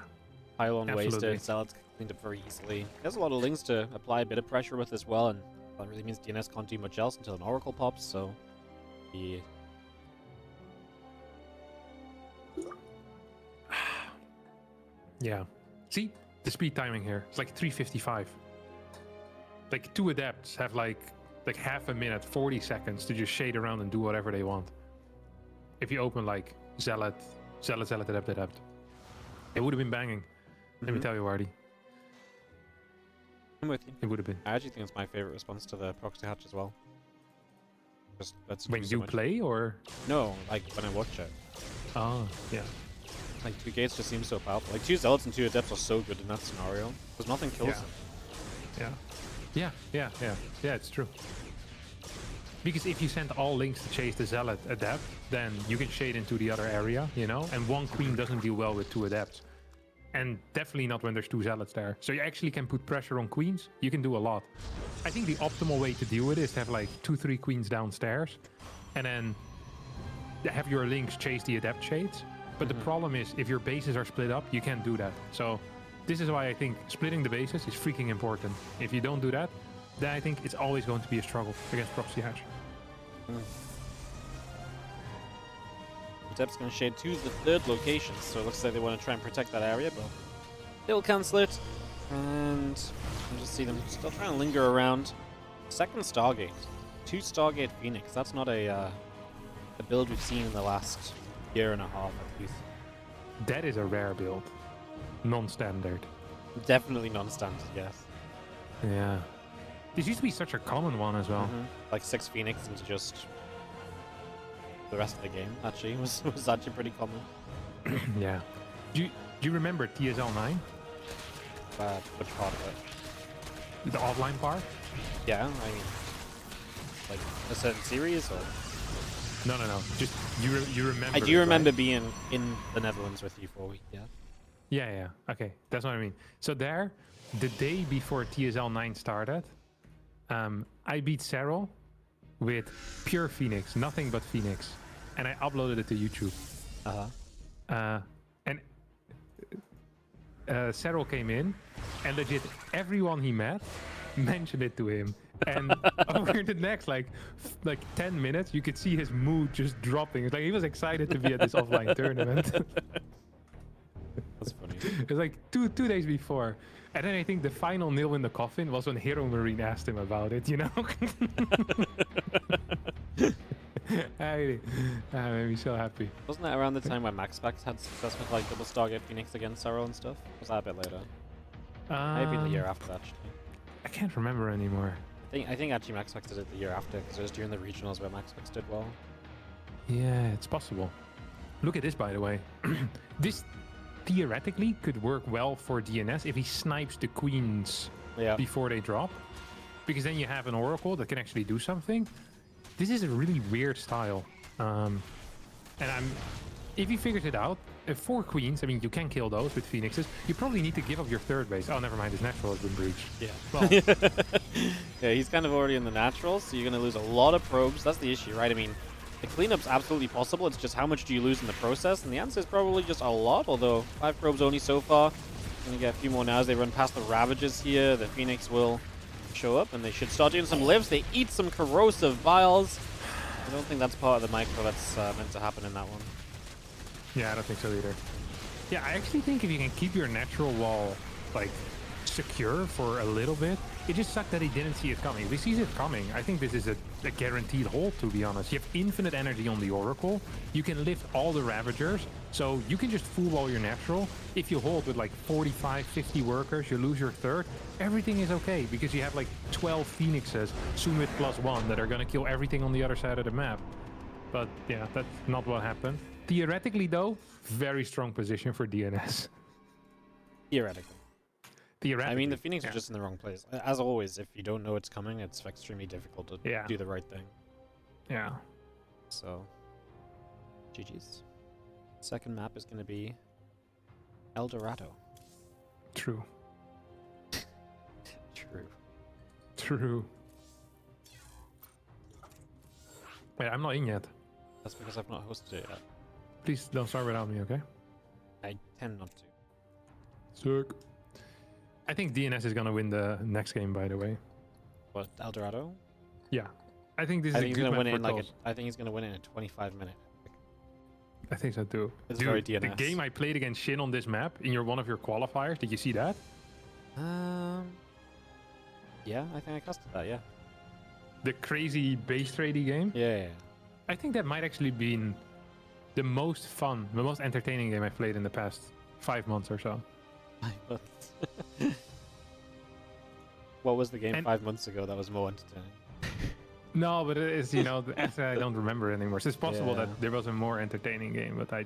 pile on Absolutely. wasted, Zealots cleaned up very easily. There's a lot of links to apply a bit of pressure with as well, and that really means DNS can't do much else until an Oracle pops, so... Yeah. Yeah. See? The speed timing here. It's like 355. Like 2 adepts have like half a minute, 40 seconds to just shade around and do whatever they want. If you open like Zealot, Adept. It would have been banging. Let me tell you, Wardy. I'm with you. It would have been. I actually think it's my favorite response to the proxy hatch as well. Just let's When do so you much. play, or? No, like when I watch it. Oh, yeah. Like 2 gates just seems so powerful. Like 2 Zealots and 2 Adepts are so good in that scenario. Because nothing kills them. Yeah, it's true. Because if you send all links to chase the Zealot Adept, then you can shade into the other area, you know? And 1 Queen doesn't deal well with 2 Adepts. And definitely not when there's 2 Zealots there. So you actually can put pressure on Queens. You can do a lot. I think the optimal way to deal with it is to have like 2-3 Queens downstairs. And then have your links chase the Adept shades. But the problem is, if your bases are split up, you can't do that. So this is why I think splitting the bases is freaking important. If you don't do that, then I think it's always going to be a struggle against Proxy Hatch. Adept's going to shade to the 3rd location, so it looks like they want to try and protect that area, but they'll cancel it. And you just see them still trying to linger around. 2nd Stargate. 2 Stargate Phoenix. That's not a build we've seen in the last year and a half at least. That is a rare build. Non-standard. Definitely non-standard, yes. Yeah. This used to be such a common one as well. Like 6 Phoenix into just the rest of the game, actually, was actually pretty common. Yeah. Do you remember TSL 9? Which part of it? The offline part? Yeah, I mean, like a certain series, or? No. Just you remember. I do remember right? being in the Netherlands with you for a week, yeah. Yeah. Okay, that's what I mean. So there, the day before TSL 9 started, I beat Cyril with pure Phoenix, nothing but Phoenix, and I uploaded it to YouTube. And Cyril came in, and legit everyone he met mentioned it to him. And over the next like 10 minutes, you could see his mood just dropping. It's like he was excited to be at this offline tournament. That's funny. It was like two days before. And then I think the final nail in the coffin was when Hero Marine asked him about it, you know? Made me so happy. Wasn't that around the time when MaxPax had success with like double Stargate Phoenix against Cyril and stuff? Was that a bit later? Maybe the year after, actually. I can't remember anymore. I think actually MaxPax did it the year after, because it was during the regionals where MaxPax did well. Yeah, it's possible. Look at this, by the way. This theoretically could work well for DNS if he snipes the queens before they drop, because then you have an oracle that can actually do something. This is a really weird style, and if he figures it out, 4 queens, I mean, you can kill those with phoenixes. You probably need to give up your third base. Oh, never mind, his natural has been breached. Yeah. Well, yeah, he's kind of already in the natural, so you're going to lose a lot of probes. That's the issue, right? I mean, the cleanup's absolutely possible. It's just how much do you lose in the process? And the answer is probably just a lot, although 5 probes only so far. Going to get a few more now as they run past the Ravagers here. The Phoenix will show up, and they should start doing some lives. They eat some corrosive vials. I don't think that's part of the micro that's meant to happen in that one. yeah, I don't think so either. Yeah, I actually think if you can keep your natural wall, like, secure for a little bit, it just sucked that he didn't see it coming. If he sees it coming, I think this is a guaranteed hold, to be honest. You have infinite energy on the Oracle. You can lift all the Ravagers, so you can just full wall your natural. If you hold with like 45, 50 workers, you lose your third, everything is okay, because you have like 12 Phoenixes, Sumit +1, that are going to kill everything on the other side of the map. But yeah, that's not what happened. Theoretically, though, very strong position for DNS. Theoretically. I mean, the Phoenix yeah. is just in the wrong place. As always, if you don't know it's coming, it's extremely difficult to do the right thing. Yeah. So, GG's. Second map is going to be El Dorado. True. True. True. Wait, I'm not in yet. That's because I've not hosted it yet. Please don't start without me, okay? I tend not to. Sick. I think DNS is gonna win the next game, by the way. What, El Dorado? Yeah. I think this is I think a he's good gonna map win it for in Toss. I think he's gonna win it in a 25-minute. I think so too. It's Dude, very the DNS. game I played against Shin on this map in one of your qualifiers, did you see that? Yeah, I think I casted that, yeah. The crazy base trading game? Yeah. I think that might actually been the most fun, the most entertaining game I've played in the past 5 months or so. What was the game 5 months ago that was more entertaining? No, but it is, you know, I don't remember it anymore. So it's possible Yeah. that there was a more entertaining game, but I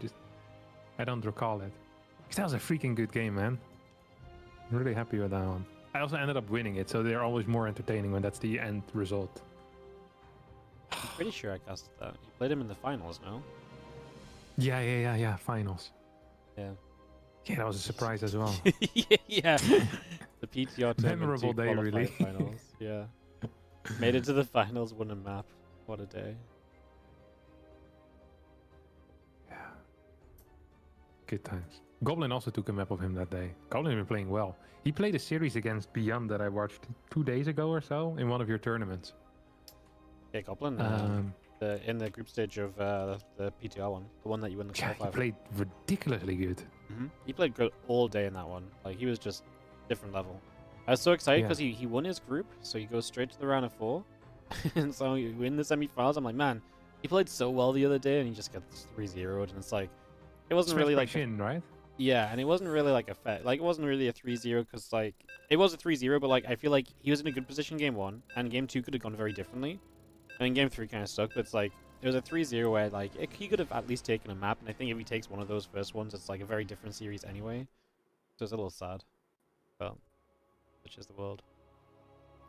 don't recall it. Because that was a freaking good game, man. I'm really happy with that one. I also ended up winning it, so they're always more entertaining when that's the end result. I'm pretty sure I casted that. You played him in the finals, no? Yeah, finals. Yeah. Yeah, that was a surprise as well. yeah. The PTR tournament Memorable day, really. Finals. Yeah. Made it to the finals, won a map. What a day. Yeah. Good times. Goblin also took a map of him that day. Goblin has been playing well. He played a series against Beyond that I watched 2 days ago or so in one of your tournaments. Yeah, Goblin. In the group stage of the PTR one, the one that you won the Yeah, qualifier. he played ridiculously good. He played good all day in that one. Like, he was just different level. I was so excited because he won his group, so he goes straight to the round of 4. And so you win the semi-finals. I'm like, man, he played so well the other day, and he just gets 3-0'd, and it's like, it wasn't really like Shin, right? Yeah, and it wasn't really like it wasn't really a 3-0 because like it was a 3-0, but like I feel like he was in a good position game 1, and game 2 could have gone very differently. I mean, game 3 kind of sucked, but it's like it was a 3-0 where like he could have at least taken a map, and I think if he takes one of those first ones, it's like a very different series anyway. So it's a little sad. Well, which is the world.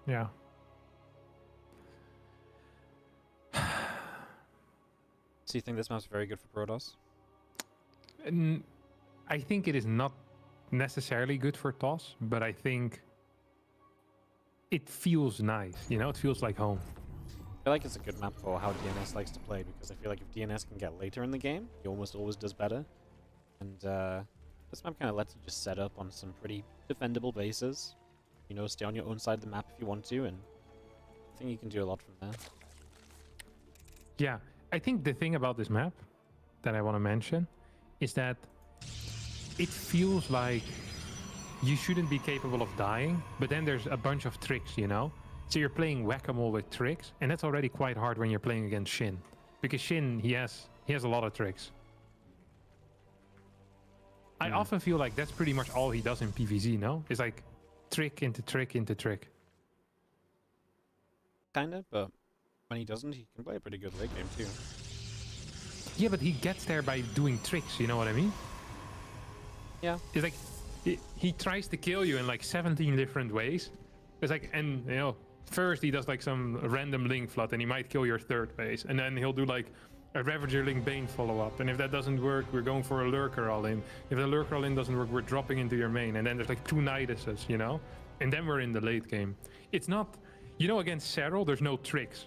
Yeah. So you think this map's very good for Protoss? And I think it is not necessarily good for TOS, but I think it feels nice. You know, it feels like home. I feel like it's a good map for how DNS likes to play, because I feel like if DNS can get later in the game, he almost always does better. And This map kind of lets you just set up on some pretty defendable bases. You know, stay on your own side of the map if you want to, and I think you can do a lot from there. Yeah, I think the thing about this map that I want to mention is that it feels like you shouldn't be capable of dying, but then there's a bunch of tricks, you know? So you're playing whack-a-mole with tricks, and that's already quite hard when you're playing against Shin. Because Shin, he has a lot of tricks. I often feel like that's pretty much all he does in PvZ, no? It's like trick into trick into trick. Kinda, but when he doesn't, he can play a pretty good late game too. Yeah, but he gets there by doing tricks, you know what I mean? Yeah. It's like, he tries to kill you in like 17 different ways. It's like, and you know, first he does like some random link flood and he might kill your third base. And then he'll do like a Ravager Link Bane follow-up. And if that doesn't work, we're going for a Lurker all-in. If the Lurker all-in doesn't work, we're dropping into your main. And then there's like 2 Niduses, you know? And then we're in the late game. It's not, you know, against Serral, there's no tricks.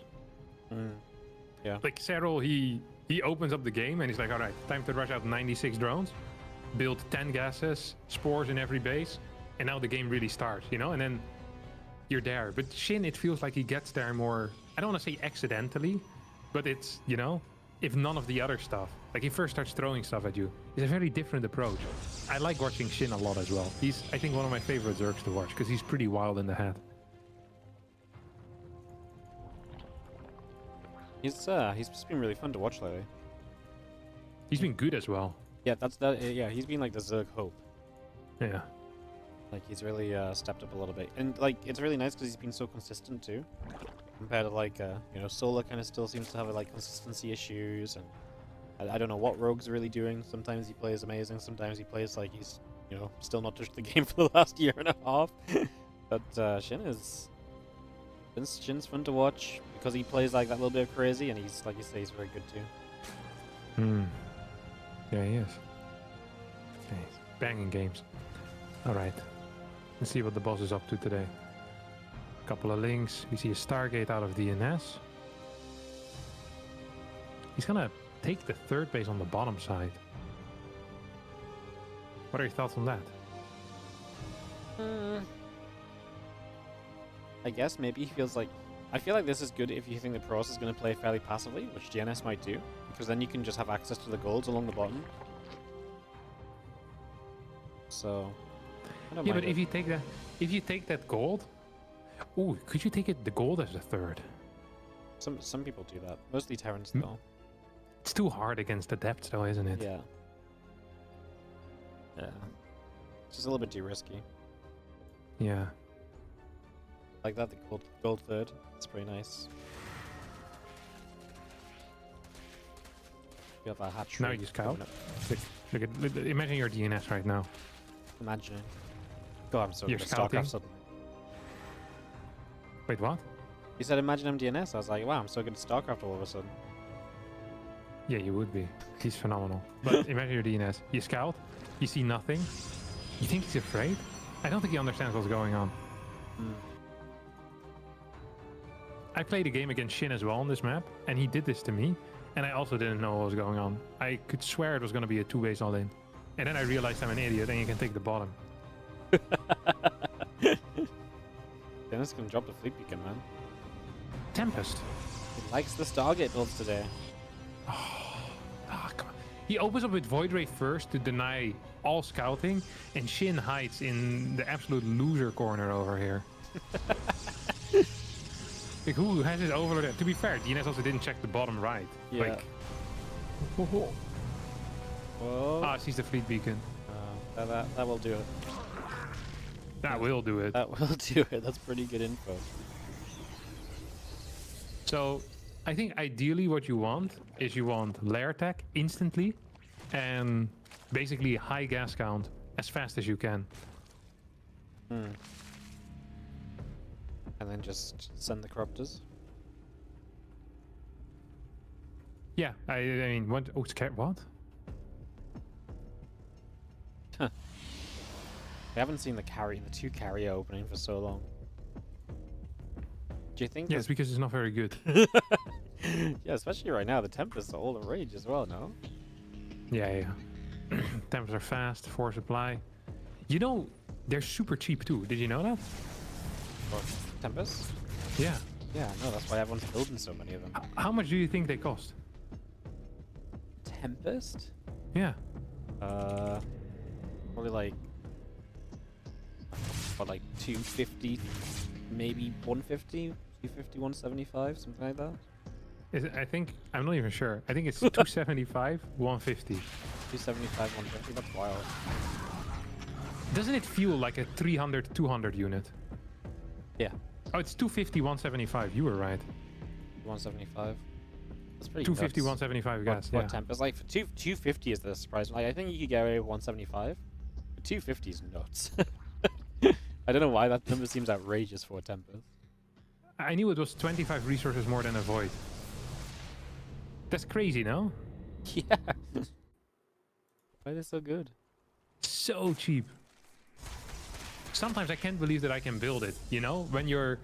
Yeah. Like Serral, he opens up the game and he's like, all right, time to rush out 96 drones, build 10 gases, spores in every base, and now the game really starts, you know? And then you're there. But Shin, it feels like he gets there more, I don't want to say accidentally, but it's, you know, if none of the other stuff. Like he first starts throwing stuff at you. It's a very different approach. I like watching Shin a lot as well. He's, I think, one of my favorite Zergs to watch because he's pretty wild in the head. He's just been really fun to watch lately. He's been good as well. Yeah, yeah, he's been like the Zerg hope. Yeah. Like he's really stepped up a little bit, and like it's really nice because he's been so consistent too, compared to like you know, Solar kind of still seems to have like consistency issues, and I don't know what Rogue's really doing. Sometimes he plays amazing, sometimes he plays like he's, you know, still not touched the game for the last year and a half. But Shin's fun to watch because he plays like that little bit of crazy, and he's, like you say, he's very good too. Yeah, he is. Okay. Banging games. All right. Let's see what the boss is up to today. Couple of links. We see a Stargate out of DNS. He's gonna take the third base on the bottom side. What are your thoughts on that? I guess maybe he feels like... I feel like this is good if you think the Pros is going to play fairly passively, which DNS might do, because then you can just have access to the golds along the bottom. So... Yeah, but if you take that gold... Ooh, could you take the gold as a third? Some people do that. Mostly Terrans, though. It's too hard against the depths, though, isn't it? Yeah. Yeah. It's just a little bit too risky. Yeah. Like that, the gold third. It's pretty nice. You have a hatch. Now you scout. Look at, imagine your DNS right now. Imagining. God, I'm so You're good at scouting. StarCraft suddenly. Wait, what? You said imagine MDNS. I was like, wow, I'm so good at StarCraft all of a sudden. Yeah, you would be. He's phenomenal. But imagine your DNS. You scout, you see nothing. You think he's afraid? I don't think he understands what's going on. I played a game against Shin as well on this map, and he did this to me, and I also didn't know what was going on. I could swear it was going to be a 2-base all-in. And then I realized I'm an idiot, and you can take the bottom. Dennis can drop the fleet beacon, man. Tempest. He likes the Stargate builds today. Come on. He opens up with Void Ray first to deny all scouting, and Shin hides in the absolute loser corner over here. Like, who has his overlord? To be fair, DNS also didn't check the bottom right. Yeah. Like, Whoa. sees the fleet beacon. That will do it. That will do it. That will do it. That's pretty good info. So, I think ideally what you want is you want lair attack instantly and basically high gas count as fast as you can. And then just send the corruptors. Yeah, I mean, what? Oh, what? Huh. We haven't seen the 2 carrier opening for so long. Do you think? Yes, because it's not very good. Yeah, especially right now. The Tempests are all the rage as well, no? Yeah. Temps are fast, 4 supply. You know, they're super cheap too. Did you know that? Or Tempest? Yeah. Yeah, no, that's why everyone's building so many of them. How much do you think they cost? Tempest? Yeah. Probably like, what, like 250, maybe 150, 250, 175, something like that. Is it, I think, I'm not even sure. I think it's 275, 150. 275, 150, that's wild. Doesn't it feel like a 300, 200 unit? Yeah, Oh, it's 250, 175. You were right. 175. That's pretty 250, nuts. 175 gas. What Yeah. Tempest? Like, for 250 is the surprise. Like, I think you could get away with 175. But 250 is nuts. I don't know why that number seems outrageous for a Tempest. I knew it was 25 resources more than a void. That's crazy, no? Yeah. Why are they so good? So cheap. Sometimes I can't believe that I can build it, you know? When you're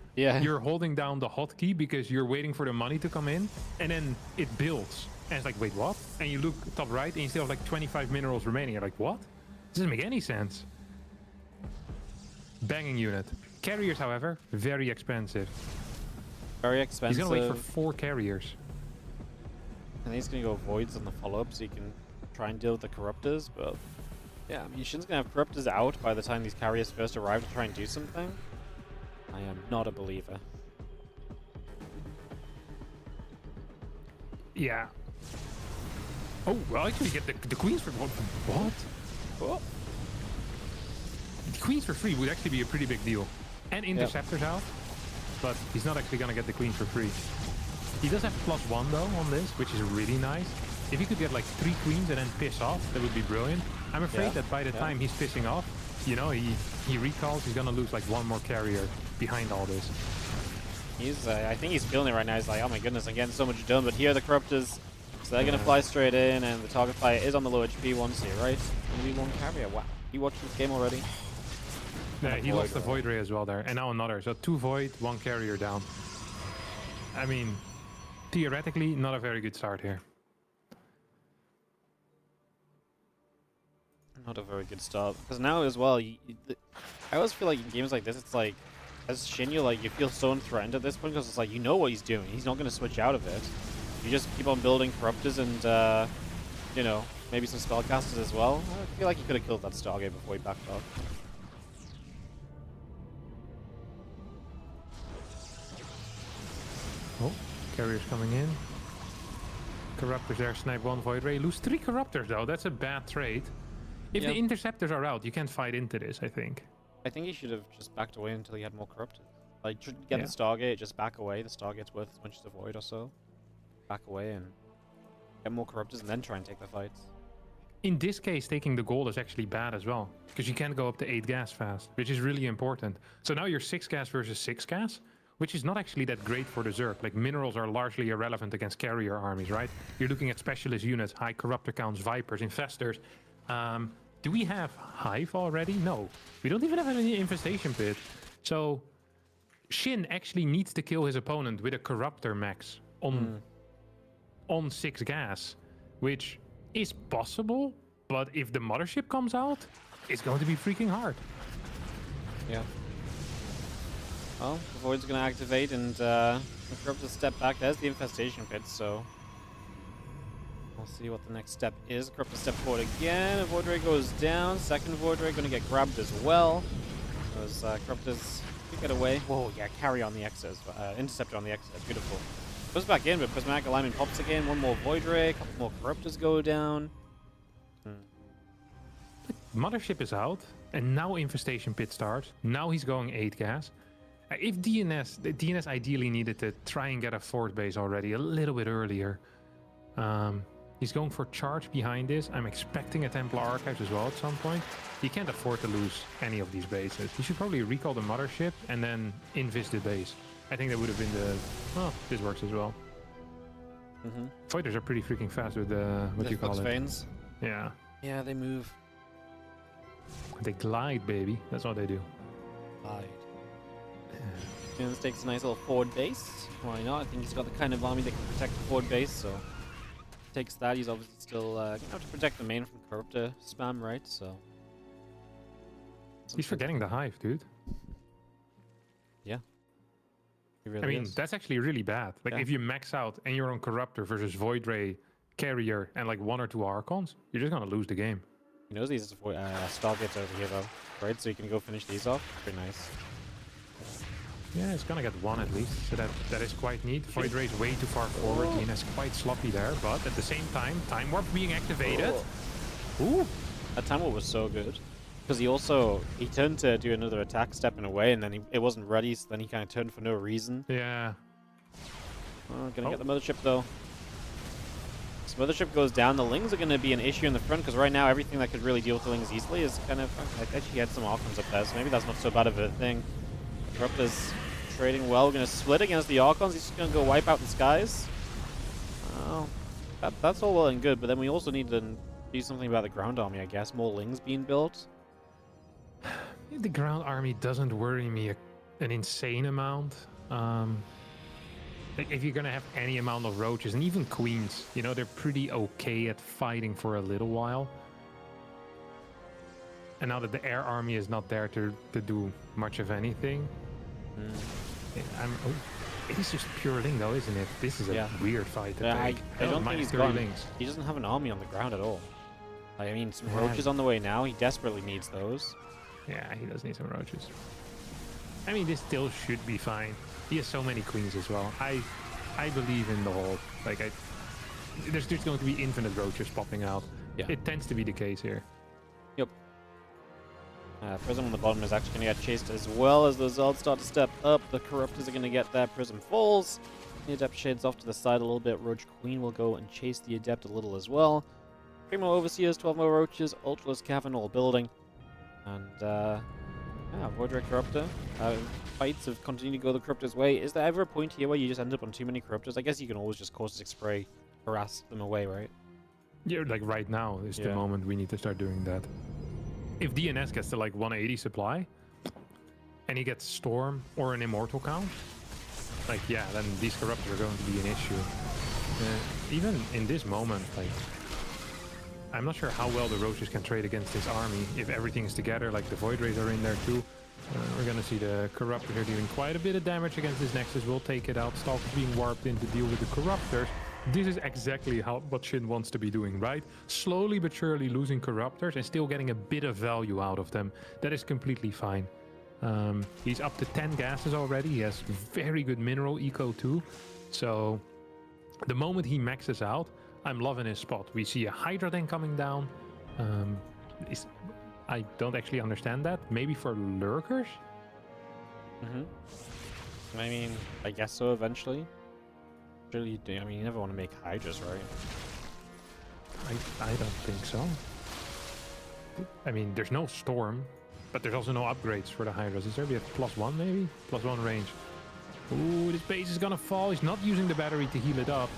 holding down the hotkey because you're waiting for the money to come in, and then it builds. And it's like, wait, what? And you look top right and you still have like 25 minerals remaining. You're like, what? This doesn't make any sense. Banging unit. Carriers, however, very expensive. Very expensive. He's gonna wait for 4 carriers. And he's gonna go voids on the follow-up so he can try and deal with the corruptors, but yeah, I mean, Shin's gonna have corruptors out by the time these carriers first arrive to try and do something. I am not a believer. Yeah. Oh, well, actually get the queens for what? Oh. The queens for free would actually be a pretty big deal. And interceptors out, but he's not actually gonna get the queens for free. He does have +1 though on this, which is really nice. If he could get like 3 queens and then piss off, that would be brilliant. I'm afraid that by the time he's pissing off, you know, he recalls, he's gonna lose like 1 more carrier behind all this. He's, I think he's feeling it right now. He's like, oh my goodness, I'm getting so much done, but here are the corruptors. So they're gonna fly straight in, and the target fire is on the low HP ones here, right? Only 1 carrier. Wow. You watched this game already? Yeah, he lost the void ray as well there, and now another. So 2 void, 1 carrier down. I mean, theoretically, not a very good start here. Not a very good start. Because now as well, I always feel like in games like this, it's like, as Shin, you feel so unthreatened at this point because it's like, you know what he's doing. He's not going to switch out of it. You just keep on building corruptors and, you know, maybe some spellcasters as well. I feel like he could have killed that Stargate before he backed off. Oh, carriers coming in. Corruptors there, snipe 1 void ray. Lose 3 corruptors though, that's a bad trade. If the interceptors are out, you can't fight into this, I think. I think he should have just backed away until he had more corruptors. Like, get the Stargate, just back away. The Stargate's worth as much as a void or so. Back away and get more corruptors and then try and take the fights. In this case, taking the gold is actually bad as well, because you can't go up to 8 gas fast, which is really important. So now you're 6 gas versus 6 gas, which is not actually that great for the Zerg. Like, minerals are largely irrelevant against carrier armies, right? You're looking at specialist units, high corruptor counts, vipers, infestors. Do we have Hive already? No. We don't even have any infestation pit. So Shin actually needs to kill his opponent with a corruptor max on 6 gas, which is possible, but if the mothership comes out, it's going to be freaking hard. Yeah. Well, the void's gonna activate and the corruptors step back. There's the infestation pit, so we'll see what the next step is. Corruptor step forward again. A void ray goes down. Second void ray gonna get grabbed as well. Those corruptors could get away. Whoa, yeah, carry on the excess. Interceptor on the excess. Beautiful. Goes back in, but prismatic alignment pops again. 1 more void ray. A couple more corruptors go down. Mothership is out, and now infestation pit starts. Now he's going 8 gas. If the DNS ideally needed to try and get a fort base already a little bit earlier. He's going for charge behind this. I'm expecting a Templar Archives as well at some point. He can't afford to lose any of these bases. He should probably recall the mothership and then invis the base. I think that would have been the... Well, this works as well. Fighters are pretty freaking fast with what you call it. Veins. Yeah. Yeah, they move. They glide, baby. That's what they do. Glide. This takes a nice little forward base. Why not? I think he's got the kind of army that can protect the forward base, so takes that, he's obviously still gonna have to protect the main from Corruptor spam, right? So He's forgetting the hive, dude. Yeah. He really I mean, is. that's actually really bad. Like, Yeah. if you max out and you're on Corruptor versus Void Ray, Carrier, and like 1 or 2 Archons, you're just gonna lose the game. He knows these Stargates over here though, right? So he can go finish these off. Pretty nice. Yeah, it's gonna get 1 at least, so that is quite neat. Void Ray's way too far forward. DNS quite sloppy there, but at the same time, Time Warp being activated. Ooh! That time warp was so good. Because he turned to do another attack step in a way, and then it wasn't ready, so then he kind of turned for no reason. Yeah. Oh, gonna get the mothership though. This mothership goes down, the Lings are gonna be an issue in the front, because right now everything that could really deal with the Lings easily is kind of... Like, actually he had some Archons up there, so maybe that's not so bad of a thing. Corruptor's trading well, we're gonna split against the Archons, he's just gonna go wipe out the skies. Oh, that's all well and good, but then we also need to do something about the ground army, I guess. More Lings being built. The ground army doesn't worry me an insane amount. Like, if you're gonna have any amount of roaches, and even queens, you know, they're pretty okay at fighting for a little while. And now that the air army is not there to do much of anything, it is just pure Ling though, isn't it? This is a weird fight to take. I don't think he's got... He doesn't have an army on the ground at all. I mean, some roaches on the way now. He desperately needs those. Yeah, he does need some roaches. I mean, this still should be fine. He has so many queens as well. I believe in the whole... Like, there's just going to be infinite roaches popping out. Yeah. It tends to be the case here. Yep. Prism on the bottom is actually going to get chased as well as the Zolds start to step up. The Corruptors are going to get that. Prism falls. The Adept shades off to the side a little bit. Roach Queen will go and chase the Adept a little as well. 3 more Overseers, 12 more Roaches, Ultraless Cavern all building. And, Void Ray Corruptor. Fights have continued to go the Corruptor's way. Is there ever a point here where you just end up on too many Corruptors? I guess you can always just Caustic Spray, harass them away, right? Yeah, like right now is the moment we need to start doing that. If DNS gets to like 180 supply, and he gets Storm or an Immortal count, like, yeah, then these Corruptors are going to be an issue. Even in this moment, like, I'm not sure how well the Roaches can trade against this army if everything is together, like the Void Rays are in there too. We're gonna see the Corruptors are dealing quite a bit of damage against this Nexus. We'll take it out. Stalk is being warped in to deal with the Corruptors. This is exactly what Shin wants to be doing, right? Slowly but surely losing Corruptors and still getting a bit of value out of them. That is completely fine. He's up to 10 gases already. He has very good mineral eco too. So the moment he maxes out, I'm loving his spot. We see a Hydra then coming down. I don't actually understand that. Maybe for lurkers? I mean, I guess so eventually. Surely you do. I mean, you never want to make Hydras, right? I don't think so. I mean, there's no Storm, but there's also no upgrades for the Hydras. Is there? We have +1 maybe? +1 range. Ooh, this base is gonna fall. He's not using the battery to heal it up.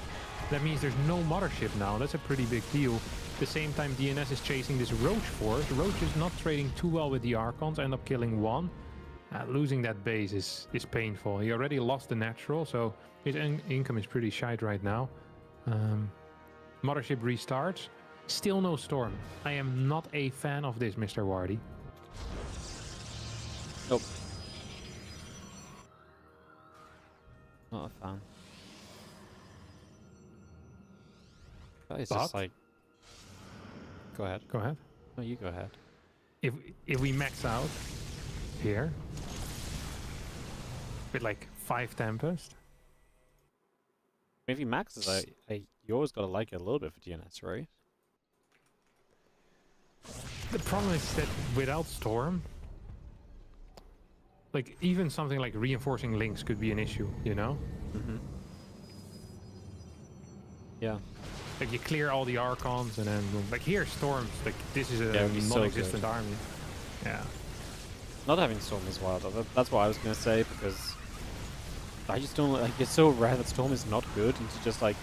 That means there's no mothership now. That's a pretty big deal. At the same time, DNS is chasing this Roach force. Roach is not trading too well with the Archons. End up killing 1. Losing that base is painful. He already lost the natural, so his income is pretty shite right now. Mothership restarts. Still no Storm. I am not a fan of this, Mr. Wardy. Nope. Not a fan. It's just like... Go ahead. Go ahead. No, you go ahead. If we max out here with like 5 Tempest. If he maxes, you always gotta like it a little bit for DNS, right? The problem is that without Storm, like even something like reinforcing links could be an issue, you know? Yeah. Like you clear all the Archons and then like here Storms, like this is a non-existent army. Yeah. Not having Storm is wild. That's what I was gonna say, because I just don't like. It's so rare that Storm is not good, and to just like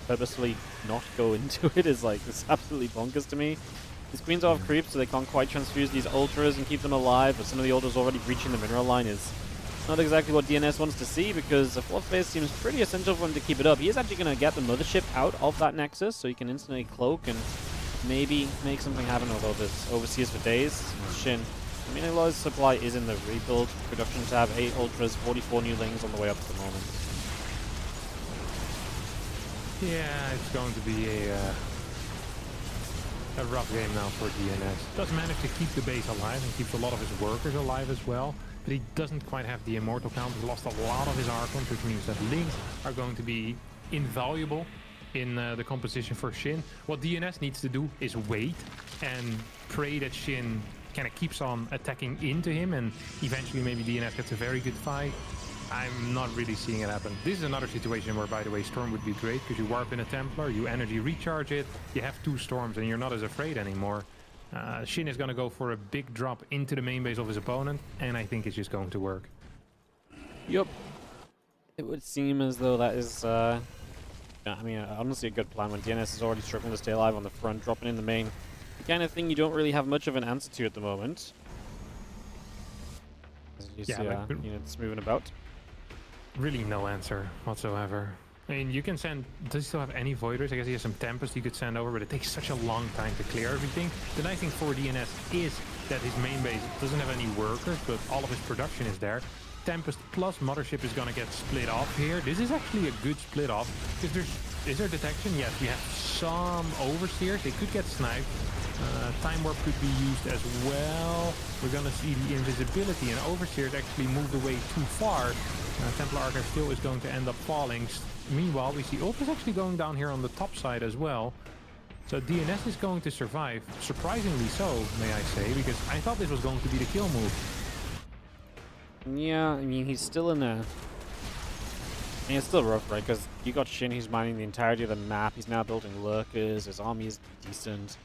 purposely not go into it is like, it's absolutely bonkers to me. These queens are off creeps, so they can't quite transfuse these ultras and keep them alive. But some of the ultras already breaching the mineral line is Not exactly what DNS wants to see, because the 4th phase seems pretty essential for him to keep it up. He is actually going to get the mothership out of that Nexus, so he can instantly cloak and maybe make something happen, although there's overseers for days. Shin, I mean, a lot of supply is in the rebuild production tab. 8 ultras, 44 new lings on the way up at the moment. Yeah, it's going to be a rough game now for DNS. Does manage to keep the base alive and keeps a lot of his workers alive as well, but he doesn't quite have the immortal count. He's lost a lot of his Archons, which means that lings are going to be invaluable in the composition for Shin. What DNS needs to do is wait and pray that Shin kind of keeps on attacking into him, and eventually maybe DNS gets a very good fight. I'm not really seeing it happen. This is another situation where, by the way, Storm would be great, because you warp in a Templar, you energy recharge it, you have 2 Storms, and you're not as afraid anymore. Shin is going to go for a big drop into the main base of his opponent, and I think it's just going to work. Yup. It would seem as though that is, I mean, honestly a good plan when DNS is already struggling to stay alive on the front, dropping in the main. The kind of thing you don't really have much of an answer to at the moment. As you see, units moving about. Really no answer whatsoever. I mean, you can send... Does he still have any Voiders? I guess he has some Tempest you could send over, but it takes such a long time to clear everything. The nice thing for DNS is that his main base doesn't have any workers, but all of his production is there. Tempest plus Mothership is going to get split off here. This is actually a good split off, because is there detection? Yes, we have some Overseers. They could get sniped. Time Warp could be used as well. We're going to see the invisibility, and Overseers actually moved away too far. Templar Archer still is going to end up falling. Meanwhile, we see Ultras actually going down here on the top side as well. So DNS is going to survive. Surprisingly so, may I say, because I thought this was going to be the kill move. Yeah, I mean, he's still in a... I mean, it's still rough, right? Because you got Shin, he's mining the entirety of the map. He's now building lurkers. His army is decent.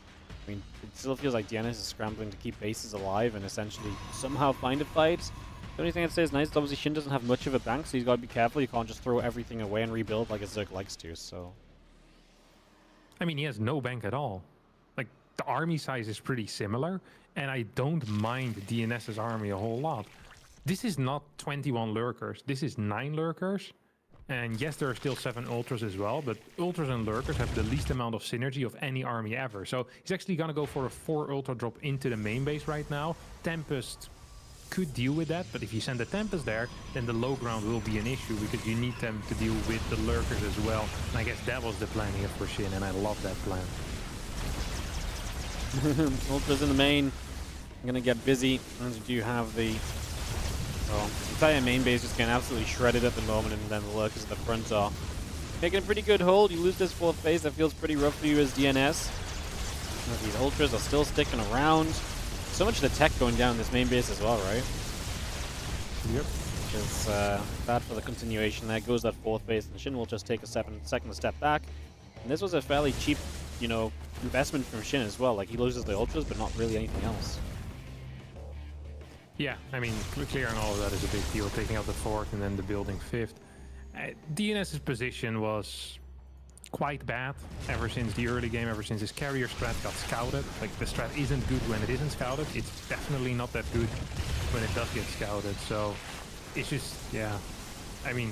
I mean, it still feels like DNS is scrambling to keep bases alive and essentially somehow find a fight. The only thing I'd say is nice is obviously Shin doesn't have much of a bank, so he's got to be careful. You can't just throw everything away and rebuild like a Zerg likes to, so... I mean, he has no bank at all. Like, the army size is pretty similar, and I don't mind DNS's army a whole lot. This is not 21 lurkers. This is 9 lurkers. And yes, there are still 7 ultras as well, but ultras and lurkers have the least amount of synergy of any army ever. So he's actually going to go for a 4 ultra drop into the main base right now. Tempest could deal with that, but if you send the Tempest there, then the low ground will be an issue, because you need them to deal with the lurkers as well. And I guess that was the plan here for Shin, and I love that plan. Ultras in the main. I'm going to get busy, as you do have the... Well, the entire main base just getting absolutely shredded at the moment, and then the lurkers at the front are making a pretty good hold. You lose this 4th phase, that feels pretty rough for you as DNS. These ultras are still sticking around. So much of the tech going down this main base as well, right? Yep. Which is bad for the continuation. There goes that 4th phase, and Shin will just take a second step back. And this was a fairly cheap, you know, investment from Shin as well. Like, he loses the ultras, but not really anything else. Yeah, I mean, clearing all of that is a big deal, taking out the 4th and then the building 5th. DNS's position was quite bad ever since the early game, ever since his carrier strat got scouted. Like, the strat isn't good when it isn't scouted. It's definitely not that good when it does get scouted. So it's just, yeah, I mean,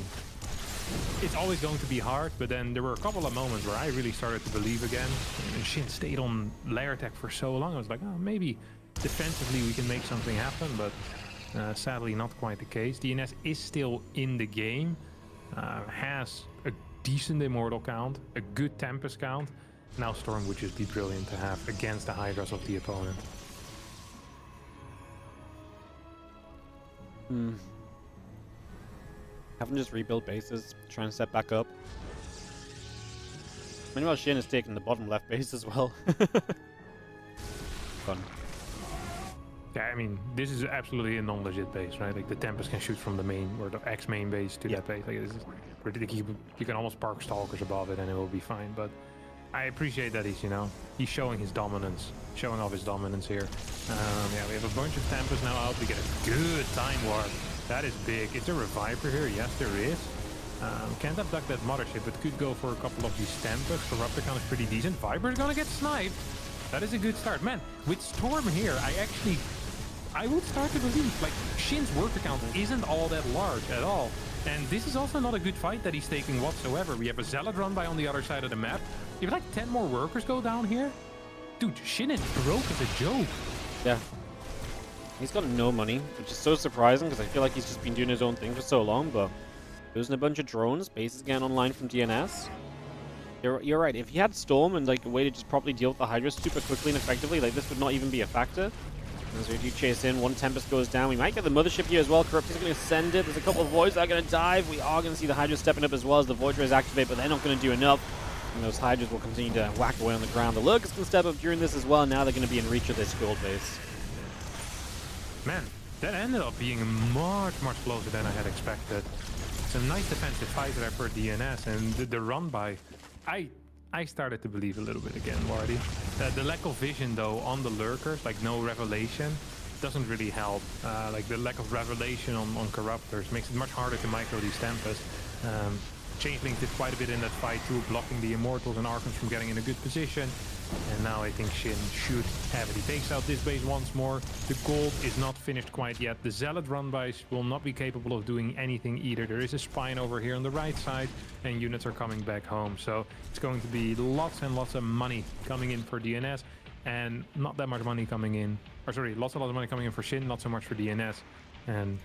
it's always going to be hard, but then there were a couple of moments where I really started to believe again. And Shin stayed on lair tech for so long. I was like, oh, maybe defensively we can make something happen, but sadly not quite the case. DNS is still in the game, has a decent immortal count, a good Tempest count. Now Storm would just be brilliant to have against the Hydras of the opponent. Have them just rebuild bases, try and step back up. Meanwhile, Shin is taking the bottom left base as well. Fun. Yeah, I mean, this is absolutely a non-legit base, right? Like, the Tempest can shoot from the main, or the X-main base to that base. Like, this is ridiculous. You can almost park Stalkers above it and it will be fine, but I appreciate that he's, you know, he's showing his dominance, showing off his dominance here. Yeah, we have a bunch of Tempests now out. We get a good time warp. That is big. Is there a Viper here? Yes, there is. Can't abduct that Mothership, but could go for a couple of these Tempests. The Raptor count is pretty decent. Viper's gonna get sniped. That is a good start. Man, with Storm here, I actually I would start to believe, like, Shin's worker count isn't all that large at all. And this is also not a good fight that he's taking whatsoever. We have a Zealot run by on the other side of the map. If like 10 more workers go down here, dude, Shin is broke as a joke. Yeah. He's got no money, which is so surprising because I feel like he's just been doing his own thing for so long, but losing a bunch of drones, bases again online from DNS. You're right, if he had Storm and like a way to just properly deal with the Hydra super quickly and effectively, like this would not even be a factor. And so if you chase in, one Tempest goes down. We might get the Mothership here as well. Corruptor's going to send it. There's a couple of Voids that are going to dive. We are going to see the Hydra stepping up as well as the Void Rays activate, but they're not going to do enough. And those Hydras will continue to whack away on the ground. The Lurkers can step up during this as well. Now they're going to be in reach of this gold base. Man, that ended up being much closer than I had expected. It's a nice defensive fight there for DNS, and the run by... I started to believe a little bit again, Wardy. The lack of vision, though, on the Lurkers, like no revelation, doesn't really help. Like the lack of revelation on Corruptors makes it much harder to micro these Tempests. Changeling did quite a bit in that fight too, blocking the Immortals and Archons from getting in a good position. And now I think Shin should have it. He takes out this base once more. The gold is not finished quite yet. The Zealot run-bys will not be capable of doing anything either. There is a spine over here on the right side, and units are coming back home. So it's going to be lots and lots of money coming in for DNS, and not that much money coming in. Or sorry, lots of money coming in for Shin, not so much for DNS. And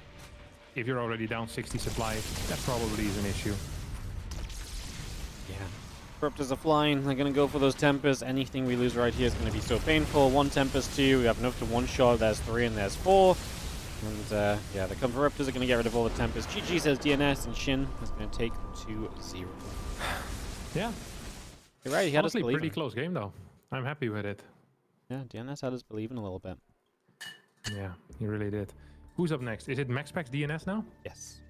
if you're already down 60 supply, that probably is an issue. Yeah. Corruptors are flying. They're going to go for those Tempests. Anything we lose right here is going to be so painful. One Tempest, two. We have enough to one-shot. There's three and there's four. And yeah, the Corruptors are going to get rid of all the Tempests. GG says DNS, and Shin is going to take 2-0. Yeah. You're right, he had us Honestly, believing. pretty close game, though. I'm happy with it. Yeah, DNS had us believing a little bit. Yeah, he really did. Who's up next? Is it MaxPax DNS now? Yes.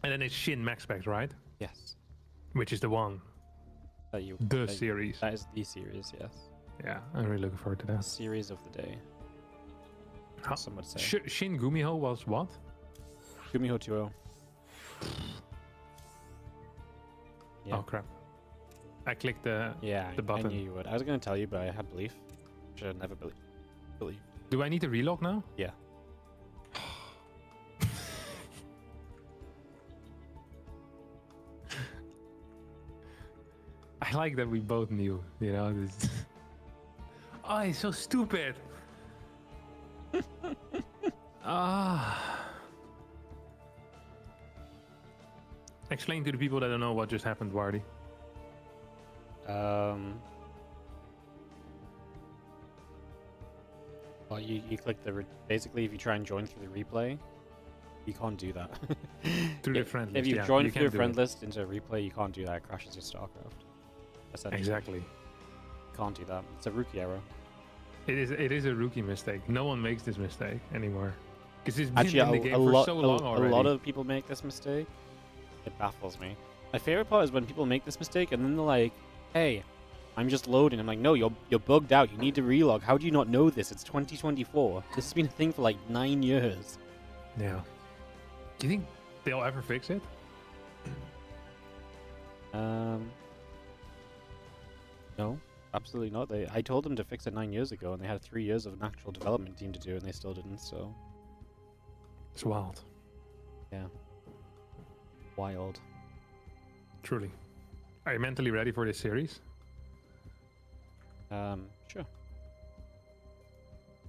And then it's Shin MaxPax, right? Yes. Which is the one. The series. That is the series, yes. Yeah, I'm really looking forward to that. Series of the day. Some would say. Shin Gumiho was what? Gumiho 2-0. Yeah. Oh crap. I clicked the button. I knew you would. I was going to tell you, but I had belief. Which I never believe. Do I need to relog now? Yeah. I like that we both knew, you know. Oh, it's so stupid. Explain to the people that don't know what just happened, Wardy. Well, you click basically, if you try and join through the replay, you can't do that. Through the friend list. If you join through your friend list into a replay, you can't do that. It crashes your StarCraft. Exactly. Can't do that. It's a rookie error. It is a rookie mistake. No one makes this mistake anymore. Because it's been Actually, in the game for so long already. A lot of people make this mistake. It baffles me. My favorite part is when people make this mistake and then they're like, "Hey, I'm just loading." I'm like, "No, you're bugged out. You need to relog. How do you not know this? It's 2024. This has been a thing for like 9 years." Yeah. Do you think they'll ever fix it? No, absolutely not. I told them to fix it 9 years ago, and they had 3 years of an actual development team to do, and they still didn't. So it's wild. Yeah. Wild. Truly. Are you mentally ready for this series? Sure.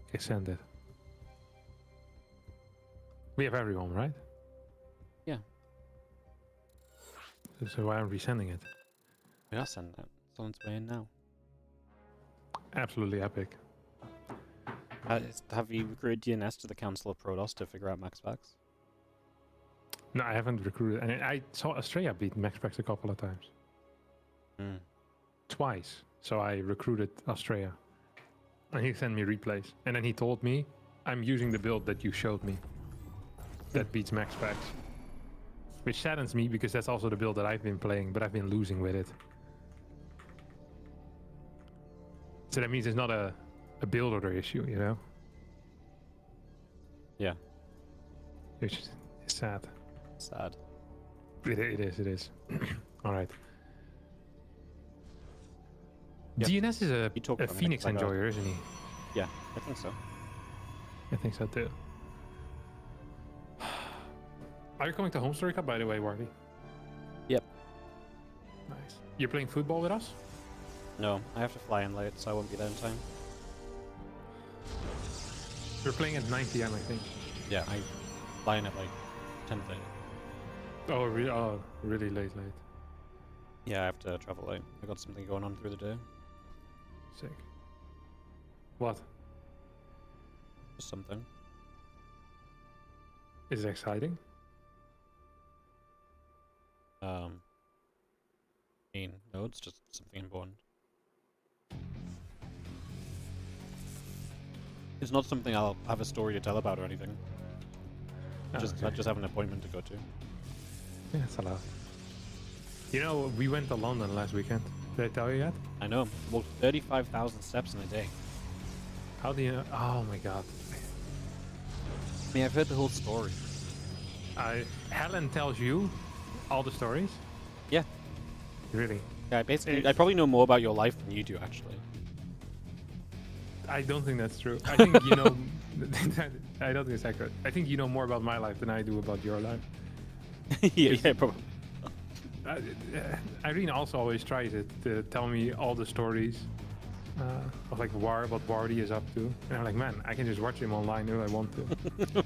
Okay, send it. We have everyone, right? Yeah. So why aren't we sending it? We are sending it. It's on its way in now. Absolutely epic. Have you recruited DNS to the Council of Protoss to figure out MaxPax? No, I haven't recruited. And I saw Australia beat MaxPax a couple of times. Twice. So I recruited Australia. And he sent me replays. And then he told me, "I'm using the build that you showed me. That beats MaxPax." Which saddens me because that's also the build that I've been playing, but I've been losing with it. So that means it's not a build order issue, you know? Yeah. Which is sad. Sad. It is. All right. Yep. DNS is a Phoenix enjoyer, isn't he? Yeah. I think so. I think so too. Are you coming to Home Story Cup, by the way, Wardy? Yep. Nice. You're playing football with us? No, I have to fly in late, so I won't be there in time. We're playing at 9 p.m. I think. Yeah, I fly in at like 10:30. Oh, really late. Yeah, I have to travel late. I got something going on through the day. Sick. What? Just something. Is it exciting? I mean, no, it's just something important. It's not something I'll have a story to tell about or anything. I just have an appointment to go to. Yeah, it's allowed. You know, we went to London last weekend. Did I tell you yet? I know. Walked 35,000 steps in a day. How do you know? Oh my god. I mean, I've heard the whole story. Helen tells you all the stories? Yeah. Really? Yeah, I probably know more about your life than you do, actually. I don't think that's true. I think you know... I don't think it's accurate. I think you know more about my life than I do about your life. yeah, probably. Irene also always tries it to tell me all the stories of like what Wardy is up to. And I'm like, man, I can just watch him online if I want to.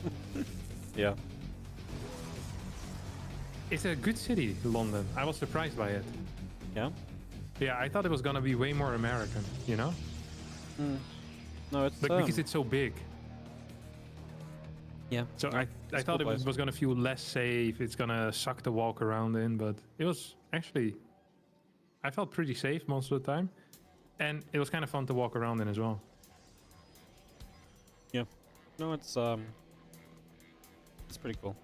Yeah. It's a good city, London. I was surprised by it. Yeah? Yeah, I thought it was gonna be way more American, you know? Mm. No, it's... Like, because it's so big. Yeah. So I thought it was gonna feel less safe, it's gonna suck to walk around in, but it was actually... I felt pretty safe most of the time. And it was kind of fun to walk around in as well. Yeah. No, it's pretty cool.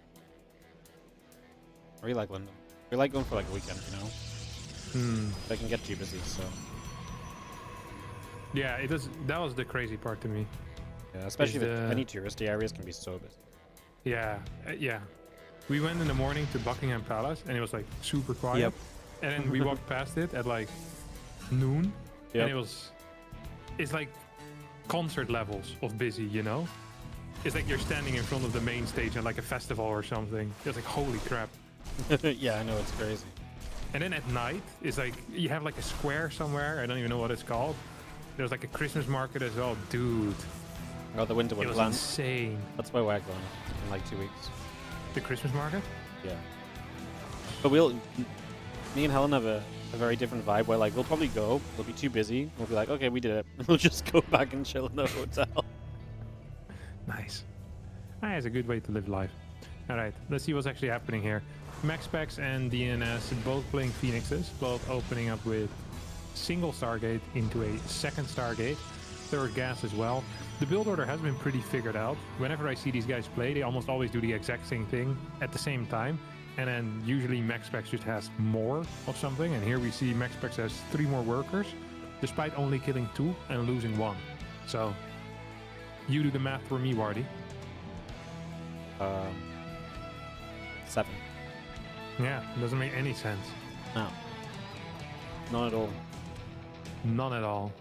I really like London. We like going for like a weekend, you know? They can get too busy, so... Yeah, it does. That was the crazy part to me. Yeah, especially with any touristy areas can be so busy. Yeah, yeah. We went in the morning to Buckingham Palace, and it was like super quiet. Yep. And then we walked past it at like noon, Yep. and it's like concert levels of busy, you know? It's like you're standing in front of the main stage at like a festival or something. It's like, holy crap. Yeah, I know, it's crazy. And then at night, it's like you have like a square somewhere. I don't even know what it's called. There's like a Christmas market as well, dude. Oh, the Winter It was Wonderland. insane. That's where we're going in like 2 weeks. The Christmas market? Yeah. But me and Helen have a very different vibe where like we'll probably go, we'll be too busy, we'll be like, okay, we did it. And we'll just go back and chill in the hotel. Nice. It's a good way to live life. All right, let's see what's actually happening here. MaxPax and DNS both playing Phoenixes, both opening up with single Stargate into a second Stargate, third gas as well. The build order has been pretty figured out. Whenever I see these guys play, they almost always do the exact same thing at the same time. And then usually MaxPax just has more of something. And here we see MaxPax has 3 more workers, despite only killing 2 and losing 1. So, you do the math for me, Wardy. 7. Yeah, doesn't make any sense. No. Not at all. None at all.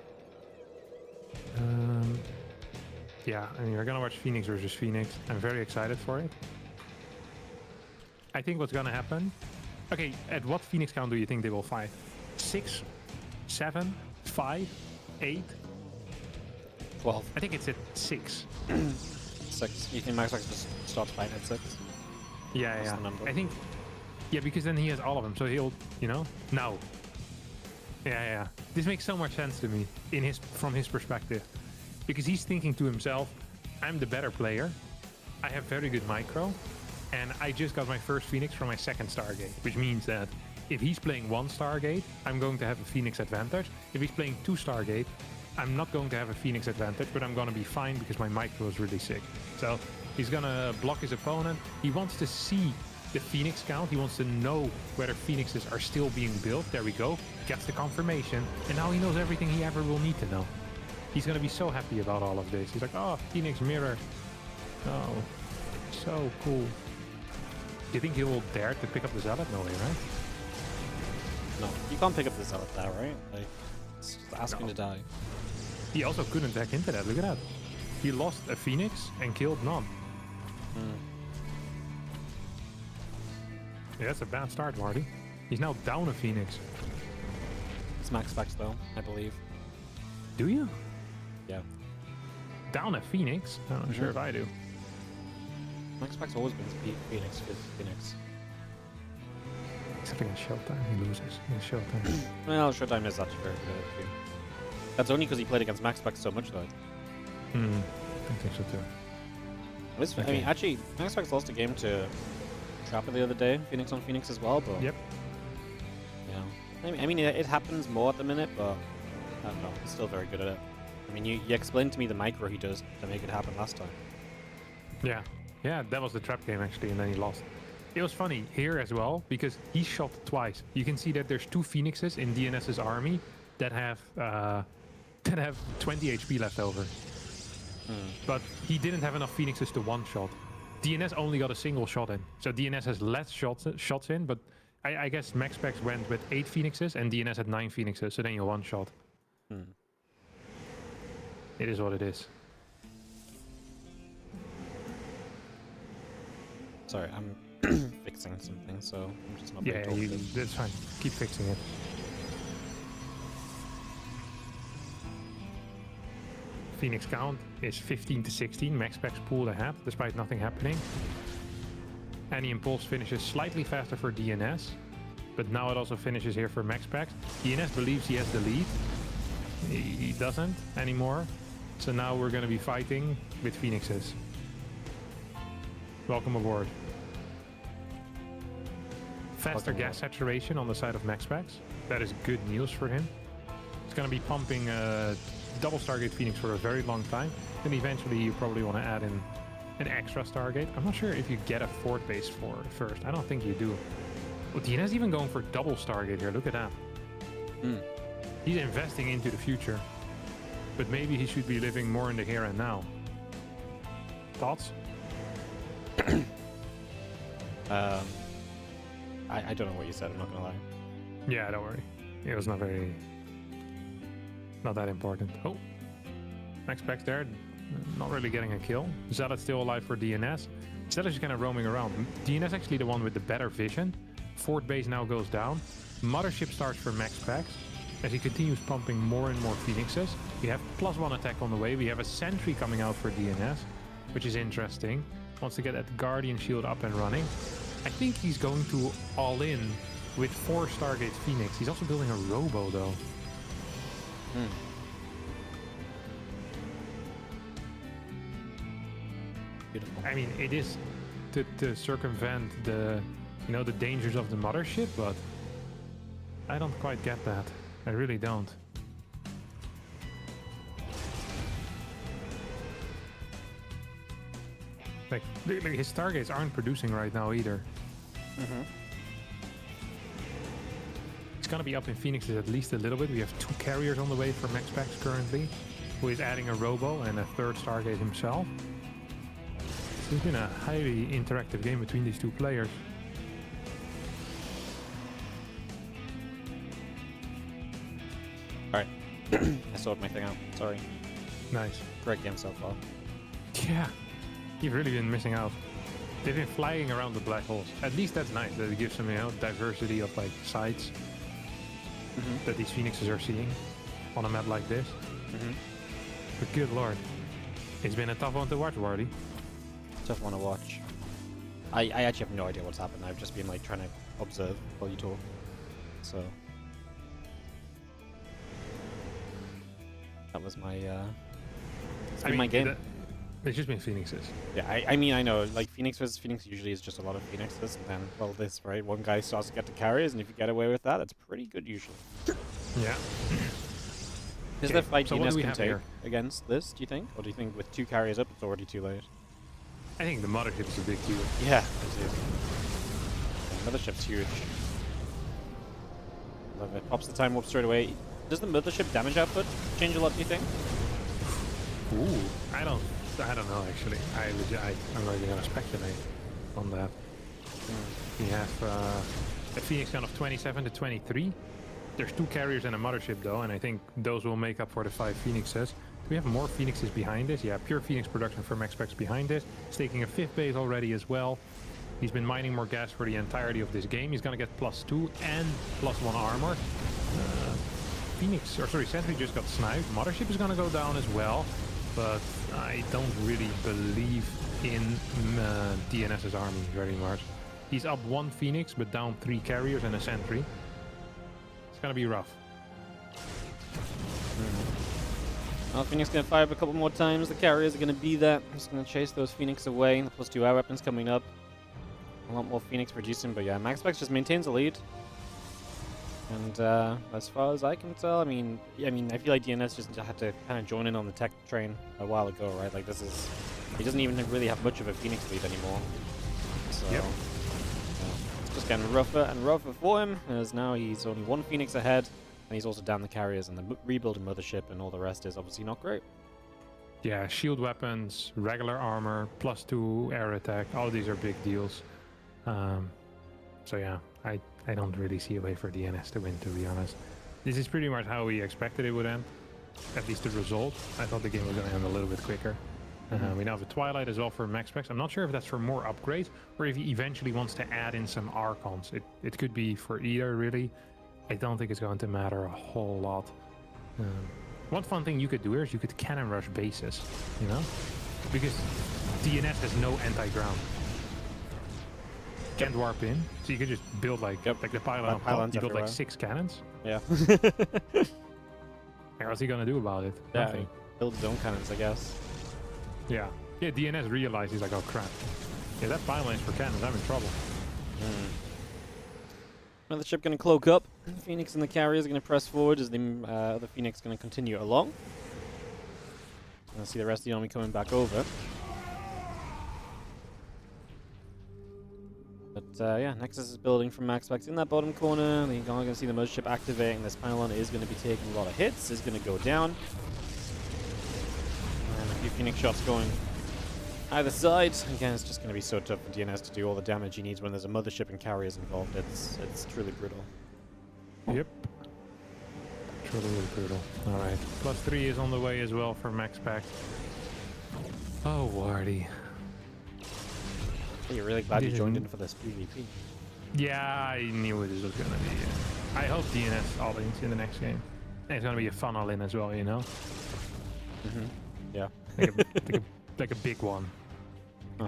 Yeah, I mean, we're gonna watch Phoenix versus Phoenix. I'm very excited for it. I think what's gonna happen... Okay, at what Phoenix count do you think they will fight? 6? 7? 5? 8? 12. I think it's at 6. 6. You think MaxPax just starts fighting at 6? Yeah, That's yeah. the number. I think... Yeah, because then he has all of them, so he'll, you know? No. Yeah, yeah. This makes so much sense to me from his perspective. Because he's thinking to himself, I'm the better player. I have very good micro. And I just got my first Phoenix from my second Stargate. Which means that if he's playing 1 Stargate, I'm going to have a Phoenix advantage. If he's playing 2 Stargate, I'm not going to have a Phoenix advantage, but I'm going to be fine because my micro is really sick. So he's going to block his opponent. He wants to see the Phoenix count. He wants to know whether Phoenixes are still being built. There we go. Gets the confirmation. And now he knows everything he ever will need to know. He's going to be so happy about all of this. He's like, oh, Phoenix mirror. Oh, so cool. Do you think he will dare to pick up the Zealot? No way, right? No. You can't pick up the Zealot now, right? Like, it's just asking to die. He also couldn't hack into that. Look at that. He lost a Phoenix and killed none. Yeah, that's a bad start, Marty. He's now down a Phoenix. It's Max Pax though, I believe. Do you? Yeah. Down a Phoenix? I'm not sure if I do. Max Pax always wins Phoenix with Phoenix. Except against Showtime, he loses. Against Showtime. Well, Showtime is actually very good at it. That's only because he played against Max Pax so much though. I think so too. I mean, actually, Max Pax lost a game to Trapper the other day, Phoenix on Phoenix as well, but... Yep. Yeah. I mean, it happens more at the minute, but I don't know, he's still very good at it. I mean, you explained to me the micro he does to make it happen last time. Yeah. Yeah, that was the trap game actually, and then he lost. It was funny here as well, because he shot twice. You can see that there's 2 Phoenixes in DNS's army that have 20 HP left over. But he didn't have enough Phoenixes to one-shot. DNS only got a single shot in. So DNS has less shots in, but I guess MaxPax went with 8 Phoenixes and DNS had 9 Phoenixes, so then you one-shot. It is what it is. Sorry, I'm fixing something, so I'm just not Yeah, that's fine. Keep fixing it. Phoenix count is 15 to 16. MaxPax pulled ahead despite nothing happening. Any impulse finishes slightly faster for DNS, but now it also finishes here for MaxPax. DNS believes he has the lead. He doesn't anymore. So now we're going to be fighting with Phoenixes. Welcome aboard. Faster gas saturation on the side of MaxPax. That is good news for him. It's going to be pumping double Stargate Phoenix for a very long time. And eventually you probably want to add in an extra Stargate. I'm not sure if you get a fort base for it first. I don't think you do. Well, DNS even going for double Stargate here. Look at that. He's investing into the future. But maybe he should be living more in the here and now. Thoughts? I don't know what you said, I'm not gonna lie. Yeah, don't worry. It was not that important. Oh, MaxPax there, not really getting a kill. Zealot's still alive for DNS. Zealot's just kind of roaming around. DNS actually the one with the better vision. Fort base now goes down. Mothership starts for MaxPax. As he continues pumping more and more Phoenixes. We have +1 attack on the way. We have a sentry coming out for DNS, which is interesting. Wants to get that Guardian shield up and running. I think he's going to all in with 4 Stargate Phoenix. He's also building a Robo though. Beautiful. I mean, it is to circumvent the dangers of the mothership, but I don't quite get that. I really don't. Like his Stargates aren't producing right now either. It's gonna be up in Phoenixes at least a little bit. We have 2 carriers on the way for MaxPax currently, who is adding a Robo and a 3rd Stargate himself. This has been a highly interactive game between these 2 players. Alright. I sorted my thing out. Sorry. Nice. Great game so far. Yeah. You've really been missing out. They've been flying around the black holes. At least that's nice. That it gives them, diversity of like sights that these Phoenixes are seeing on a map like this. But good lord, it's been a tough one to watch, Wardy. Tough one to watch. I actually have no idea what's happened. I've just been like trying to observe while you talk. So that was my my game. It's just been Phoenixes. Yeah, I mean, I know, like, Phoenix versus Phoenix usually is just a lot of Phoenixes, and then, well, this, right? One guy starts to get the carriers, and if you get away with that, that's pretty good usually. Yeah. Is there fight so DNS can take against this, do you think? Or do you think with 2 carriers up, it's already too late? I think the mothership is a big deal. Yeah, it is. The mothership's huge. Love it. Pops the time warp straight away. Does the mothership damage output change a lot, do you think? Ooh, I don't know actually. I'm really gonna speculate on that. We have a Phoenix count of 27 to 23. There's 2 carriers and a mothership though, and I think those will make up for the 5 Phoenixes. we have more Phoenixes behind this? Yeah, pure Phoenix production for Max Pax behind this. He's taking a 5th base already as well. He's been mining more gas for the entirety of this game. He's going to get +2 and +1 armor. Sentry just got sniped. Mothership is going to go down as well. But I don't really believe in DNS's army very much. He's up 1 Phoenix, but down 3 carriers and a sentry. It's going to be rough. Well, Phoenix going to fire up a couple more times. The carriers are going to be there. Just going to chase those Phoenix away. The +2 air weapons coming up. A lot more Phoenix producing, but yeah, MaxPax just maintains the lead. And as far as I can tell, I mean, I feel like DNS just had to kind of join in on the tech train a while ago, right? Like he doesn't even really have much of a Phoenix lead anymore. So yep. It's just getting rougher and rougher for him, as now he's only 1 Phoenix ahead, and he's also down the carriers, and the rebuilding mothership and all the rest is obviously not great. Yeah, shield weapons, regular armor, +2 air attack, all of these are big deals. So yeah, I don't really see a way for DNS to win, to be honest. This is pretty much how we expected it would end, at least the result. I thought the game was going to end a little bit quicker. We now have a Twilight as well for MaxPax. I'm not sure if that's for more upgrades or if he eventually wants to add in some Archons. It could be for either, really. I don't think it's going to matter a whole lot. One fun thing you could do here is you could cannon rush bases, you know? Because DNS has no anti-ground. Can't warp in, so you could just build like the pylon on top. You build like 6 cannons. Yeah. What's he gonna do about it? Yeah, Nothing. Build his own cannons, I guess. Yeah. Yeah, DNS realized, he's like, oh crap. Yeah, that pylon is for cannons, I'm in trouble. Another ship going to cloak up. Phoenix and the carriers are going to press forward as the other Phoenix going to continue along. And see the rest of the army coming back over. But yeah, Nexus is building from MaxPax in that bottom corner. You're going to see the mothership activating. This pylon is going to be taking a lot of hits. Is going to go down. And a few Phoenix shots going either side. Again, it's just going to be so tough for DNS to do all the damage he needs when there's a mothership and carriers involved. It's truly brutal. Yep. Truly brutal. Alright. +3 is on the way as well for Max Pax. Oh, Wardy. You're really glad you joined in for this PvP. Yeah, I knew this was going to be. I hope DNS all-ins in the next game. And it's going to be a fun all-in as well, you know? Yeah. Like a big one.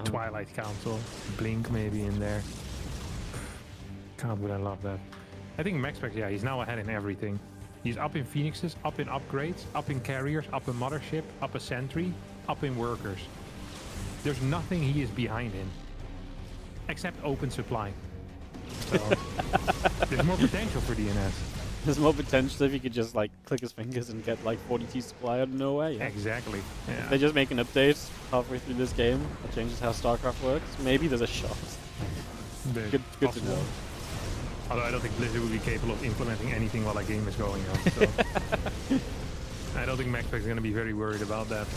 Twilight Council. Blink maybe in there. God, would I love that. I think MaxPax, yeah, he's now ahead in everything. He's up in Phoenixes, up in upgrades, up in carriers, up in mothership, up a sentry, up in workers. There's nothing he is behind in. Except open supply. So there's more potential for DNS. There's more potential if you could just like click his fingers and get like 40T supply out of nowhere. Yeah. Exactly. Yeah. If they just make an update halfway through this game that changes how StarCraft works, maybe there's a shot. Good to know. Although I don't think Blizzard would be capable of implementing anything while a game is going on. So I don't think MaxPax is going to be very worried about that.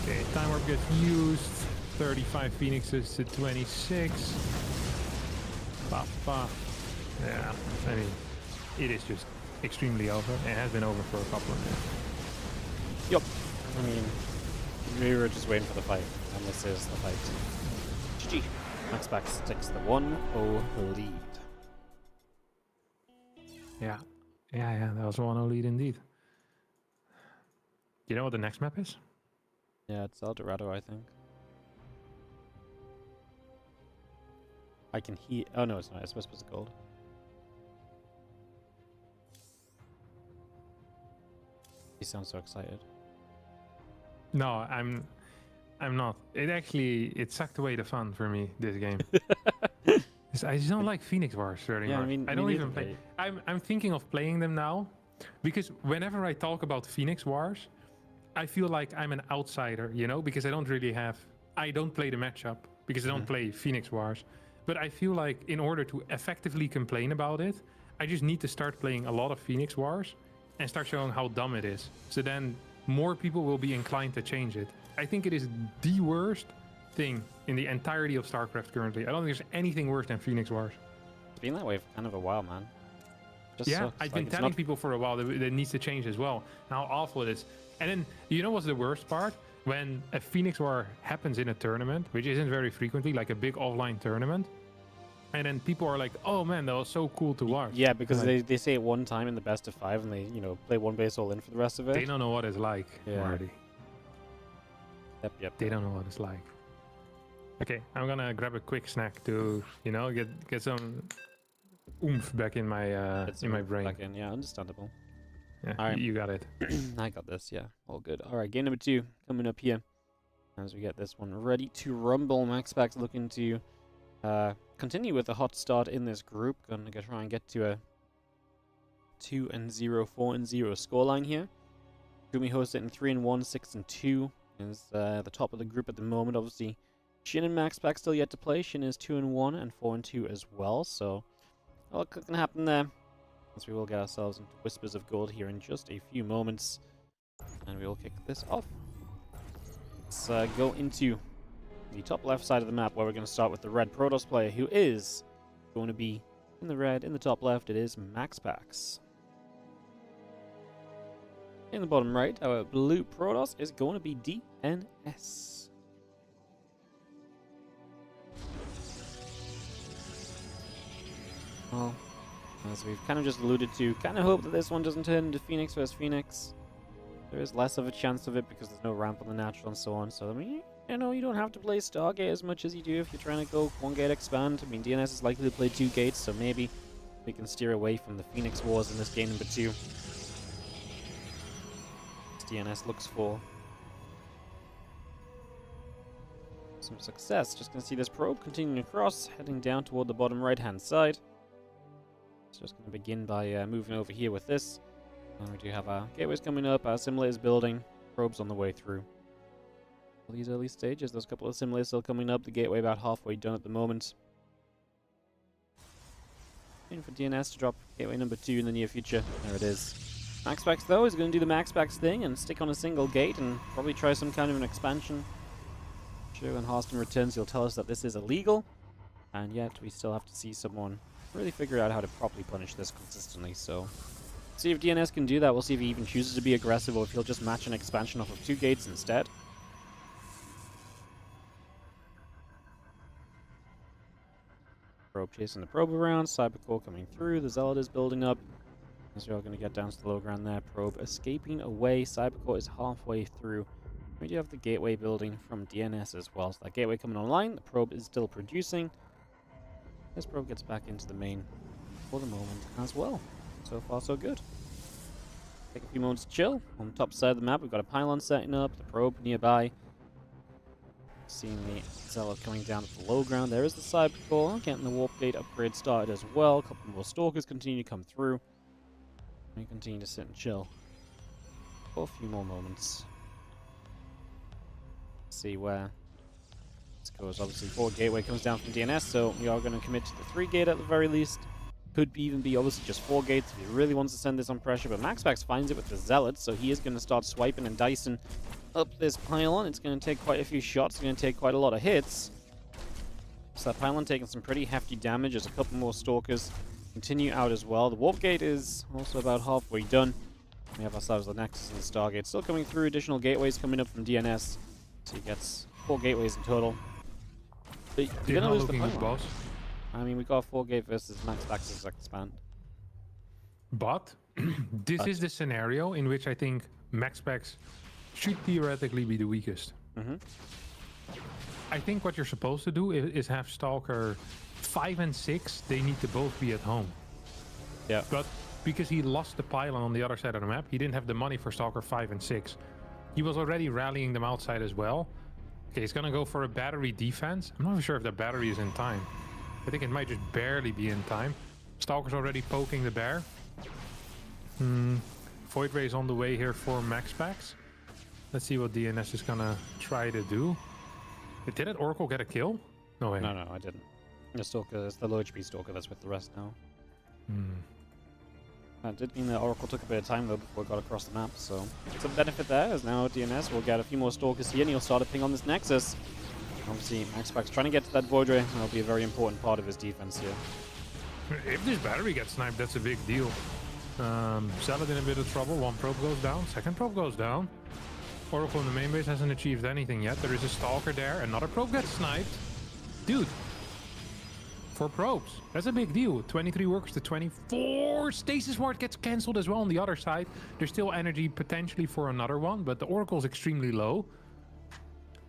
Okay, time warp gets used. 35 Phoenixes to 26. Yeah, I mean, it is just extremely over. It has been over for a couple of minutes. Yup. I mean, we were just waiting for the fight, and this is the fight. GG. Max Pax takes the 1-0 lead. Yeah, that was a 1-0 lead indeed. You know what the next map is? Yeah, it's El Dorado, I think. I can hear. Oh no, it's not. It's supposed to be gold. You sound so excited. No, I'm not. It sucked away the fun for me, this game. I just don't like Phoenix Wars very much. I don't even play. I'm thinking of playing them now, because whenever I talk about Phoenix Wars, I feel like I'm an outsider, you know, because I don't play the matchup, because I don't play Phoenix Wars. But I feel like in order to effectively complain about it, I just need to start playing a lot of Phoenix Wars and start showing how dumb it is. So then more people will be inclined to change it. I think it is the worst thing in the entirety of StarCraft currently. I don't think there's anything worse than Phoenix Wars. It's been that way for kind of a while, man. Just Yeah, sucks. I've Like, been it's telling not... people for a while that it needs to change as well. How awful it is. And then, you know what's the worst part? When a Phoenix War happens in a tournament, which isn't very frequently, like a big offline tournament, and then people are like, "Oh man, that was so cool to watch." Yeah, because like, they say it one time in the best of 5, and they play one base all in for the rest of it. they don't know what it's like, Yeah. Marty. Yep. They don't know what it's like. Okay, I'm gonna grab a quick snack to, get some oomph back in my Get in my some brain. back in. Yeah, understandable. Yeah, All right. you got it. I got this. Yeah, all good. All right, game number 2 coming up here as we get this one ready to rumble. MaxPax looking to continue with a hot start in this group. Gonna try and get to a 2-0, 4-0 scoreline here. Gumiho sitting 3-1, 6-2 is the top of the group at the moment. Obviously, Shin and MaxPax still yet to play. Shin is 2-1 and 4-2 as well. So, a lot can happen there. As we will get ourselves into Whispers of Gold here in just a few moments, and we will kick this off. Let's go into the top left side of the map, where we're going to start with the red Protoss player, who is going to be in the red. In the top left, it is MaxPax. In the bottom right, our blue Protoss is going to be DNS. Well, as we've kind of just alluded to, kind of hope that this one doesn't turn into Phoenix versus Phoenix. There is less of a chance of it because there's no ramp on the natural and so on. So, I mean, you don't have to play Stargate as much as you do if you're trying to go one gate expand. I mean, DNS is likely to play 2 gates, so maybe we can steer away from the Phoenix Wars in this game number 2. DNS looks for some success. Just gonna see this probe continuing across, heading down toward the bottom right-hand side. So just gonna begin by moving over here with this. And we do have our gateways coming up, our simulators building, probes on the way through. All these early stages, there's a couple of simulators still coming up, the gateway about halfway done at the moment. Waiting for DNS to drop gateway number 2 in the near future. There it is. MaxPax, though, is going to do the MaxPax thing and stick on a single gate and probably try some kind of an expansion. Sure, when Harston returns, he'll tell us that this is illegal. And yet, we still have to see someone really figure out how to properly punish this consistently. So, see if DNS can do that. We'll see if he even chooses to be aggressive or if he'll just match an expansion off of 2 gates instead. Probe chasing the probe around. Cybercore coming through. The Zealot is building up. As we're all going to get down to the low ground there. Probe escaping away. Cybercore is halfway through. We do have the gateway building from DNS as well. So that gateway coming online. The probe is still producing. This probe gets back into the main for the moment as well. So far, so good. Take a few moments to chill. On the top side of the map, we've got a pylon setting up. The probe nearby. Seeing the Zealot coming down to the low ground. There is the Cybercore. Getting the warp gate upgrade started as well. A couple more stalkers continue to come through. We continue to sit and chill for a few more moments. See where this goes. Obviously, 4 gateway comes down from DNS, so we are going to commit to the 3 gate at the very least. Could even be obviously just 4 gates if he really wants to send this on pressure, but MaxPax finds it with the Zealot, so he is going to start swiping and dicing up this pylon. It's going to take quite a few shots. It's going to take quite a lot of hits. So that pylon taking some pretty hefty damage as a couple more stalkers continue out as well. The warp gate is also about halfway done. We have ourselves the Nexus and the Stargate still coming through. Additional gateways coming up from DNS. So he gets 4 gateways in total. But you're going to lose the pylon. Boss. I mean, we got 4 gate versus MaxPax's expand. But this is the scenario in which I think MaxPax should theoretically be the weakest. I think what you're supposed to do is have Stalker 5 and 6. They need to both be at home. Yeah. But because he lost the pylon on the other side of the map, he didn't have the money for Stalker 5 and 6. He was already rallying them outside as well. Okay, he's gonna go for a battery defense. I'm not even sure if that battery is in time. I think it might just barely be in time. Stalker's already poking the bear. Void Ray is on the way here for MaxPax. Let's see what DNS is gonna try to do. Did that Oracle get a kill? No way. No, I didn't. The Stalker, it's the low HP Stalker that's with the rest now. That did mean that Oracle took a bit of time though before it got across the map, so some benefit there, as now DNS will get a few more Stalkers here and he'll start a ping on this Nexus. Obviously, MaxPax trying to get to that Void Ray, that'll be a very important part of his defense here. If this battery gets sniped, that's a big deal. Salad in a bit of trouble. One probe goes down. Second probe goes down. Oracle in the main base hasn't achieved anything yet. There is a stalker there. Another probe gets sniped. Dude. 4 probes. That's a big deal. 23 workers to 24. Stasis ward gets cancelled as well on the other side. There's still energy potentially for another one, but the Oracle is extremely low.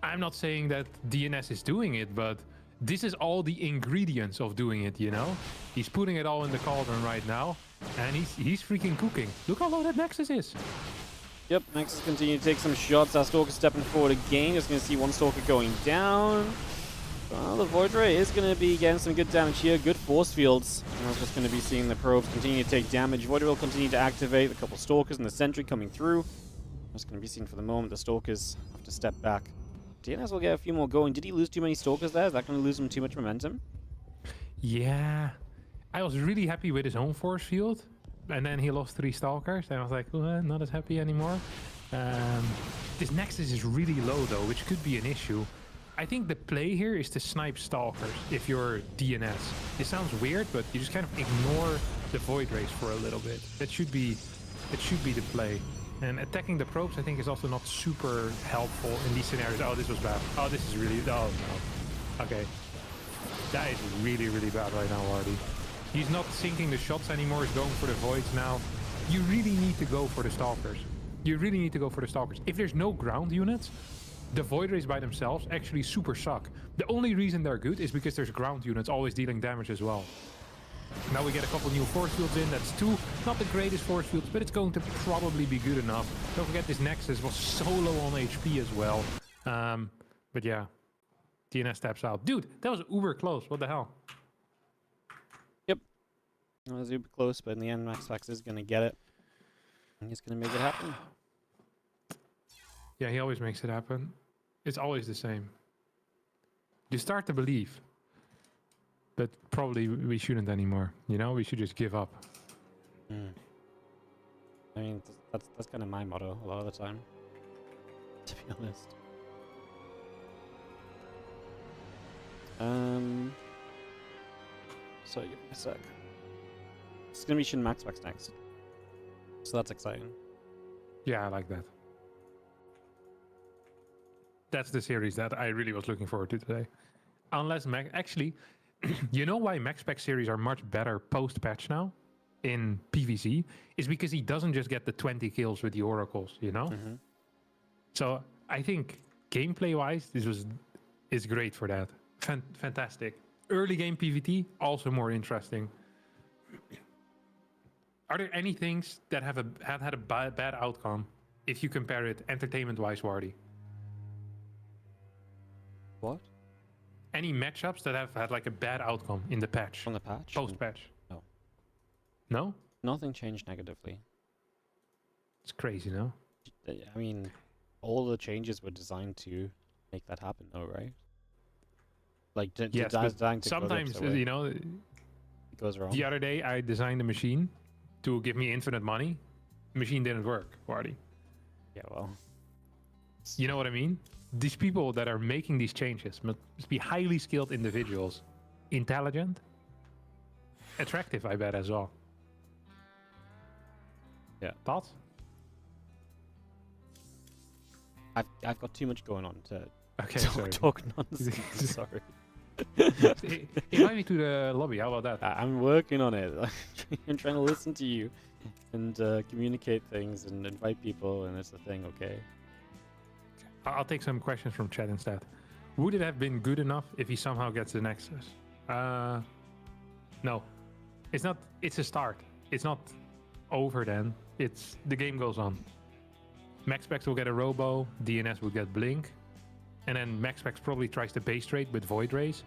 I'm not saying that DNS is doing it, but this is all the ingredients of doing it, you know? He's putting it all in the cauldron right now, and he's freaking cooking. Look how low that Nexus is. Yep, Nexus continue to take some shots. Our Stalker stepping forward again. Just going to see one Stalker going down. Well, the Void Ray is going to be getting some good damage here. Good force fields. And we're just going to be seeing the probes continue to take damage. Void Ray will continue to activate. A couple Stalkers and the Sentry coming through. Just going to be seen for the moment. The Stalkers have to step back. DNS will get a few more going. Did he lose too many Stalkers there? Is that going to lose him too much momentum? Yeah. I was really happy with his own force field. And then he lost 3 Stalkers. And I was like, not as happy anymore. This Nexus is really low, though, which could be an issue. I think the play here is to snipe Stalkers if you're DNS. It sounds weird, but you just kind of ignore the Void Rays for a little bit. That should be the play. And attacking the probes, I think, is also not super helpful in these scenarios. Oh, this was bad. Oh, this is really... Oh, no. Okay. That is really, really bad right now, Wardy. He's not sinking the shots anymore. He's going for the Voids now. You really need to go for the Stalkers. You really need to go for the Stalkers. If there's no ground units, the Void Rays by themselves actually super suck. The only reason they're good is because there's ground units always dealing damage as well. Now we get a couple new force fields in. That's 2. Not the greatest force fields, but it's going to probably be good enough. Don't forget this Nexus was so low on HP as well. But yeah, DNS steps out. Dude, that was uber close. What the hell? Yep. It was uber close, but in the end, MaxPax is going to get it. And he's going to make it happen. Yeah, he always makes it happen. It's always the same. You start to believe. But probably we shouldn't anymore. You know, we should just give up. I mean, that's kind of my motto a lot of the time, to be honest. So give me a sec. It's gonna be Shin Max Pax next, so that's exciting. Yeah, I like that. That's the series that I really was looking forward to today. Unless actually. You know why Max Pax series are much better post-patch now in PvC? Is because he doesn't just get the 20 kills with the Oracles, you know? So I think gameplay-wise, this is great for that. Fantastic. Early game PvT, also more interesting. Are there any things that have had a bad outcome if you compare it entertainment-wise, Wardy? What? Any matchups that have had like a bad outcome in the patch? On the patch? Post-patch? No. No? Nothing changed negatively. It's crazy, no? I mean, all the changes were designed to make that happen, though, right? Like, yes, designed to sometimes, you know, it goes wrong. The other day I designed a machine to give me infinite money. The machine didn't work, Wardy. Yeah, well. You know what I mean? These people that are making these changes must be highly skilled individuals. Intelligent. Attractive, I bet, as well. Yeah. Thoughts? I've got too much going on to talk nonsense. Sorry. Invite me to the lobby. How about that? I'm working on it. I'm trying to listen to you and communicate things and invite people, and it's the thing, okay? I'll take some questions from chat instead. Would it have been good enough if he somehow gets the Nexus? No. It's not. It's a start. It's not over then. The game goes on. MaxPax will get a Robo, DNS will get Blink, and then MaxPax probably tries to base trade with Void Rays,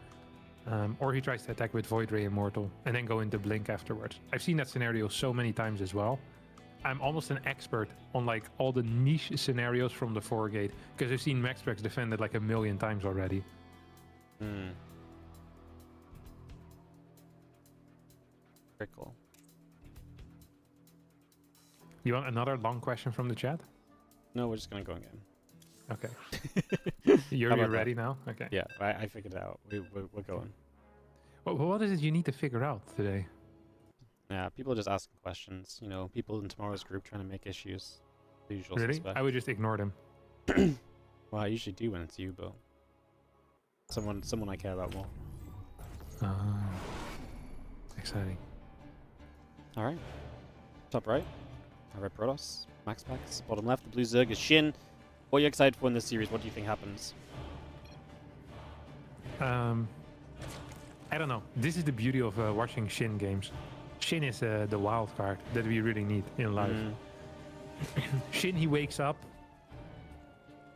or he tries to attack with Void Ray Immortal, and then go into Blink afterwards. I've seen that scenario so many times as well. I'm almost an expert on like all the niche scenarios from the 4-gate, because I've seen MaxPax defended like 1,000,000 times already. Very cool. You want another long question from the chat? No, we're just gonna go again. Okay. You're ready now? Okay. Yeah, I figured it out. We're going. What is it you need to figure out today? Yeah, people are just asking questions. You know, people in tomorrow's group trying to make issues. The usual Really? suspect. I would just ignore them. Well, I usually do when it's you, but someone I care about more. Exciting. All right. Top right, I Red Protoss, Max Pax. Bottom left, the blue Zerg is Shin. What are you excited for in this series? What do you think happens? I don't know. This is the beauty of watching Shin games. Shin is the wild card that we really need in life. Shin, he wakes up.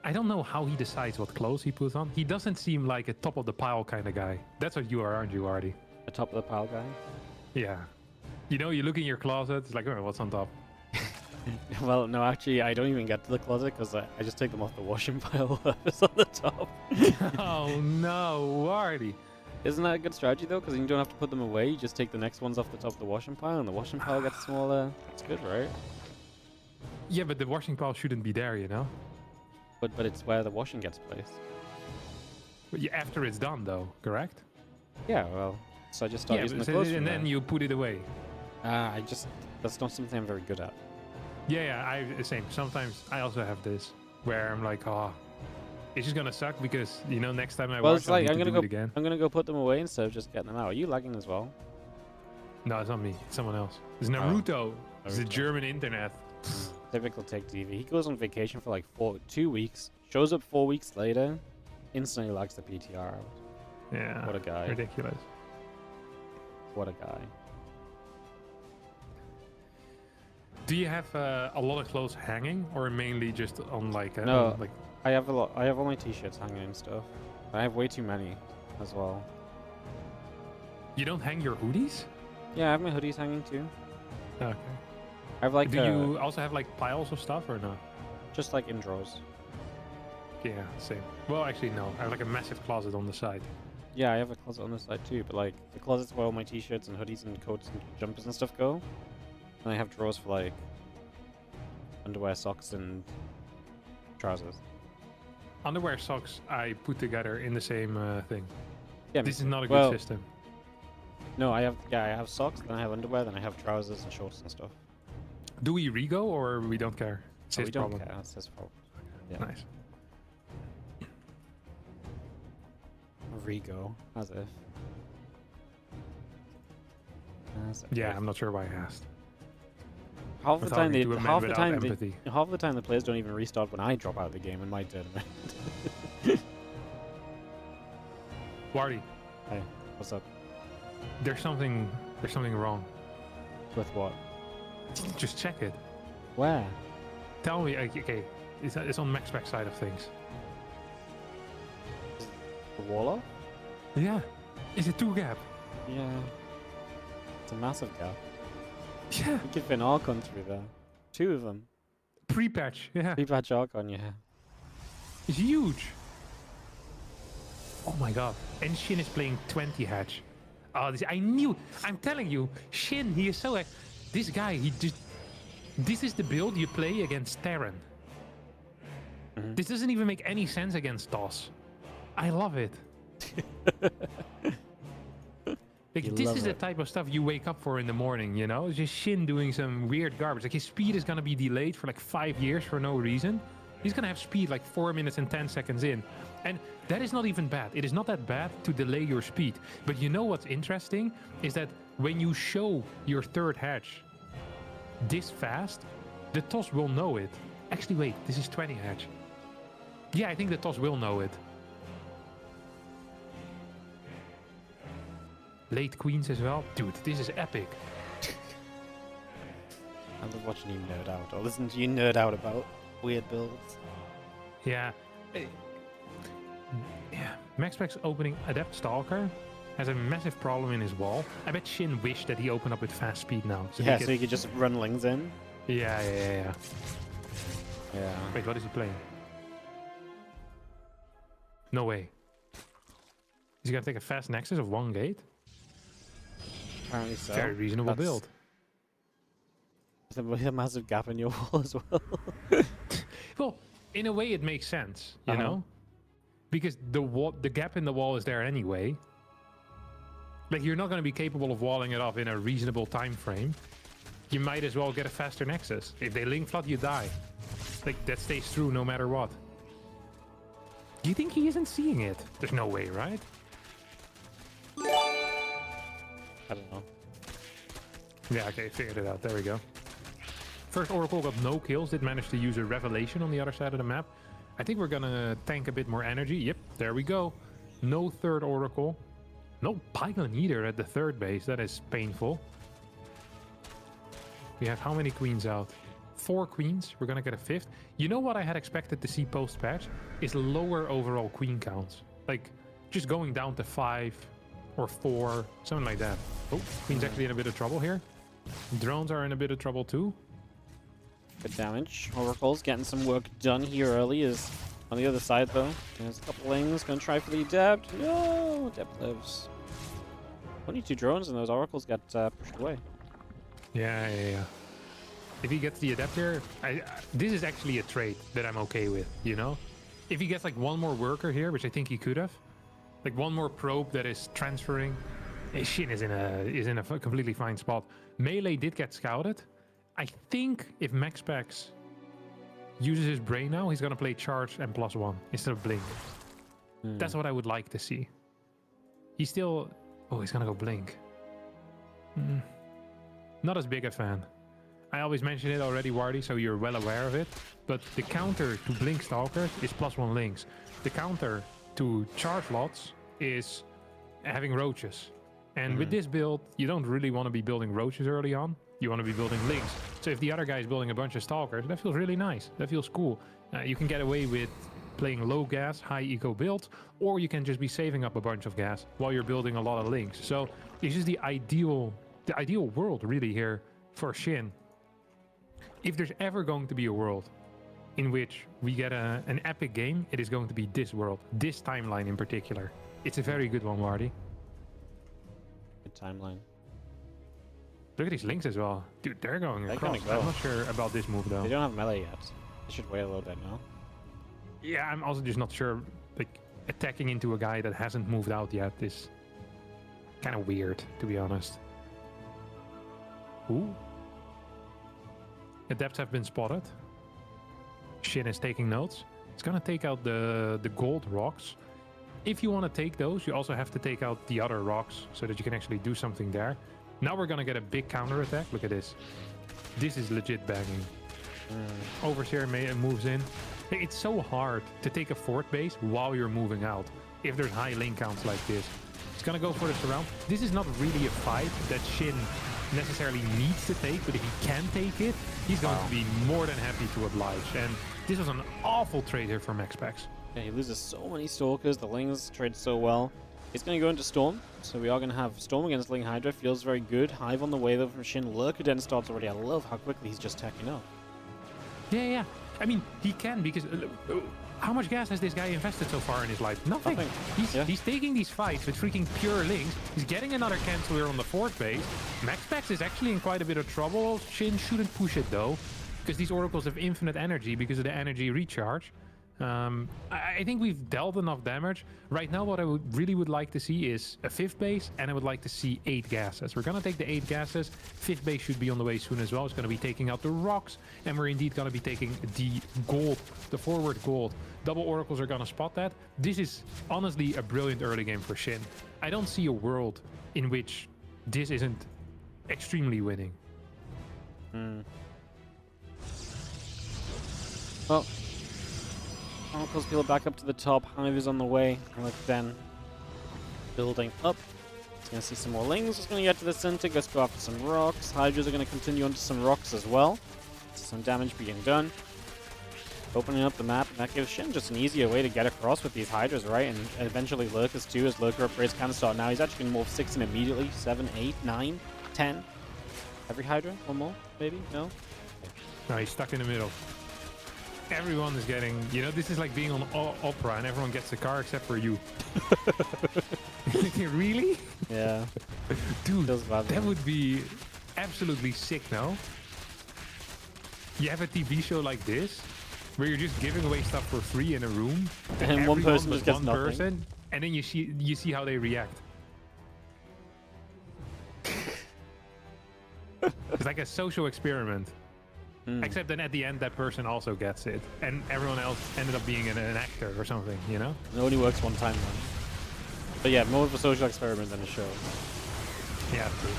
I don't know how he decides what clothes he puts on. He doesn't seem like a top of the pile kind of guy. That's what you are, aren't you, Artie? A top of the pile guy? Yeah. You know, you look in your closet, it's like, oh, what's on top? Well, no, actually, I don't even get to the closet because I just take them off the washing pile it's on the top. Oh, no, Artie. Isn't that a good strategy, though? Because you don't have to put them away. You just take the next ones off the top of the washing pile, and the washing pile gets smaller. It's good, right? Yeah, but the washing pile shouldn't be there, you know? But it's where the washing gets placed. But yeah, after it's done, though, correct? Yeah, well, so I just start using the so- clothes and from then there. you put it away. That's not something I'm very good at. Yeah, same. Sometimes I also have this where I'm like, oh, it's just gonna suck because you know next time I Well, watch, it's like I'll I'm need to gonna do it again. I'm gonna go put them away instead of just getting them out. Are you lagging as well? No, it's not me. It's someone else. It's Naruto. It's the Naruto. German internet. Typical Take TV. He goes on vacation for like 2 weeks, shows up 4 weeks later, instantly lags the PTR out. Yeah. What a guy. Ridiculous. What a guy. Do you have a lot of clothes hanging, or mainly just on like? No. on, like I have a lot. I have all my t-shirts hanging and stuff. I have way too many as well. you don't hang your hoodies? Yeah, I have my hoodies hanging too. Okay. I have like Do you also have like piles of stuff or not? just like in drawers. Yeah, same. Well, actually, no. I have like a massive closet on the side. Yeah, I have a closet on the side too, but like the closet's where all my t-shirts and hoodies and coats and jumpers and stuff go. And I have drawers for like underwear, socks, and trousers. Underwear, socks, I put together in the same thing. Yeah, This is not a good well, system. No, I have socks, then I have underwear, then I have trousers and shorts and stuff. Do we rego or we don't care? It's So his we don't problem. care. That's his fault. Yeah. Nice. Rego, as if. Yeah, I'm not sure why I asked. Half the Without time me they to a man half the without time empathy. half the time the players don't even restart when I drop out of the game in my tournament. Wardy, Hey, what's up? there's something wrong. With what? Just check it. Where? Tell me, okay, it's on MaxPax side of things. The wall off? Yeah, it's a 2 gap. Yeah. It's a massive gap. Yeah, You could fit an Archon through there. 2 of them. pre-patch. Yeah, 3-patch Archon, yeah. it's huge. Oh my god! And Shin is playing 20 hatch. Oh, I'm telling you, Shin. He is so. This guy, this is the build you play against Terran. This doesn't even make any sense against DOS. I love it. Like, this is the type of stuff you wake up for in the morning, you know? It's just Shin doing some weird garbage. Like, his speed is gonna be delayed for like 5 years for no reason. He's gonna have speed like 4 minutes and 10 seconds in. And that is not even bad. It is not that bad to delay your speed. But you know what's interesting? Is that when you show your 3rd hatch this fast, the TOS will know it. Actually, wait, this is 20 hatch. Yeah, I think the TOS will know it. Late queens as well. Dude, this is epic. I love watching you nerd out, or listen to you nerd out about weird builds. Yeah. Yeah. MaxPax opening Adept Stalker has a massive problem in his wall. I bet Shin wished that he opened up with fast speed now. Yeah, so you could just run lings in. Yeah. Yeah. Wait, what is he playing? No way. Is he gonna take a fast nexus of 1 gate? Apparently so. Very reasonable That's- build. With a massive gap in your wall as well. Well, in a way, it makes sense, you Uh-huh. know, because the gap in the wall is there anyway. Like, you're not going to be capable of walling it off in a reasonable time frame. You might as well get a faster nexus. If they link flood, you die. Like, that stays true no matter what. Do you think he isn't seeing it? There's no way, right? I don't know. Yeah, okay, figured it out. There we go. First Oracle got no kills, did manage to use a Revelation on the other side of the map. I think we're gonna tank a bit more energy. Yep, there we go. No third Oracle. No Pylon either at the third base. That is painful. We have how many queens out? 4 queens. We're gonna get a 5th. You know what I had expected to see post-patch? Is lower overall queen counts. Like, just going down to 5 or 4, something like that. Oh, queen's actually in a bit of trouble here. Drones are in a bit of trouble too. Good damage. Oracle's getting some work done here early. Is on the other side though. There's a couple lings gonna try for the adept. No, adept lives. Only 2 drones and those oracles got pushed away. Yeah. If he gets the adept here, this is actually a trade that I'm okay with, you know? If he gets like one more worker here, which I think he could have, like one more probe that is transferring, Shin is in a completely fine spot. Melee did get scouted. I think if Max Pax uses his brain now, he's gonna play charge and +1 instead of blink. That's what I would like to see. He's still... Oh, he's gonna go blink. Not as big a fan. I always mention it already, Wardy, so you're well aware of it. But the counter to blink stalkers is +1 links. The counter to charge lots is having roaches. And with this build, you don't really want to be building roaches early on. You want to be building links. So if the other guy is building a bunch of stalkers, that feels really nice. That feels cool. You can get away with playing low gas, high eco builds, or you can just be saving up a bunch of gas while you're building a lot of links. So this is the ideal world really here for Shin. If there's ever going to be a world in which we get an epic game, it is going to be this world, this timeline in particular. It's a very good one, Wardy. Good timeline. Look at these links as well. Dude, they're going across. Go. I'm not sure about this move though. They don't have melee yet. They should wait a little bit now. Yeah, I'm also just not sure. Like, attacking into a guy that hasn't moved out yet is kind of weird, to be honest. Ooh. Adepts have been spotted. Shin is taking notes. It's gonna take out the gold rocks. If you want to take those, you also have to take out the other rocks so that you can actually do something there. Now we're gonna get a big counter attack. Look at this. This is legit banging. Overseer moves in. It's so hard to take a fort base while you're moving out if there's high link counts like this. It's gonna go for the surround. This is not really a fight that Shin necessarily needs to take, but if he can take it, he's going to be more than happy to oblige. And this was an awful trade here for Max Pax. Yeah, he loses so many stalkers. The lings trade so well. He's going to go into Storm, so we are going to have Storm against Ling Hydra. Feels very good. Hive on the way though from Shin. Lurker Den starts already. I love how quickly he's just tacking up. Yeah. I mean, he can because... how much gas has this guy invested so far in his life? Nothing. He's taking these fights with freaking pure links. He's getting another canceller on the fort base. Max Pax is actually in quite a bit of trouble. Shin shouldn't push it though, because these oracles have infinite energy because of the energy recharge. I think we've dealt enough damage. Right now what I really would like to see is a 5th base, and I would like to see 8 gases. We're gonna take the 8 gases. 5th base should be on the way soon as well. It's gonna be taking out the rocks, and we're indeed gonna be taking the gold, the forward gold. Double oracles are gonna spot that. This is honestly a brilliant early game for Shin. I don't see a world in which this isn't extremely winning. Well, Oracles peel back up to the top. Hive is on the way. Like then building up. He's going to see some more lings. He's going to get to the center. Let's go after some rocks. Hydras are going to continue onto some rocks as well. Some damage being done. Opening up the map, and that gives Shin just an easier way to get across with these Hydras, right? And eventually Lurkers too, as Lurker upgrades kind of start now. He's actually going to morph 6 in immediately. 7, 8, 9, 10. Every Hydra? One more? Maybe? No? No, he's stuck in the middle. Everyone is getting, you know, this is like being on opera and everyone gets the car except for you. Really? Yeah. Dude, that would be absolutely sick, no? You have a TV show like this where you're just giving away stuff for free in a room, and one person just gets nothing. And then you see how they react. It's like a social experiment. Except then at the end, that person also gets it. And everyone else ended up being an actor or something, you know? It only works one time, man. But yeah, more of a social experiment than a show. Yeah, true.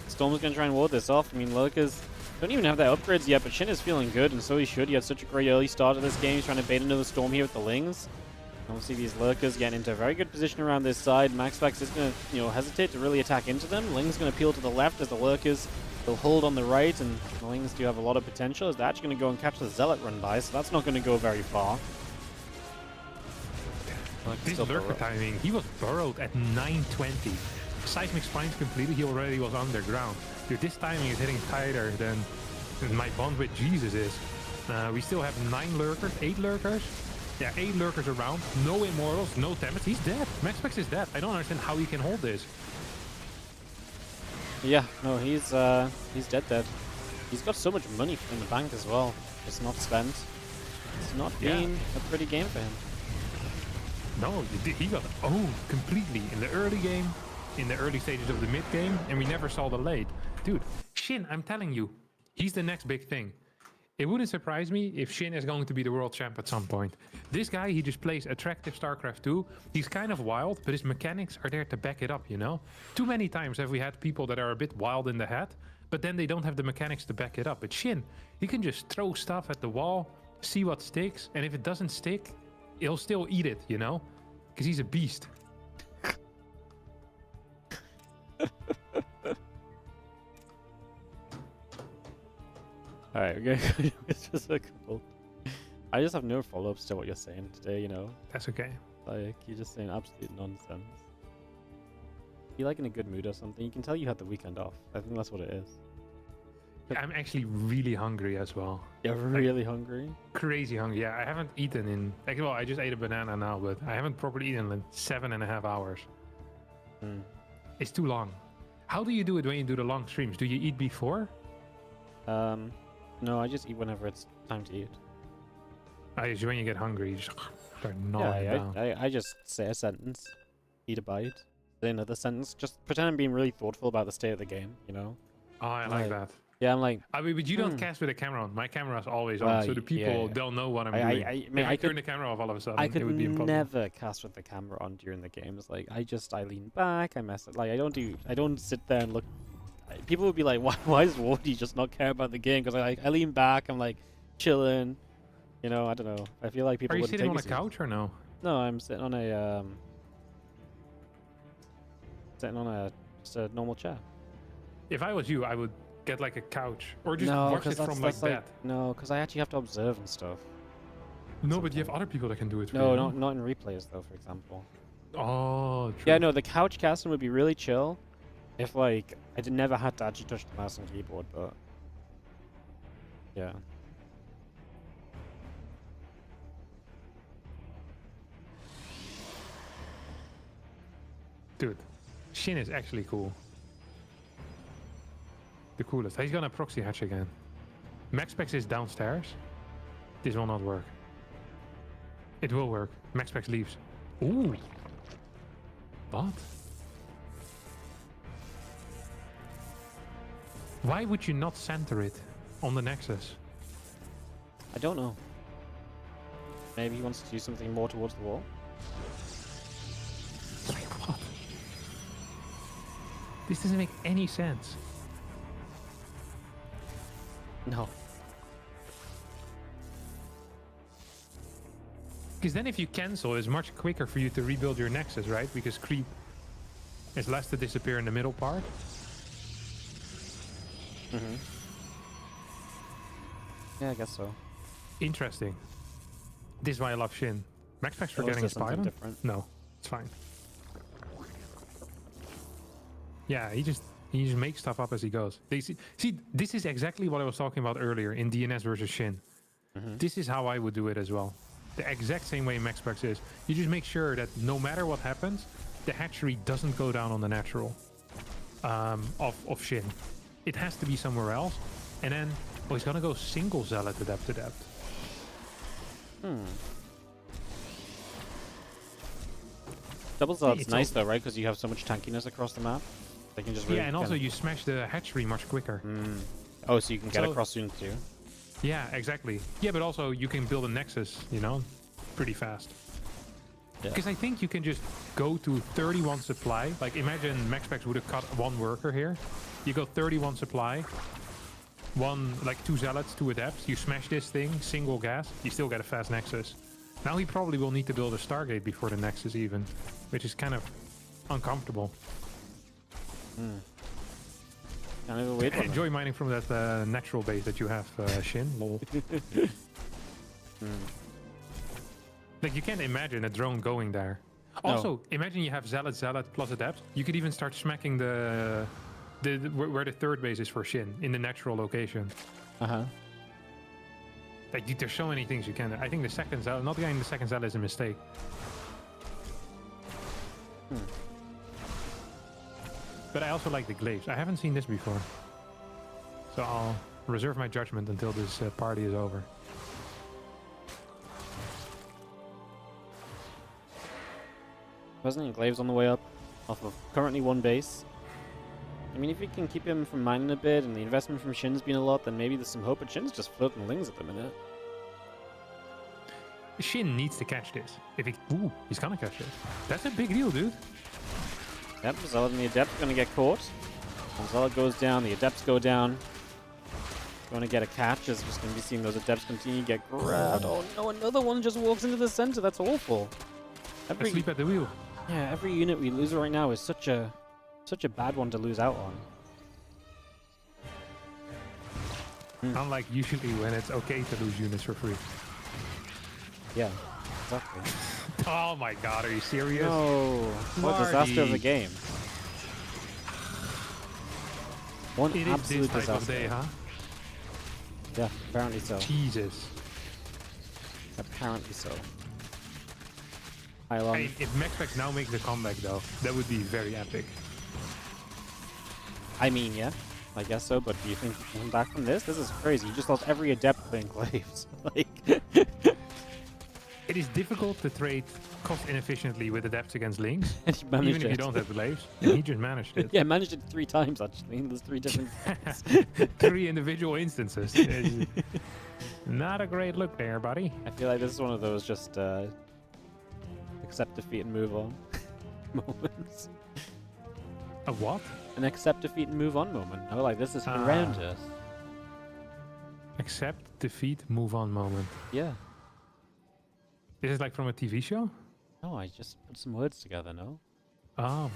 Storm's gonna try and ward this off. I mean, Lurkers don't even have their upgrades yet, but Shin is feeling good, and so he should. He had such a great early start of this game. He's trying to bait another Storm here with the Lings. Obviously, these Lurkers getting into a very good position around this side. MaxPax is going to, hesitate to really attack into them. Ling's going to peel to the left as the Lurkers will hold on the right, and the Lings do have a lot of potential as they're actually going to go and catch the Zealot run by, so that's not going to go very far. This Lurker timing, he was burrowed at 920. Seismic Spines completed, he already was underground. Dude, this timing is hitting tighter than my bond with Jesus is. We still have 9 Lurkers, 8 Lurkers. Yeah, 8 Lurkers around, no Immortals, no damage. He's dead. MaxPax is dead. I don't understand how he can hold this. Yeah, no, he's dead. He's got so much money in the bank as well. It's not spent. It's not been a pretty game for him. No, he got owned completely in the early game, in the early stages of the mid game, and we never saw the late. Dude, Shin, I'm telling you, he's the next big thing. It wouldn't surprise me if Shin is going to be the world champ at some point. This guy, he just plays attractive StarCraft 2. He's kind of wild, but his mechanics are there to back it up, you know? Too many times have we had people that are a bit wild in the head, but then they don't have the mechanics to back it up. But Shin, he can just throw stuff at the wall, see what sticks, and if it doesn't stick, he'll still eat it, you know? Because he's a beast. Alright, we're going it's just a couple. I just have no follow-ups to what you're saying today, you know? That's okay. Like, you're just saying absolute nonsense. You're like in a good mood or something. You can tell you had the weekend off. I think that's what it is. I'm actually really hungry as well. You're really hungry? Crazy hungry. Yeah, I haven't eaten in... well, I just ate a banana now, but I haven't properly eaten in 7.5 hours. It's too long. How do you do it when you do the long streams? Do you eat before? No, I just eat whenever it's time to eat. When you get hungry, you just start gnawing down. I just say a sentence, eat a bite, say another sentence, just pretend I'm being really thoughtful about the state of the game, you know? Oh, I like that. Yeah, I'm like... I mean, but you don't cast with a camera on. My camera is always on, so the people don't know what I'm doing. If I turn the camera off all of a sudden, it would be impossible. I could never cast with the camera on during the games. Like, I lean back, I mess it. Like, I don't sit there and look... People would be like, why does Wardy just not care about the game? Because I lean back, I'm like chilling, you know. I don't know. I feel like people. Are you sitting on a couch or no? No, I'm sitting on a just a normal chair. If I was you, I would get like a couch or just watch it from like that. No, because I actually have to observe and stuff. No, but you have other people that can do it for you. No, not in replays though, for example. Oh, true. Yeah, no, the couch casting would be really chill. If, like, I never had to actually touch the mouse and keyboard, but... Yeah. Dude, Shin is actually cool. The coolest. He's gonna proxy hatch again. MaxPax is downstairs. This will not work. It will work. MaxPax leaves. Ooh. What? Why would you not center it on the Nexus? I don't know. Maybe he wants to do something more towards the wall. Like what? This doesn't make any sense. No. Because then if you cancel, it's much quicker for you to rebuild your Nexus, right? Because creep is less to disappear in the middle part. Yeah, I guess so. Interesting. This is why I love Shin. MaxPax for getting a spider? Different? No, it's fine. Yeah, he just makes stuff up as he goes. See, this is exactly what I was talking about earlier in DNS versus Shin. This is how I would do it as well. The exact same way MaxPax is. You just make sure that no matter what happens, the hatchery doesn't go down on the natural of Shin. It has to be somewhere else. And then, he's gonna go single Zealot to depth to depth. Double Zealot's nice though, right? Because you have so much tankiness across the map. They can just Yeah, and also you smash the hatchery much quicker. Oh, so you can get across soon too. Yeah, exactly. Yeah, but also you can build a nexus, you know, pretty fast. Yeah. Because I think you can just go to 31 supply. Like, imagine MaxPax would have cut one worker here. You go 31 supply, like 2 zealots, 2 adepts. You smash this thing, single gas, you still get a fast nexus. Now he probably will need to build a Stargate before the nexus even, which is kind of uncomfortable. Kind of a weird one. Enjoy mining from that natural base that you have, Shin. Lol. Like, you can't imagine a drone going there. No. Also, imagine you have Zealot plus Adept. You could even start smacking where the third base is for Shin, in the natural location. Like, there's so many things you can do. I think the second Zealot, not getting the second Zealot is a mistake. But I also like the glaives. I haven't seen this before. So I'll reserve my judgment until this party is over. Wasn't he glaives on the way up? Off of currently 1 base. I mean, if you can keep him from mining a bit, and the investment from Shin's been a lot, then maybe there's some hope. But Shin's just floating lings at the minute. Shin needs to catch this. If he's gonna catch this. That's a big deal, dude. Yep, Zealot and the Adept are gonna get caught. When Zealot goes down, the Adepts go down. Gonna get a catch, as we're just gonna be seeing those Adepts continue to get grabbed. Oh no, another one just walks into the center. That's awful. Asleep at the wheel. Yeah, every unit we lose right now is such a bad one to lose out on. Unlike usually when it's okay to lose units for free. Yeah, exactly. Oh my god, are you serious? No, what a disaster of a game. One it absolute is this disaster. type of day, huh? Yeah, apparently so. Jesus. Apparently so. Hey, if MaxPax now makes a comeback though, that would be very epic. I mean, yeah, I guess so, but do you think you can come back from this? This is crazy. You just lost every Adept playing glaives. Like, it is difficult to trade cost inefficiently with Adepts against Lings, even if you don't have glaives. And he just managed it. Yeah, managed it 3 times actually. There's 3 different 3 individual instances. It's not a great look there, buddy. I feel like this is one of those just accept defeat and move on moments. A what? An accept defeat and move on moment. Oh, like this is horrendous. Accept defeat, move on moment. Yeah. Is it like from a TV show? No, I just put some words together. No. Oh.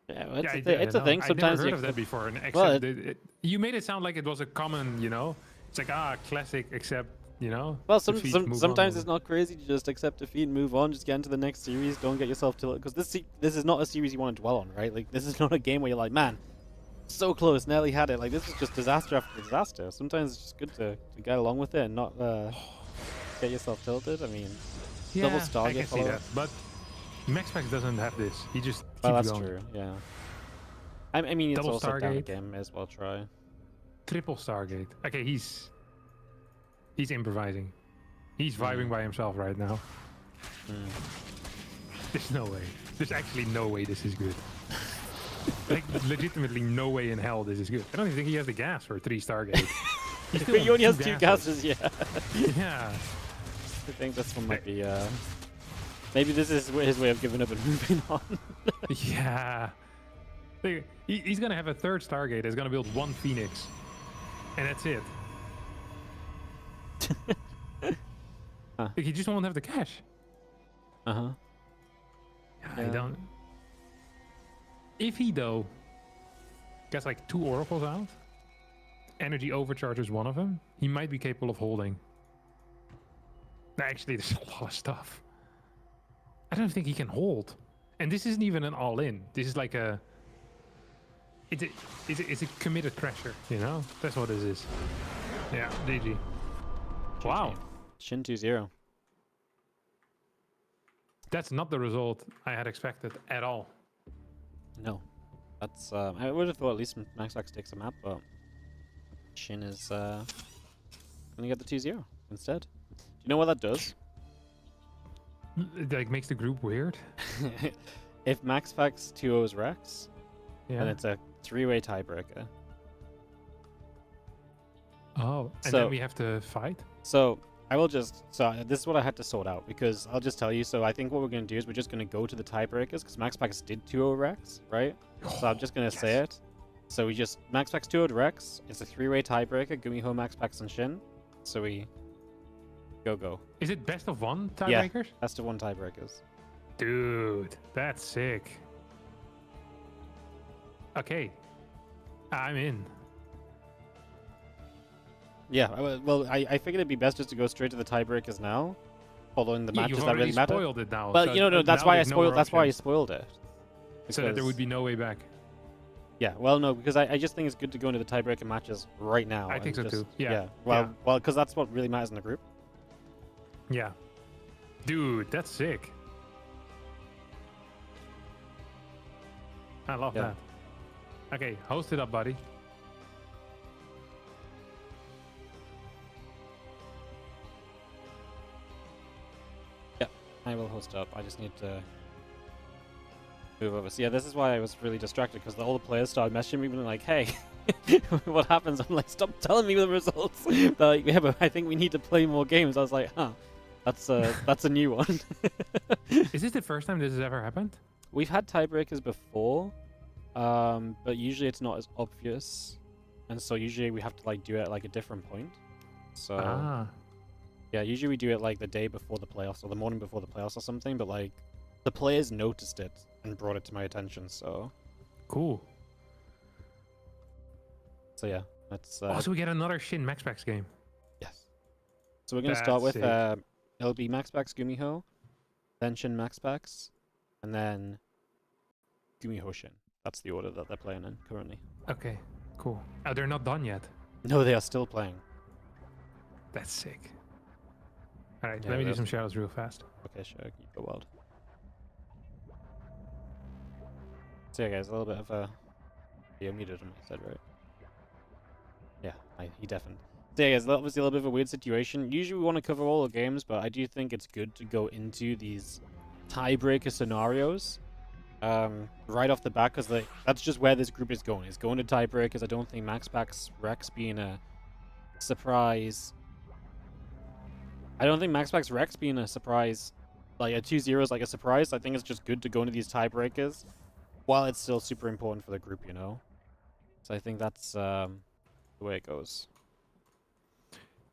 Yeah, well, it's a thing. Sometimes I've never heard of that before. Well, you made it sound like it was a common, you know. It's like classic. Except, you know. Well, sometimes it's not crazy to just accept defeat and move on. Just get into the next series. Don't get yourself tilted, because this is not a series you want to dwell on, right? Like, this is not a game where you're like, man, so close, nearly had it. Like, this is just disaster after disaster. Sometimes it's just good to get along with it and not get yourself tilted. I mean, double Stargate. I can see that, but MaxPax doesn't have this. He just keeps that's going. True. Yeah. I mean, it's double also Stargate. down the game. May as well try. Triple Stargate. Okay, he's improvising. He's vibing by himself right now. There's no way. There's actually no way this is good. Like, legitimately no way in hell this is good. I don't even think he has the gas for 3 Stargate. He only has 2 gases, yeah. Yeah. I think this one might be, maybe this is his way of giving up and moving on. Yeah. He's gonna have a 3rd Stargate. He's gonna build 1 Phoenix. And that's it. Like, he just won't have the cash. Yeah. I don't. If he, though, gets like 2 oracles out, energy overcharge is one of them, he might be capable of holding. Actually, there's a lot of stuff. I don't think he can hold. And this isn't even an all-in. This is like a... It's a committed pressure, you know? That's what this is. Yeah, GG. Wow. Shin 2-0. That's not the result I had expected at all. No. That's, I would have thought at least MaxPax takes a map, but Shin is, gonna get the 2-0 instead. Do you know what that does? It like makes the group weird. If MaxPax 2-0s Rex, Yeah. and it's a 3-way tiebreaker. Oh, and So- then we have to fight? So I will just. So this is what I had to sort out because I'll just tell you. So I think what we're going to do is we're just going to go to the tiebreakers because Max Pax did 2-0 Rex, right? So I'm just going to say it. So we just Max Pax 2-0 Rex. It's a 3-way tiebreaker. Gumiho, Max Pax, and Shin. So we go. Is it best of one Yeah. tiebreakers? Best of 1 tiebreakers. Dude, that's sick. Okay. I'm in. Yeah. I figured it'd be best just to go straight to the tiebreakers now, following the matches you've that already really matter. spoiled it now. Well, so no, that's now why I there's no spoiled. more That's why I options. spoiled it. So that there would Because- be no way back. Yeah, well, no, because I just think it's good to go into the tiebreaker matches right now. I and think so just- too, yeah. Well, because that's what really matters in the group. Yeah. Dude, that's sick. I love Yeah. that. Okay, host it up, buddy. I will host up. I just need to move over. So yeah, this is why I was really distracted because all the players started messaging me being like, "Hey, what happens?" I'm like, "Stop telling me the results." They're like, "Yeah, but I think we need to play more games." I was like, "Huh, that's a new one." Is this the first time this has ever happened? We've had tiebreakers before, but usually it's not as obvious, and so usually we have to like do it at like a different point. So yeah, usually we do it like the day before the playoffs or the morning before the playoffs or something. But like the players noticed it and brought it to my attention. So Cool. yeah, that's Also, we get another Shin Max Pax game. yes. So we're gonna start That's with sick. it'll be Max Pax Gumiho, then Shin Max Pax, and then Gumiho Shin. That's the order that they're playing in currently. Okay, cool. Oh, they're not done yet. No, they are still playing. That's sick. All right, Yeah, let me do that's- some shadows real fast. Okay, sure. You go wild. So yeah, guys, a little bit of a... You muted him, I said, right? Yeah, he definitely... So yeah, guys, that was a little bit of a weird situation. Usually we want to cover all the games, but I do think it's good to go into these tiebreaker scenarios right off the bat, because that's just where this group is going. It's going to tiebreakers. I don't think Max Pax Rex being a surprise... I don't think Max Pax Rex being a surprise, like a 2-0 is like a surprise. I think it's just good to go into these tiebreakers while it's still super important for the group, you know? So I think that's the way it goes.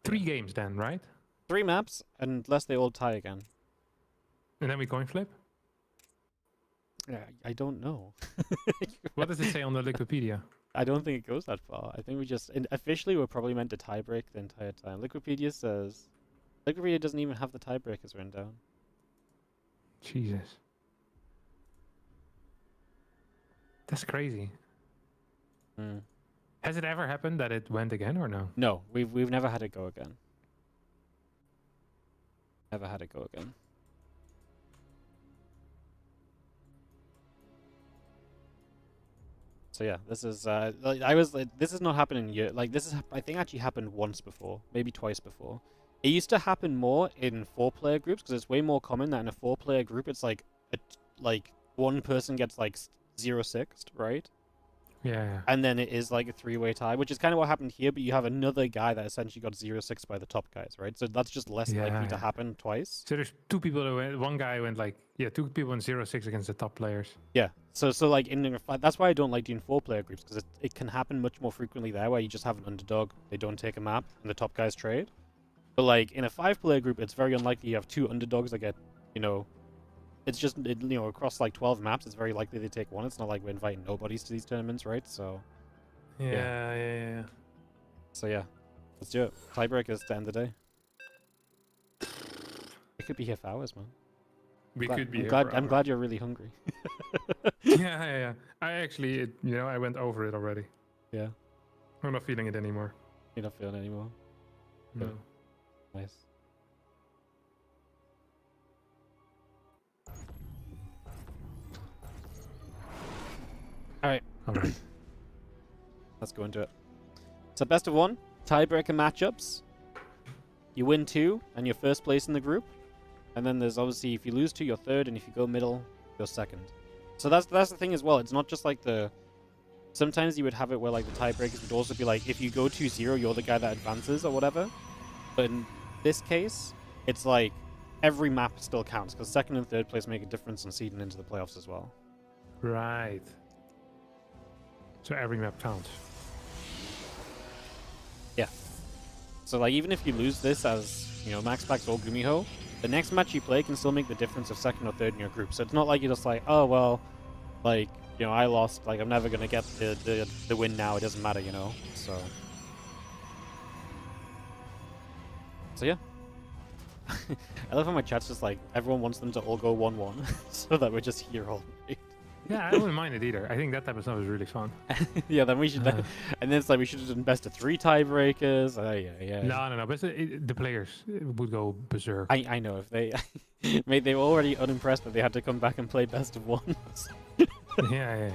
3 games then, right? 3 maps, unless they all tie again. And then we coin flip? Yeah, I don't know. What does it say on the Wikipedia? I don't think it goes that far. I think we just... officially, we're probably meant to tiebreak the entire time. Wikipedia says... Wikipedia doesn't even have the tiebreakers written down. Jesus. That's crazy. Hmm. Has it ever happened that it went again or no? No, we've never had it go again. Never had it go again. So yeah, this is like, this is not happening yet. Like this is I think actually happened once before, maybe twice before. It used to happen more in 4-player groups because it's way more common that in a 4-player group it's like one person gets like 0-6, right? Yeah. And then it is like a 3-way tie, which is kind of what happened here, but you have another guy that essentially got 0-6 by the top guys, right? So that's just less likely to Yeah. happen twice. So there's 2 people that went, one guy went like, 2 people in 0-6 against the top players. Yeah. So like that's why I don't like doing 4-player groups, because it can happen much more frequently there, where you just have an underdog, they don't take a map, and the top guys trade. But like in a 5-player group, it's very unlikely you have 2 underdogs that get, it's just, across like 12 maps, it's very likely they take one. It's not like we're inviting nobodies to these tournaments, right? So, Yeah. so yeah, let's do it. Tiebreakers to end the day. We could be here for hours, man. We Glad- could be I'm here glad. for I'm hours. glad you're really hungry. Yeah. I actually, I went over it already. Yeah, I'm not feeling it anymore. you're not feeling it anymore. No. Nice. All right. Alright. Let's go into it. So best of 1, tiebreaker matchups. You win 2, and you're first place in the group. And then there's obviously, if you lose 2, you're third, and if you go middle, you're second. So that's the thing as well. It's not just like the sometimes you would have it where like the tiebreakers would also be like, if you go 2-0, you're the guy that advances or whatever. But in this case, it's like every map still counts because second and third place make a difference in seeding into the playoffs as well. Right. So every map counts. Yeah. So like even if you lose this as, you know, Max Pax or Gumiho, the next match you play can still make the difference of second or third in your group. So it's not like you're just like, oh well, like, you know, I lost, like I'm never gonna get the win now, it doesn't matter, you know. So yeah. I love how my chat's just like everyone wants them to all go 1-1 so that we're just here all night. Yeah, I wouldn't mind it either. I think that type of stuff is really fun. Yeah, then we should, and then it's like we should have done best of 3 tiebreakers. Yeah. No. But the players would go berserk. I know if they, mate, they were already unimpressed that they had to come back and play best of 1. Yeah.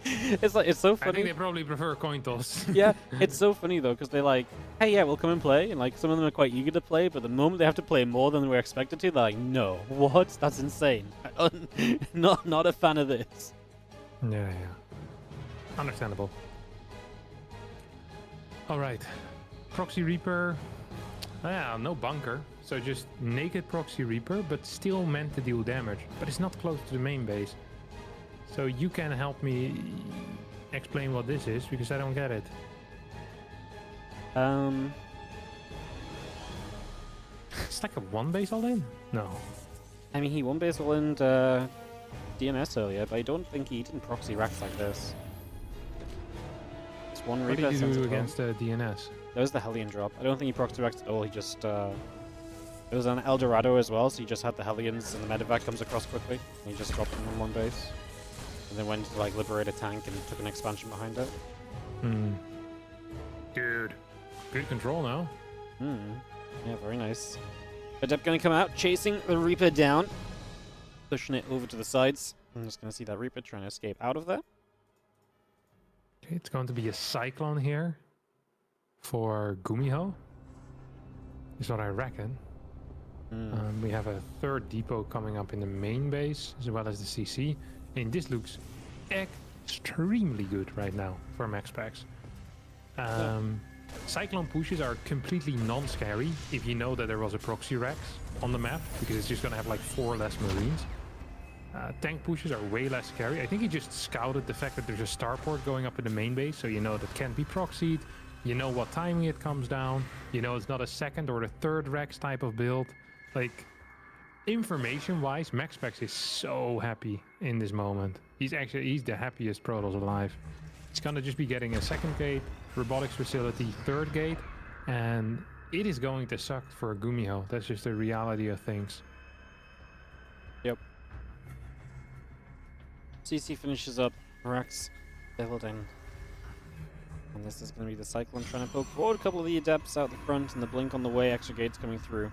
It's like it's so funny. I think they probably prefer coin toss. Yeah, it's so funny though because they're like, hey, yeah, we'll come and play, and like some of them are quite eager to play, but the moment they have to play more than we're expected to, they're like, no, what? That's insane. Not a fan of this. Yeah. Understandable. All right, Proxy Reaper. Yeah, no bunker, so just naked Proxy Reaper, but still meant to deal damage, but it's not close to the main base. So you can help me explain what this is, because I don't get it. It's like a one base all in? No. I mean, he won base all in DNS earlier, but I don't think he didn't proxy racks like this. It's one What Reaper. did you do against DNS? That was the Hellion drop. I don't think he proxy racked at all. He just it was an El Dorado as well, so he just had the Hellions and the medevac comes across quickly. And he just dropped them in one base. And then went to like liberate a tank and took an expansion behind it. Dude, good control now. Yeah, very nice. Adept gonna come out, chasing the Reaper down, pushing it over to the sides. I'm just gonna see that Reaper trying to escape out of there. Okay, it's going to be a Cyclone here for Gumiho, is what I reckon. We have a third depot coming up in the main base, as well as the CC. And this looks extremely good right now for Max Pax. Cyclone pushes are completely non-scary if you know that there was a proxy Rex on the map, because it's just going to have like 4 less Marines. Tank pushes are way less scary. I think he just scouted the fact that there's a starport going up in the main base, so you know that can't be proxied. You know what timing it comes down. You know it's not a second or the third Rex type of build. Like, information-wise, Max Pax is so happy in this moment. He's the happiest Protoss alive. He's gonna just be getting a second gate, robotics facility, third gate, and it is going to suck for Gumiho. That's just the reality of things. Yep. CC finishes up, Rex leveled in. And this is going to be the Cyclone trying to poke forward. A couple of the Adepts out the front and the Blink on the way, extra gates coming through.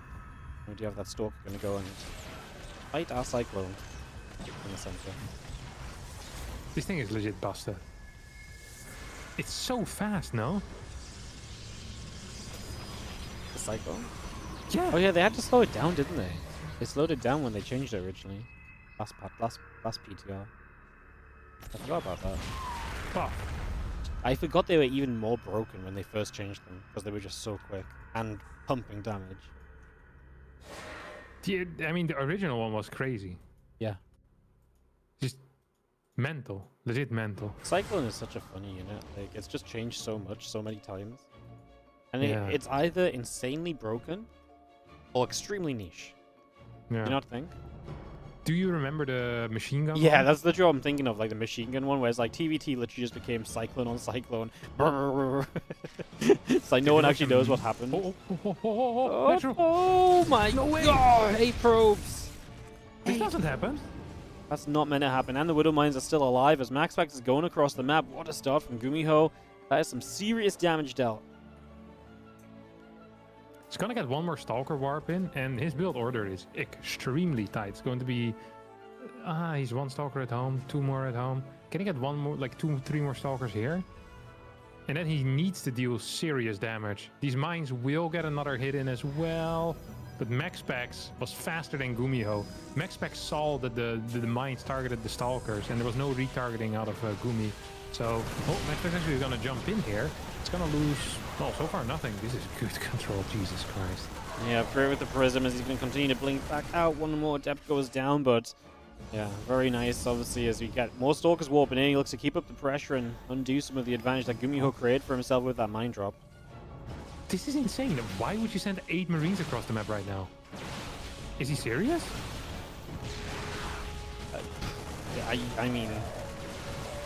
We do have that Stalker going to go and fight our Cyclone in the center. This thing is legit busted. It's so fast, no? The Cyclone? Yeah. Oh yeah, they had to slow it down, didn't they? They slowed it down when they changed it originally. Last PTR. I forgot about that. Oh. I forgot they were even more broken when they first changed them, because they were just so quick and pumping damage. Yeah, I mean, the original one was crazy. Yeah. Just mental. Legit mental. Cyclone is such a funny unit. Like, it's just changed so much, so many times. And Yeah. it's either insanely broken or extremely niche. Yeah. Do you not think? Do you remember the machine gun Yeah, one? that's the job I'm thinking of, like the machine gun one, where it's like TVT literally just became Cyclone on Cyclone. It's like no one actually knows what happened. Oh my god! 8 probes! This doesn't happen. That's not meant to happen. And the Widow Mines are still alive as MaxPax is going across the map. What a start from Gumiho. That is some serious damage dealt. He's gonna get one more Stalker Warp in, and his build order is extremely tight. It's going to be... he's 1 Stalker at home, 2 more at home. Can he get 1 more, like 2, 3 more Stalkers here? And then he needs to deal serious damage. These mines will get another hit in as well. But Max Pax was faster than Gumiho. Max Pax saw that the mines targeted the Stalkers, and there was no retargeting out of Gumi. So, oh, Max is actually gonna jump in here. It's gonna lose. Oh, so far nothing. This is good control. Jesus Christ. Yeah, Prayer with the Prism as he's going to continue to blink back out. One more Adept goes down, but yeah, very nice, obviously, as we get more Stalkers warping in. He looks to keep up the pressure and undo some of the advantage that Gumiho created for himself with that mine drop. This is insane. Why would you send 8 Marines across the map right now? Is he serious? Yeah, I mean,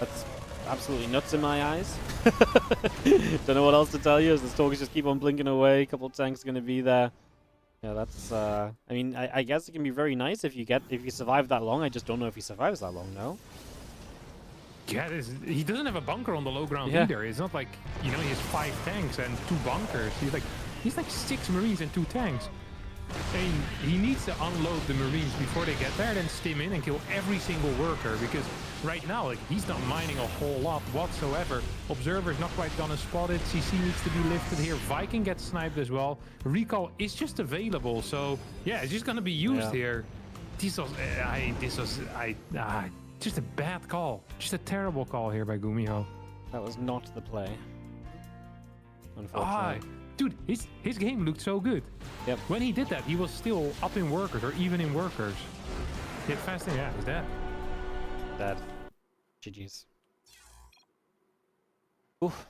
that's absolutely nuts in my eyes. Don't know what else to tell you as the Stalkers just keep on blinking away. A couple of tanks are going to be there. Yeah, that's, I mean, I guess it can be very nice if you survive that long. I just don't know if he survives that long, no? Yeah, he doesn't have a bunker on the low ground either. It's not like, you know, he has 5 tanks and 2 bunkers. He's like 6 Marines and 2 tanks. And he needs to unload the Marines before they get there, then stim in and kill every single worker, because right now, like, he's not mining a whole lot whatsoever. Observer's not quite gonna spot it. CC needs to be lifted here. Viking gets sniped as well. Recall is just available, so yeah, it's just gonna be used here. This was just a bad call. Just a terrible call here by Gumiho. That was not the play, unfortunately. Dude, his game looked so good. Yep. When he did that, he was still up in workers or even in workers. Hit fasting, yeah, he's dead. Dead. GG's. Oof.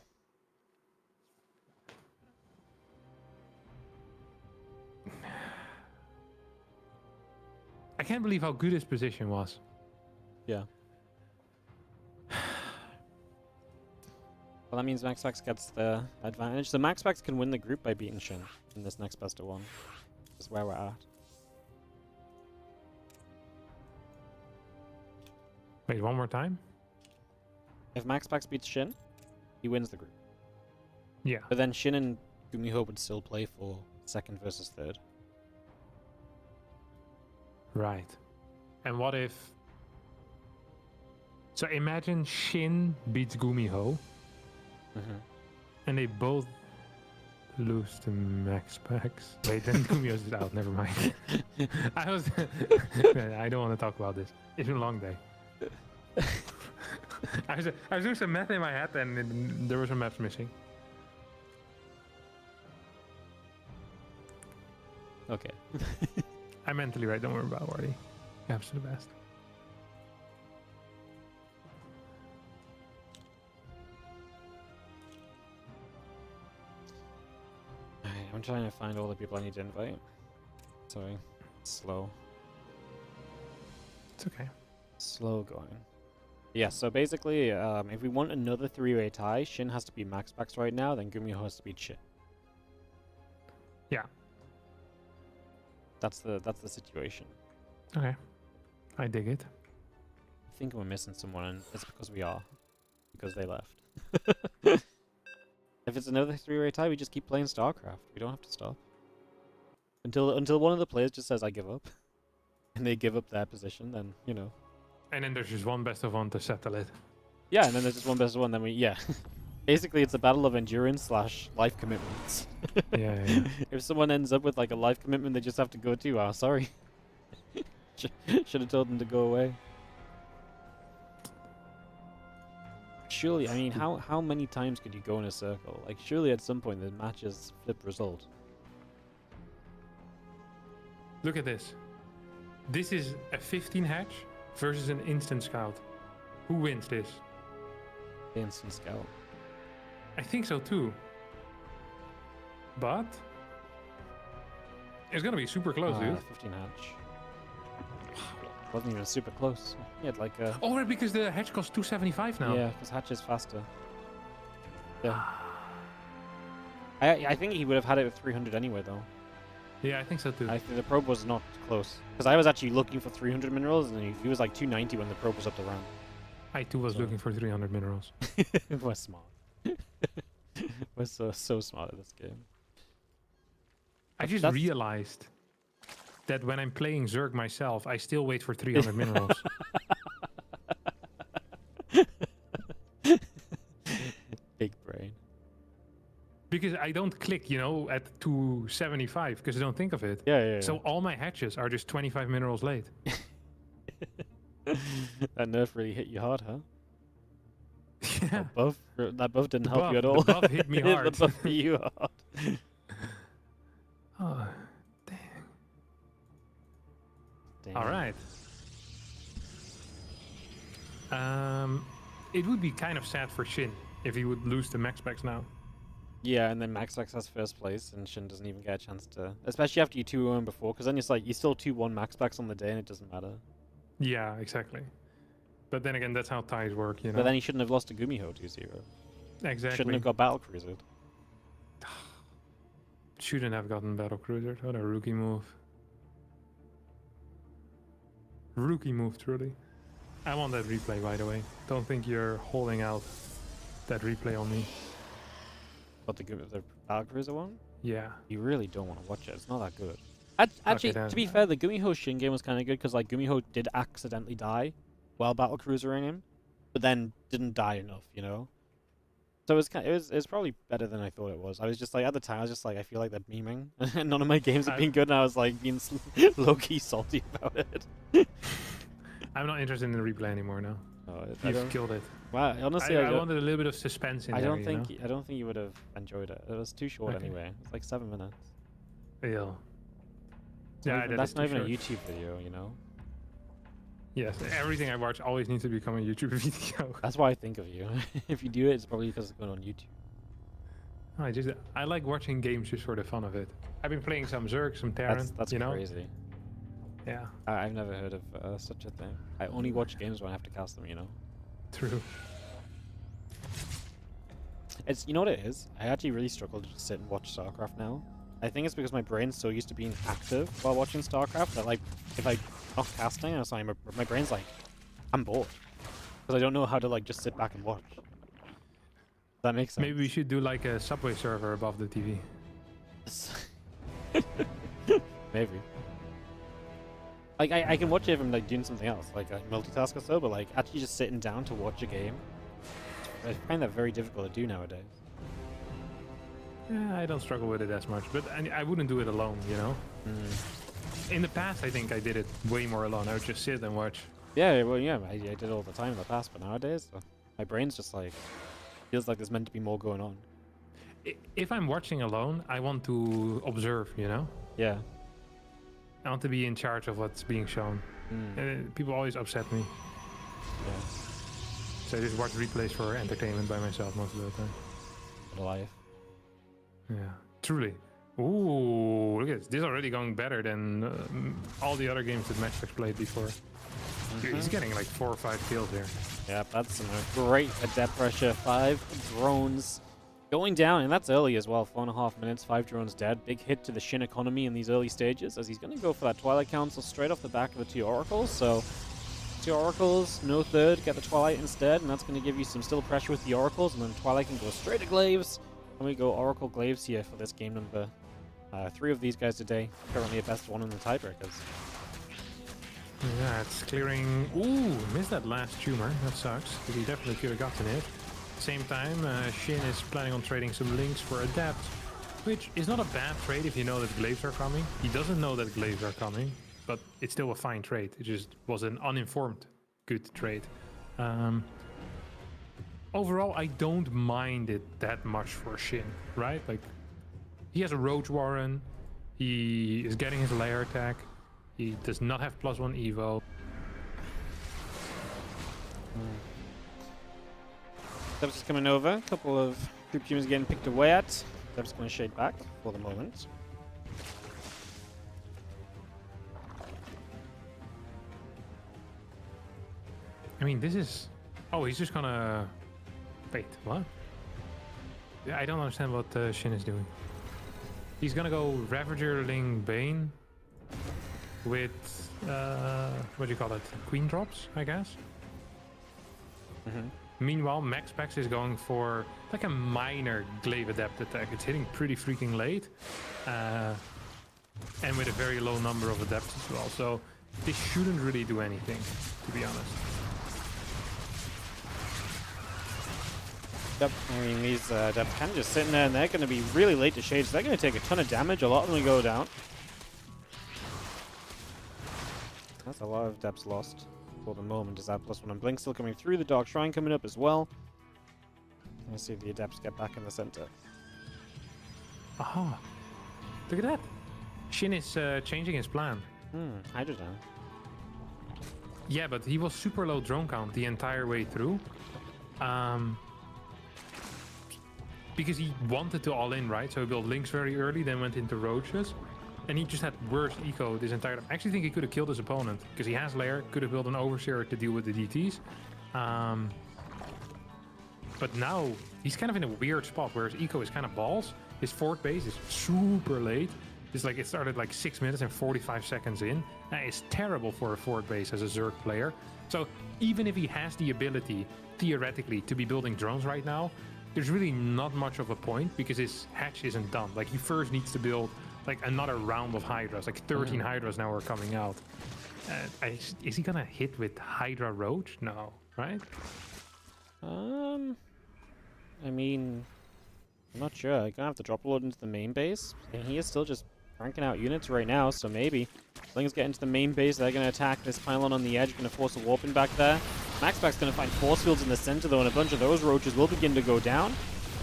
I can't believe how good his position was. Yeah. Well, that means Max Pax gets the advantage. So Max Pax can win the group by beating Shin in this next best of 1. That's where we're at. Wait, one more time? If Max Pax beats Shin, he wins the group. Yeah. But then Shin and Gumiho would still play for 2nd versus 3rd. Right. And what if... So imagine Shin beats Gumiho. And they both lose to Max Pax. Wait, then Gumiho's out. Never mind. I don't want to talk about this. It's been a long day. I was doing some math in my head, and there were some maps missing. Okay. I'm mentally right. Don't worry about it, Wardy. Maps are the best. I'm trying to find all the people I need to invite. Sorry. Slow. It's okay. Slow going. Yeah, so basically, if we want another 3-way tie, Shin has to be Max Pax right now, then Gumiho has to beat Shin. Yeah. That's the situation. Okay. I dig it. I think we're missing someone, and it's because we are. Because they left. If it's another 3-way tie, we just keep playing StarCraft. We don't have to stop. Until one of the players just says, I give up. And they give up their position, then, you know. And then there's just one best of 1 to settle it. Yeah, and then there's just one best of 1, then we, Basically, it's a battle of endurance / life commitments. Yeah. If someone ends up with, like, a life commitment, they just have to go to, sorry. Should have told them to go away. Surely, I mean, how many times could you go in a circle? Like, surely at some point the matches flip result. Look at this. This is a 15 hatch versus an instant scout. Who wins this? The instant scout. I think so too. But it's gonna be super close, dude. 15 hatch. Wasn't even super close. He had like a... Oh, right, because the hatch costs 275 now. Yeah, because hatch is faster. Yeah. I think he would have had it with 300 anyway, though. Yeah, I think so too. I think the probe was not close. Because I was actually looking for 300 minerals, and he was like 290 when the probe was up the ramp. I too was looking for 300 minerals. We're smart. We're so smart at this game. I just realized that when I'm playing Zerg myself, I still wait for 300 minerals. Big brain. Because I don't click, you know, at 275 because I don't think of it. Yeah. So all my hatches are just 25 minerals late. That nerf really hit you hard, huh? Yeah. That buff didn't The help buff, you at all. the buff hit me hard. The buff hit you hard. Oh, Damn. all right. It would be kind of sad for Shin if he would lose to MaxPax now. Yeah, and then MaxPax has first place, and Shin doesn't even get a chance to... Especially after you 2-0 before, because then it's like, you still 2-1 MaxPax on the day, and it doesn't matter. Yeah, exactly. But then again, that's how ties work, you know? But then he shouldn't have lost to Gumiho 2-0. Exactly. Shouldn't have got battle cruisered. Shouldn't have gotten battle cruiser. What a rookie move. Rookie move, truly. I want that replay, by the way. Don't think you're holding out that replay on me. But the battle cruiser one? Yeah. You really don't want to watch it. It's not that good. Actually, Okay, to be fair, the Gumiho Shin game was kind of good because like Gumiho did accidentally die while battle cruisering him, but then didn't die enough, you know. So it was probably better than I thought it was. I was just like at the time I was just like I feel like they're memeing, and none of my games have been good, and I was like being low key salty about it. I'm not interested in the replay anymore now. Oh, You've killed it. Wow, honestly, I wanted a little bit of suspense in there. I don't think you would have enjoyed it. It was too short anyway. It's like 7 minutes. Yeah. That's not even a YouTube video, you know. Yes, everything I watch always needs to become a YouTube video. That's why I think of you. If you do it, it's probably because it's going on YouTube. I like watching games just for the fun of it. I've been playing some Zerg, some Terran. That's you know? crazy. Yeah. I've never heard of such a thing. I only watch games when I have to cast them, you know. True. You know what it is? I actually really struggle to just sit and watch StarCraft now. I think it's because my brain's so used to being active while watching StarCraft that like if I'm not casting, my brain's like I'm bored because I don't know how to like just sit back and watch. Does that makes sense? Maybe we should do like a Subway server above the TV. Maybe. Like I can watch it if I'm like doing something else, like a multitask or so, but like actually just sitting down to watch a game, I find that very difficult to do nowadays. Yeah, I don't struggle with it as much, but I wouldn't do it alone, you know? In the past, I think I did it way more alone. I would just sit and watch. Yeah, well, yeah, I did it all the time in the past, but nowadays, my brain's just like, feels like there's meant to be more going on. If I'm watching alone, I want to observe, you know? Yeah. I want to be in charge of what's being shown. People always upset me. Yeah. So I just watch replays for entertainment by myself most of the time. What a life. Yeah, truly. Ooh, look at this. This is already going better than all the other games that MaxPax played before. Dude, he's getting like 4 or 5 kills here. Yeah, that's some great adept pressure. 5 drones going down, and that's early as well. 4.5 minutes, 5 drones dead. Big hit to the Shin economy in these early stages, as he's going to go for that Twilight Council straight off the back of the 2 Oracles. So 2 Oracles, no third, get the Twilight instead, and that's going to give you some still pressure with the Oracles, and then Twilight can go straight to Glaives. And we go Oracle Glaives here for this game number 3 of these guys today. Currently a best one in the tiebreakers. Yeah, it's clearing. Ooh, missed that last tumor. That sucks. But he definitely could have gotten it. Same time, Shin is planning on trading some links for Adapt, which is not a bad trade if you know that Glaives are coming. He doesn't know that Glaives are coming, but it's still a fine trade. It just was an uninformed good trade. Overall, I don't mind it that much for Shin, right? Like, he has a Roach Warren, he is getting his lair attack, he does not have +1 Evo. Deb's is coming over, a couple of group teams getting picked away at. Deb's going to shade back for the moment. I mean, this is... Oh, he's just gonna... Wait, what? I don't understand what Shin is doing. He's gonna go Ravager, Ling, Bane with, what do you call it? Queen drops, I guess? Meanwhile, Max Pax is going for like a minor Glaive Adept attack. It's hitting pretty freaking late. And with a very low number of adepts as well. So this shouldn't really do anything, to be honest. Yep, I mean, these Adepts kind of just sitting there, and they're going to be really late to shade, so they're going to take a ton of damage. A lot of them go down. That's a lot of Adepts lost for the moment. Is that +1 on Blink still coming through? The Dark Shrine coming up as well. I see the Adepts get back in the center. Aha. Look at that. Shin is changing his plan. Hydrogen. Yeah, but he was super low drone count the entire way through. Because he wanted to all in, right? So he built links very early, then went into roaches. And he just had worse eco this entire time. I actually think he could have killed his opponent because he has lair, could have built an overseer to deal with the DTs. But now he's kind of in a weird spot where his eco is kind of balls. His fort base is super late. It's like it started like 6 minutes and 45 seconds in. That is terrible for a fort base as a Zerg player. So even if he has the ability, theoretically, to be building drones right now, there's really not much of a point because his hatch isn't done. Like he first needs to build like another round of Hydras. Like 13 Hydras now are coming out. Is he gonna hit with Hydra Roach? No, right? I mean, I'm not sure. I'm gonna have to drop a load into the main base, and he is still just cranking out units right now. So maybe Slingers get into the main base. They're gonna attack this pylon on the edge, gonna force a warp in back there. MaxPax gonna find force fields in the center though, and a bunch of those roaches will begin to go down.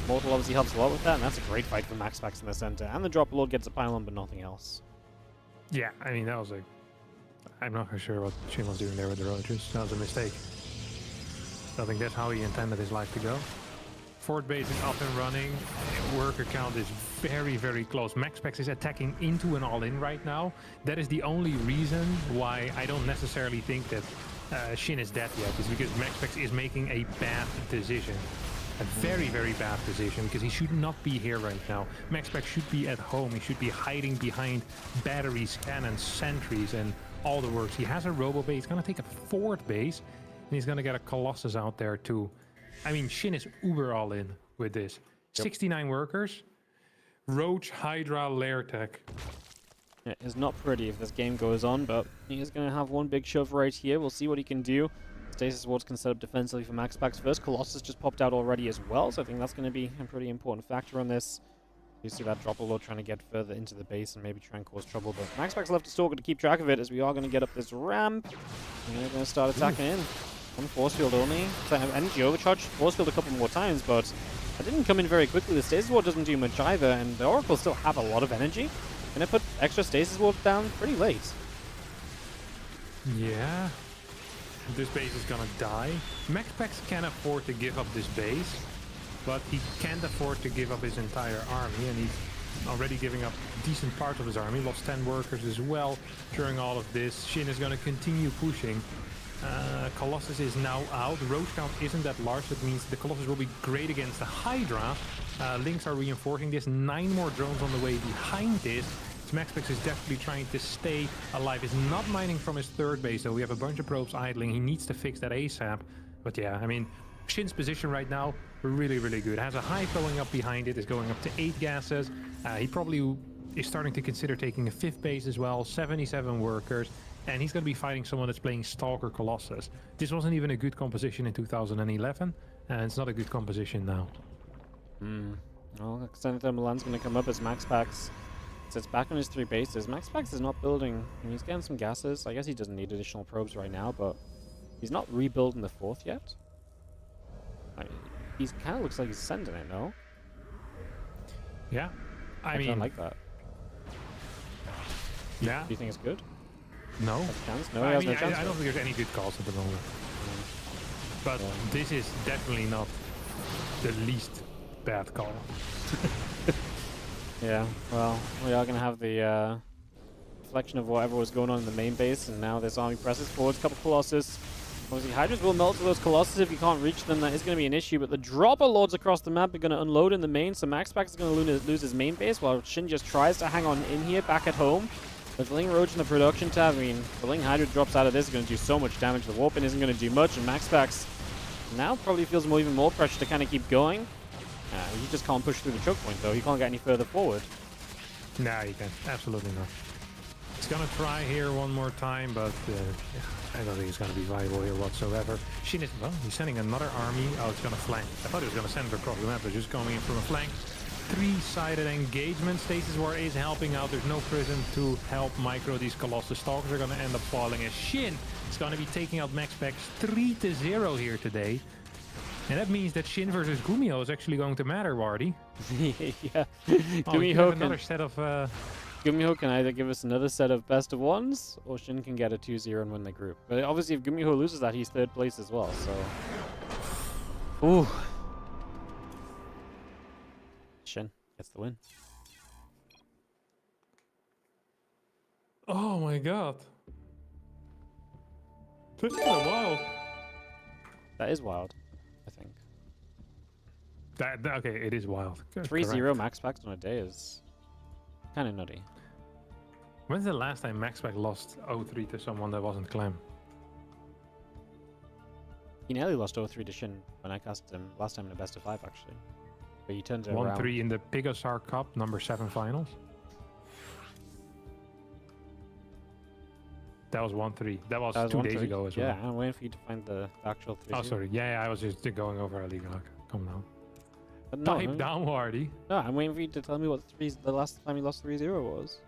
Mortal obviously helps a lot with that, and that's a great fight for MaxPax in the center. And the drop load gets a pylon, but nothing else. Yeah, I mean, that was a... I'm not sure what Shin was doing there with the roaches. That was a mistake. I think that's how he intended his life to go. Fort base is up and running. Worker count is very, very close. MaxPax is attacking into an all-in right now. That is the only reason why I don't necessarily think that Shin is dead yet, is because MaxPax is making a bad decision. A very, very bad decision, because he should not be here right now. MaxPax should be at home. He should be hiding behind batteries, cannons, sentries, and all the works. He has a robo base. He's going to take a fort base, and he's going to get a Colossus out there too. I mean, Shin is uber all in with this. Yep. 69 workers. Roach, Hydra, Lair Tech. Yeah, it's not pretty if this game goes on, but he is going to have one big shove right here. We'll see what he can do. Stasis wards can set up defensively for MaxPax first. Colossus just popped out already as well, so I think that's going to be a pretty important factor on this. You see that drop a load trying to get further into the base and maybe try and cause trouble, but MaxPax left a Stalker to keep track of it, as we are going to get up this ramp. And they're going to start attacking in. One force field only. So I have energy overcharge, force field a couple more times, but that didn't come in very quickly. The stasis ward doesn't do much either, and the Oracle still have a lot of energy. Gonna put extra stasis wards down pretty late. Yeah. This base is gonna die. MaxPax can afford to give up this base, but he can't afford to give up his entire army, and he's already giving up decent parts of his army. Lost 10 workers as well during all of this. Shin is gonna continue pushing. Colossus is now out. Roach count isn't that large. That means the Colossus will be great against the Hydra. Links are reinforcing this. 9 more drones on the way behind this. MaxPax is definitely trying to stay alive. He's not mining from his third base, so we have a bunch of probes idling. He needs to fix that ASAP. But yeah, I mean, Shin's position right now, really, really good. Has a hive going up behind it. Is going up to 8 gases. He probably is starting to consider taking a 5th base as well. 77 workers. And he's going to be fighting someone that's playing Stalker Colossus. This wasn't even a good composition in 2011, and it's not a good composition now. Well, Extended Thermal Land's going to come up as MaxPax sits back on his 3 bases. MaxPax is not building. I mean, he's getting some gases. I guess he doesn't need additional probes right now, but he's not rebuilding the 4th yet. He kind of looks like he's sending it, no? Yeah. I mean, don't like that. Yeah. Do you think it's good? No. No, I don't think there's any good calls at the moment. But this is definitely not the least bad call. Yeah, well, we are going to have the reflection of whatever was going on in the main base, and now this army presses forward. A couple Colossus. Obviously, Hydras will melt to those Colossus if you can't reach them. That is going to be an issue, but the dropper lords across the map are going to unload in the main, so MaxPax is going to lose his main base, while Shin just tries to hang on in here back at home. The Ling Roach in the production tab, I mean, the Ling Hydra drops out of this is going to do so much damage. The Warpin isn't going to do much, and MaxPax now probably feels even more pressure to kind of keep going. He just can't push through the choke point, though. He can't get any further forward. Nah, he can't. Absolutely not. He's going to try here one more time, but I don't think he's going to be viable here whatsoever. Shin is, well, he's sending another army. Oh, it's going to flank. I thought he was going to send it across the map, but just coming in from a flank. 3-sided engagement. Stasis War is helping out. There's no prison to help micro these Colossus. Stalkers are going to end up falling as Shin is going to be taking out MaxPax 3-0 here today. And that means that Shin versus Gumiho is actually going to matter, Wardy. Yeah. Oh, we can have another set of... Gumiho can either give us another set of best of ones, or Shin can get a 2-0 and win the group. But obviously, if Gumiho loses that, he's third place as well, so... Ooh. Shin gets the win. Oh my god. That's kind of wild. That is wild, I think. Okay, it is wild. 3-0 Max Pax on a day is kind of nutty. When's the last time Max Pax lost 0-3 to someone that wasn't Clem? He nearly lost 0-3 to Shin when I cast him last time in a best of 5, actually. But he turned it around. 1-3 in the Pigasar Cup, number 7 finals. That was 1-3. That was 2 days ago as well. Yeah, I'm waiting for you to find the actual 3-0. Oh, sorry. Yeah, I was just going over a league. Come now. But no, Pipe down, Wardy. No, I'm waiting for you to tell me what the last time you lost 3-0 was.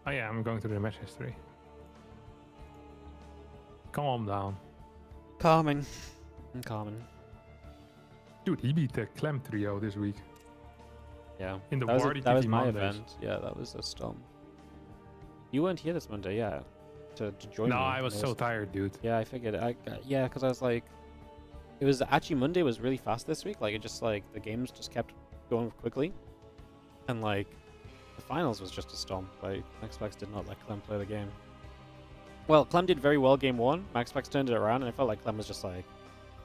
Oh yeah, I'm going through the match history. Calm down. Calming. I'm calming. Dude, he beat the Clem trio this week. Yeah. In the that WardiTV was my Mondays. event. Yeah, that was a storm. You weren't here this Monday, yeah. To join me. No, I was so tired, dude. Yeah, I figured. Yeah, because I was like, it was actually Monday was really fast this week. Like it just like the games just kept going quickly, and like the finals was just a storm. Like MaxPax did not let Clem play the game. Well, Clem did very well game 1. MaxPax turned it around, and I felt like Clem was just like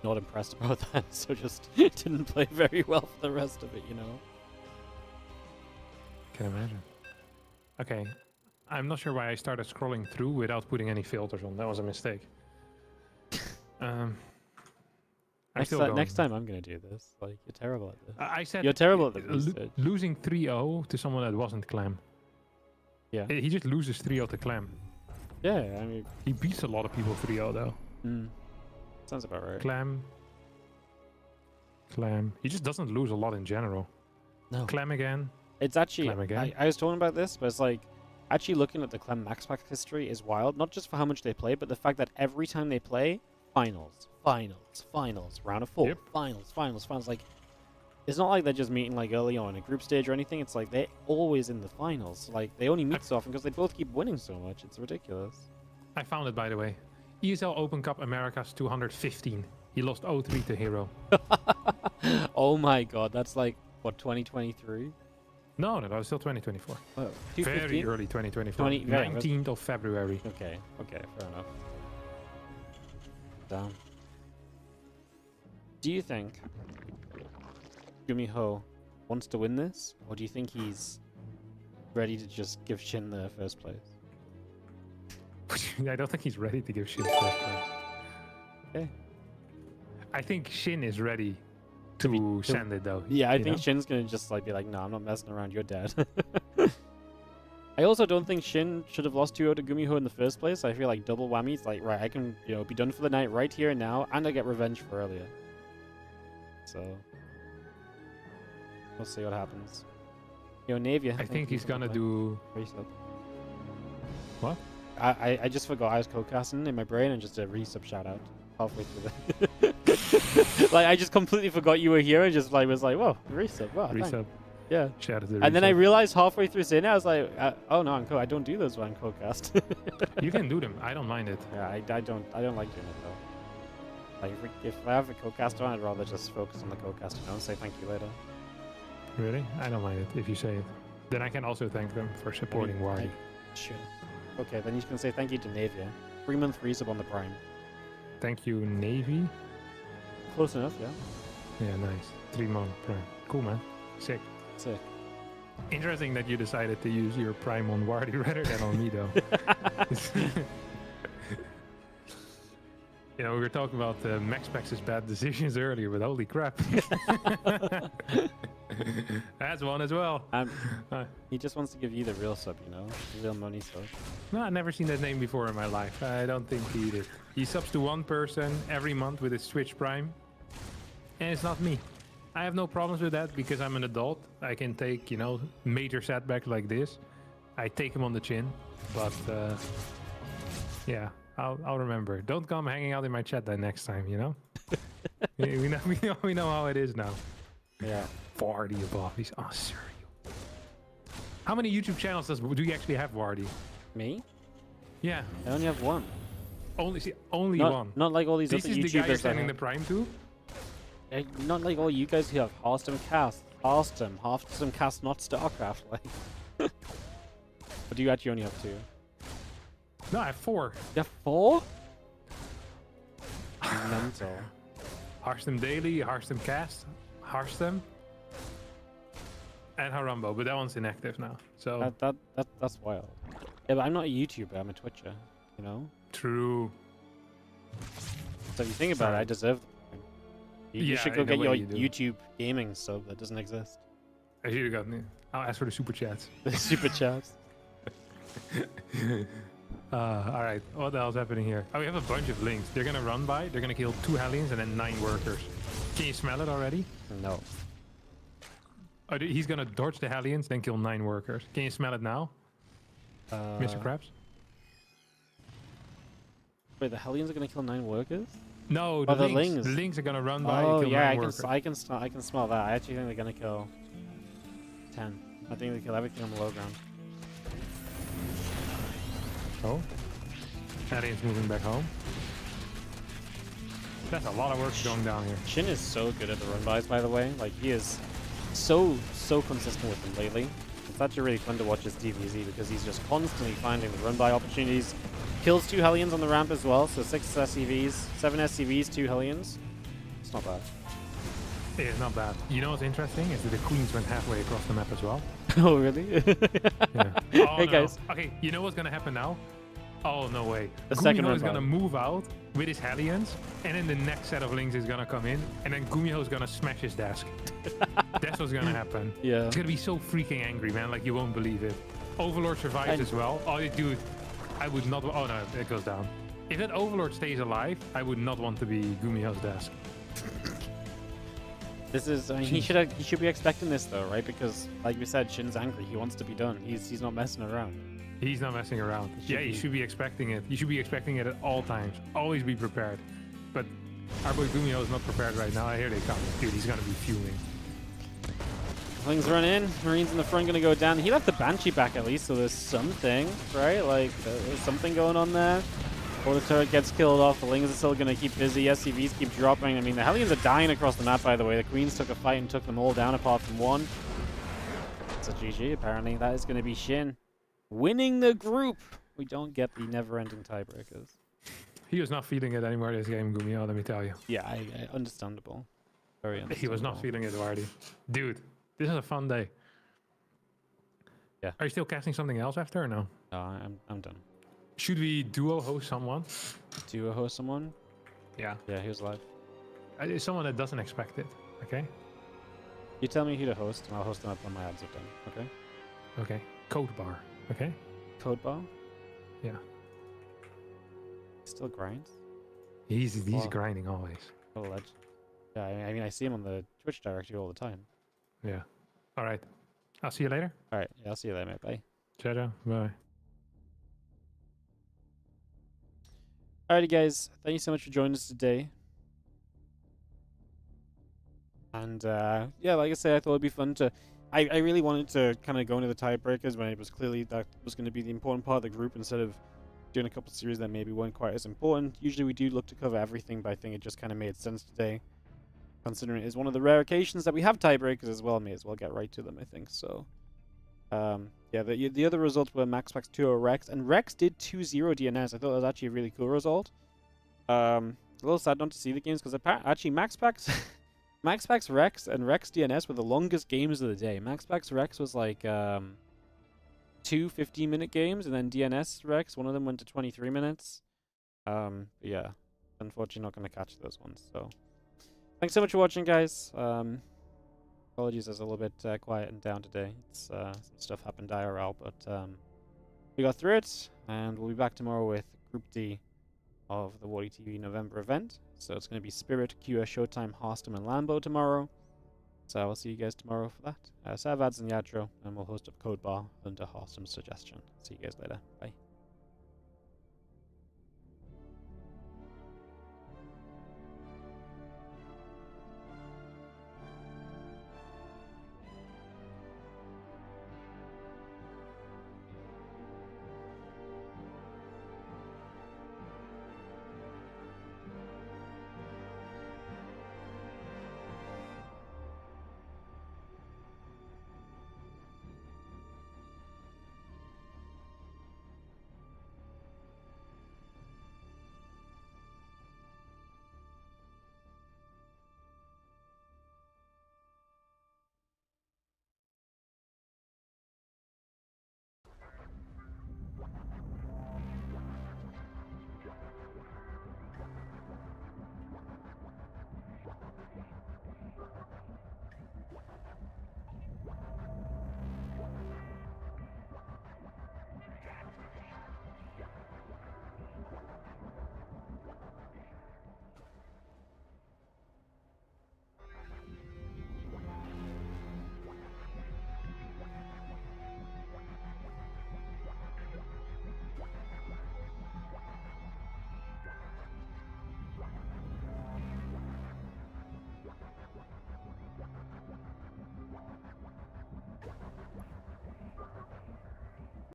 not impressed about that, so just didn't play very well for the rest of it, you know. Can imagine. Okay. I'm not sure why I started scrolling through without putting any filters on. That was a mistake. Next time I'm gonna do this. Like you're terrible at this. I said you're terrible at the research. Losing 3-0 to someone that wasn't Clem. Yeah. He just loses 3-0 to Clem. Yeah, I mean he beats a lot of people 3-0 though. Sounds about right. Clem. He just doesn't lose a lot in general. No. Clem again. It's actually Clem again. I was talking about this, but it's like actually looking at the Clem Max Pax history is wild. Not just for how much they play, but the fact that every time they play, finals, round of 4, yep. finals. Like, it's not like they're just meeting like early on in a group stage or anything. It's like they're always in the finals. Like they only meet so often because they both keep winning so much. It's ridiculous. I found it, by the way. ESL Open Cup Americas 215. He lost 0-3 to Hero. Oh my god, that's like what 2023. No, that was still 2024. Oh, very early 2024. 19th of February. Okay, fair enough. Down. Do you think Gumiho wants to win this, or do you think he's ready to just give Shin the first place? I don't think he's ready to give Shin first place. Okay. I think Shin is ready to send it though. Yeah, I think Shin's gonna just like be like, no, I'm not messing around, you're dead. I also don't think Shin should have lost 2-0 to Gumiho in the first place. I feel like double whammies, like right, I can be done for the night right here and now, and I get revenge for earlier. So we'll see what happens. Navia. I think he's gonna do resub. What? I just forgot I was co-casting in my brain and just a resub shout out halfway through the like I just completely forgot you were here and just like was like, whoa, resub, wow, resub. Thanks. Yeah. Shout out to and then I realized halfway through saying it, I was like, oh no, I don't do those when I'm co-cast. You can do them. I don't mind it. Yeah, I don't like doing it though. Like if I have a co-cast on, I'd rather just focus on the co-cast and say thank you later. Really? I don't mind it if you say it. Then I can also thank them for supporting Wardy. Sure. Okay, then you can say thank you to Navia. 3-month resub on the Prime. Thank you, Navy. Close enough, yeah. Yeah, nice. 3-month Prime. Cool, man. Sick. Interesting that you decided to use your Prime on Wardy rather than on me, though. We were talking about MaxPax's bad decisions earlier, but holy crap. That's one as well. He just wants to give you the real sub, the real money sub. No, I've never seen that name before in my life. I don't think he did. He subs to one person every month with his Twitch Prime, and it's not me. I have no problems with that because I'm an adult. I can take, major setbacks like this. I take him on the chin, but yeah, I'll remember. Don't come hanging out in my chat then next time, we know how it is now. Yeah. 40 above. He's serious. How many YouTube channels do you actually have, Wardy? Me? Yeah. I only have one. Only not, one. Not like all these This other is YouTubers. the guy you're sending the Prime to? Not like all you guys who have Hearthstone cast. Hearthstone cast, not StarCraft. Like. But do you actually only have 2? No, I have 4. You have 4? Mental. Hearthstone Daily, Hearthstone Cast, Hearthstone, and Harambo, but that one's inactive now. So that's wild. Yeah, but I'm not a YouTuber. I'm a Twitcher. You know. True. So if you think about it, I deserve the Prime. You should go get your YouTube gaming sub that doesn't exist. I should have gotten. I'll ask for the super chats. The super chats. All right, what the hell's happening here? Oh, we have a bunch of links. They're gonna run by. They're gonna kill 2 Hellions and then 9 workers. Can you smell it already? No. Oh, he's gonna dodge the Hellions, then kill 9 workers. Can you smell it now, Mr. Krabs? Wait, the Hellions are gonna kill 9 workers? No, the lings. lings. The lings are gonna run by Oh and kill yeah, 9 workers. I can smell that. I actually think they're gonna kill 10. I think they kill everything on the low ground. Oh, Hellions moving back home. That's a lot of work going down here. Shin is so good at the run-bys, by the way. Like, he is so consistent with them lately. It's actually really fun to watch his DBZ because he's just constantly finding the run-by opportunities. Kills 2 Hellions on the ramp as well, so 6 SCVs, 7 SCVs, 2 Hellions. It's not bad. It is not bad. You know what's interesting is that the queens went halfway across the map as well. Oh, really? Yeah. Oh, Hey, no. guys. Okay, you know what's gonna happen now? Oh, no way. The second Gumiho is run-by. gonna move out with his Hellions, and then the next set of links is gonna come in, and then Gumiho is gonna smash his desk. That's what's gonna happen. Yeah. He's gonna be so freaking angry, man, like you won't believe it. Overlord survives as well. Oh, dude, I would not. Oh no, it goes down. If that Overlord stays alive, I would not want to be Gumiho's desk. This is. I mean, he should be expecting this though, right? Because, like we said, Shin's angry. He wants to be done. He's not messing around. He's not messing around. Yeah, you should be expecting it. You should be expecting it at all times. Always be prepared. But our boy Gumiho is not prepared right now. Here they come. Dude, he's gonna be fuming. Lings run in. Marines in the front gonna go down. He left the Banshee back at least, so there's something, right? Like, there's something going on there. Before the turret gets killed off, the Lings are still gonna keep busy. SCVs keep dropping. I mean, the Hellions are dying across the map, by the way. The Queens took a fight and took them all down apart from one. It's a GG, apparently. That is gonna be Shin winning the group. We don't get the never-ending tiebreakers. He was not feeling it anymore this game, Gumiho, let me tell you. Yeah, understandable. Very understandable. He was not feeling it, Wardy. Dude, this is a fun day. Yeah. Are you still casting something else after or no? No, I'm done. Should we duo host someone? Do you host someone? Yeah. Yeah, he was live. Someone that doesn't expect it, okay? You tell me who to host, and I'll host them up when my ads are done, okay? Okay. Code bar, okay? Code bar? Yeah. Still grinds? He's grinding always. What a legend. Yeah, I mean, I see him on the Twitch directory all the time. Yeah. All right. I'll see you later. All right. Yeah, I'll see you later, mate. Bye. Ciao, ciao. Bye. Alrighty, guys. Thank you so much for joining us today. And, yeah, like I said, I thought it'd be fun to... I really wanted to kind of go into the tiebreakers when it was clearly that was going to be the important part of the group instead of doing a couple of series that maybe weren't quite as important. Usually we do look to cover everything, but I think it just kind of made sense today. Considering it is one of the rare occasions that we have tiebreakers as well, may as well get right to them, I think. So, yeah, the other results were MaxPax 2-0 Rex, and Rex did 2-0 DNS. I thought that was actually a really cool result. A little sad not to see the games, because actually MaxPax... MaxPax Rex and Rex DNS were the longest games of the day. MaxPax Rex was like 2 15-minute games, and then DNS Rex, one of them went to 23 minutes. But yeah, unfortunately not going to catch those ones. So thanks so much for watching, guys. Apologies, I was a little bit quiet and down today. It's some stuff happened IRL, but we got through it, and we'll be back tomorrow with Group D of the WardiTV November event. So it's going to be Spirit, QS, Showtime, Hearthstone, and Lambo tomorrow. So I'll see you guys tomorrow for that. Savads and Yadro, and we'll host up Code Bar under Hearthstone's suggestion. See you guys later. Bye.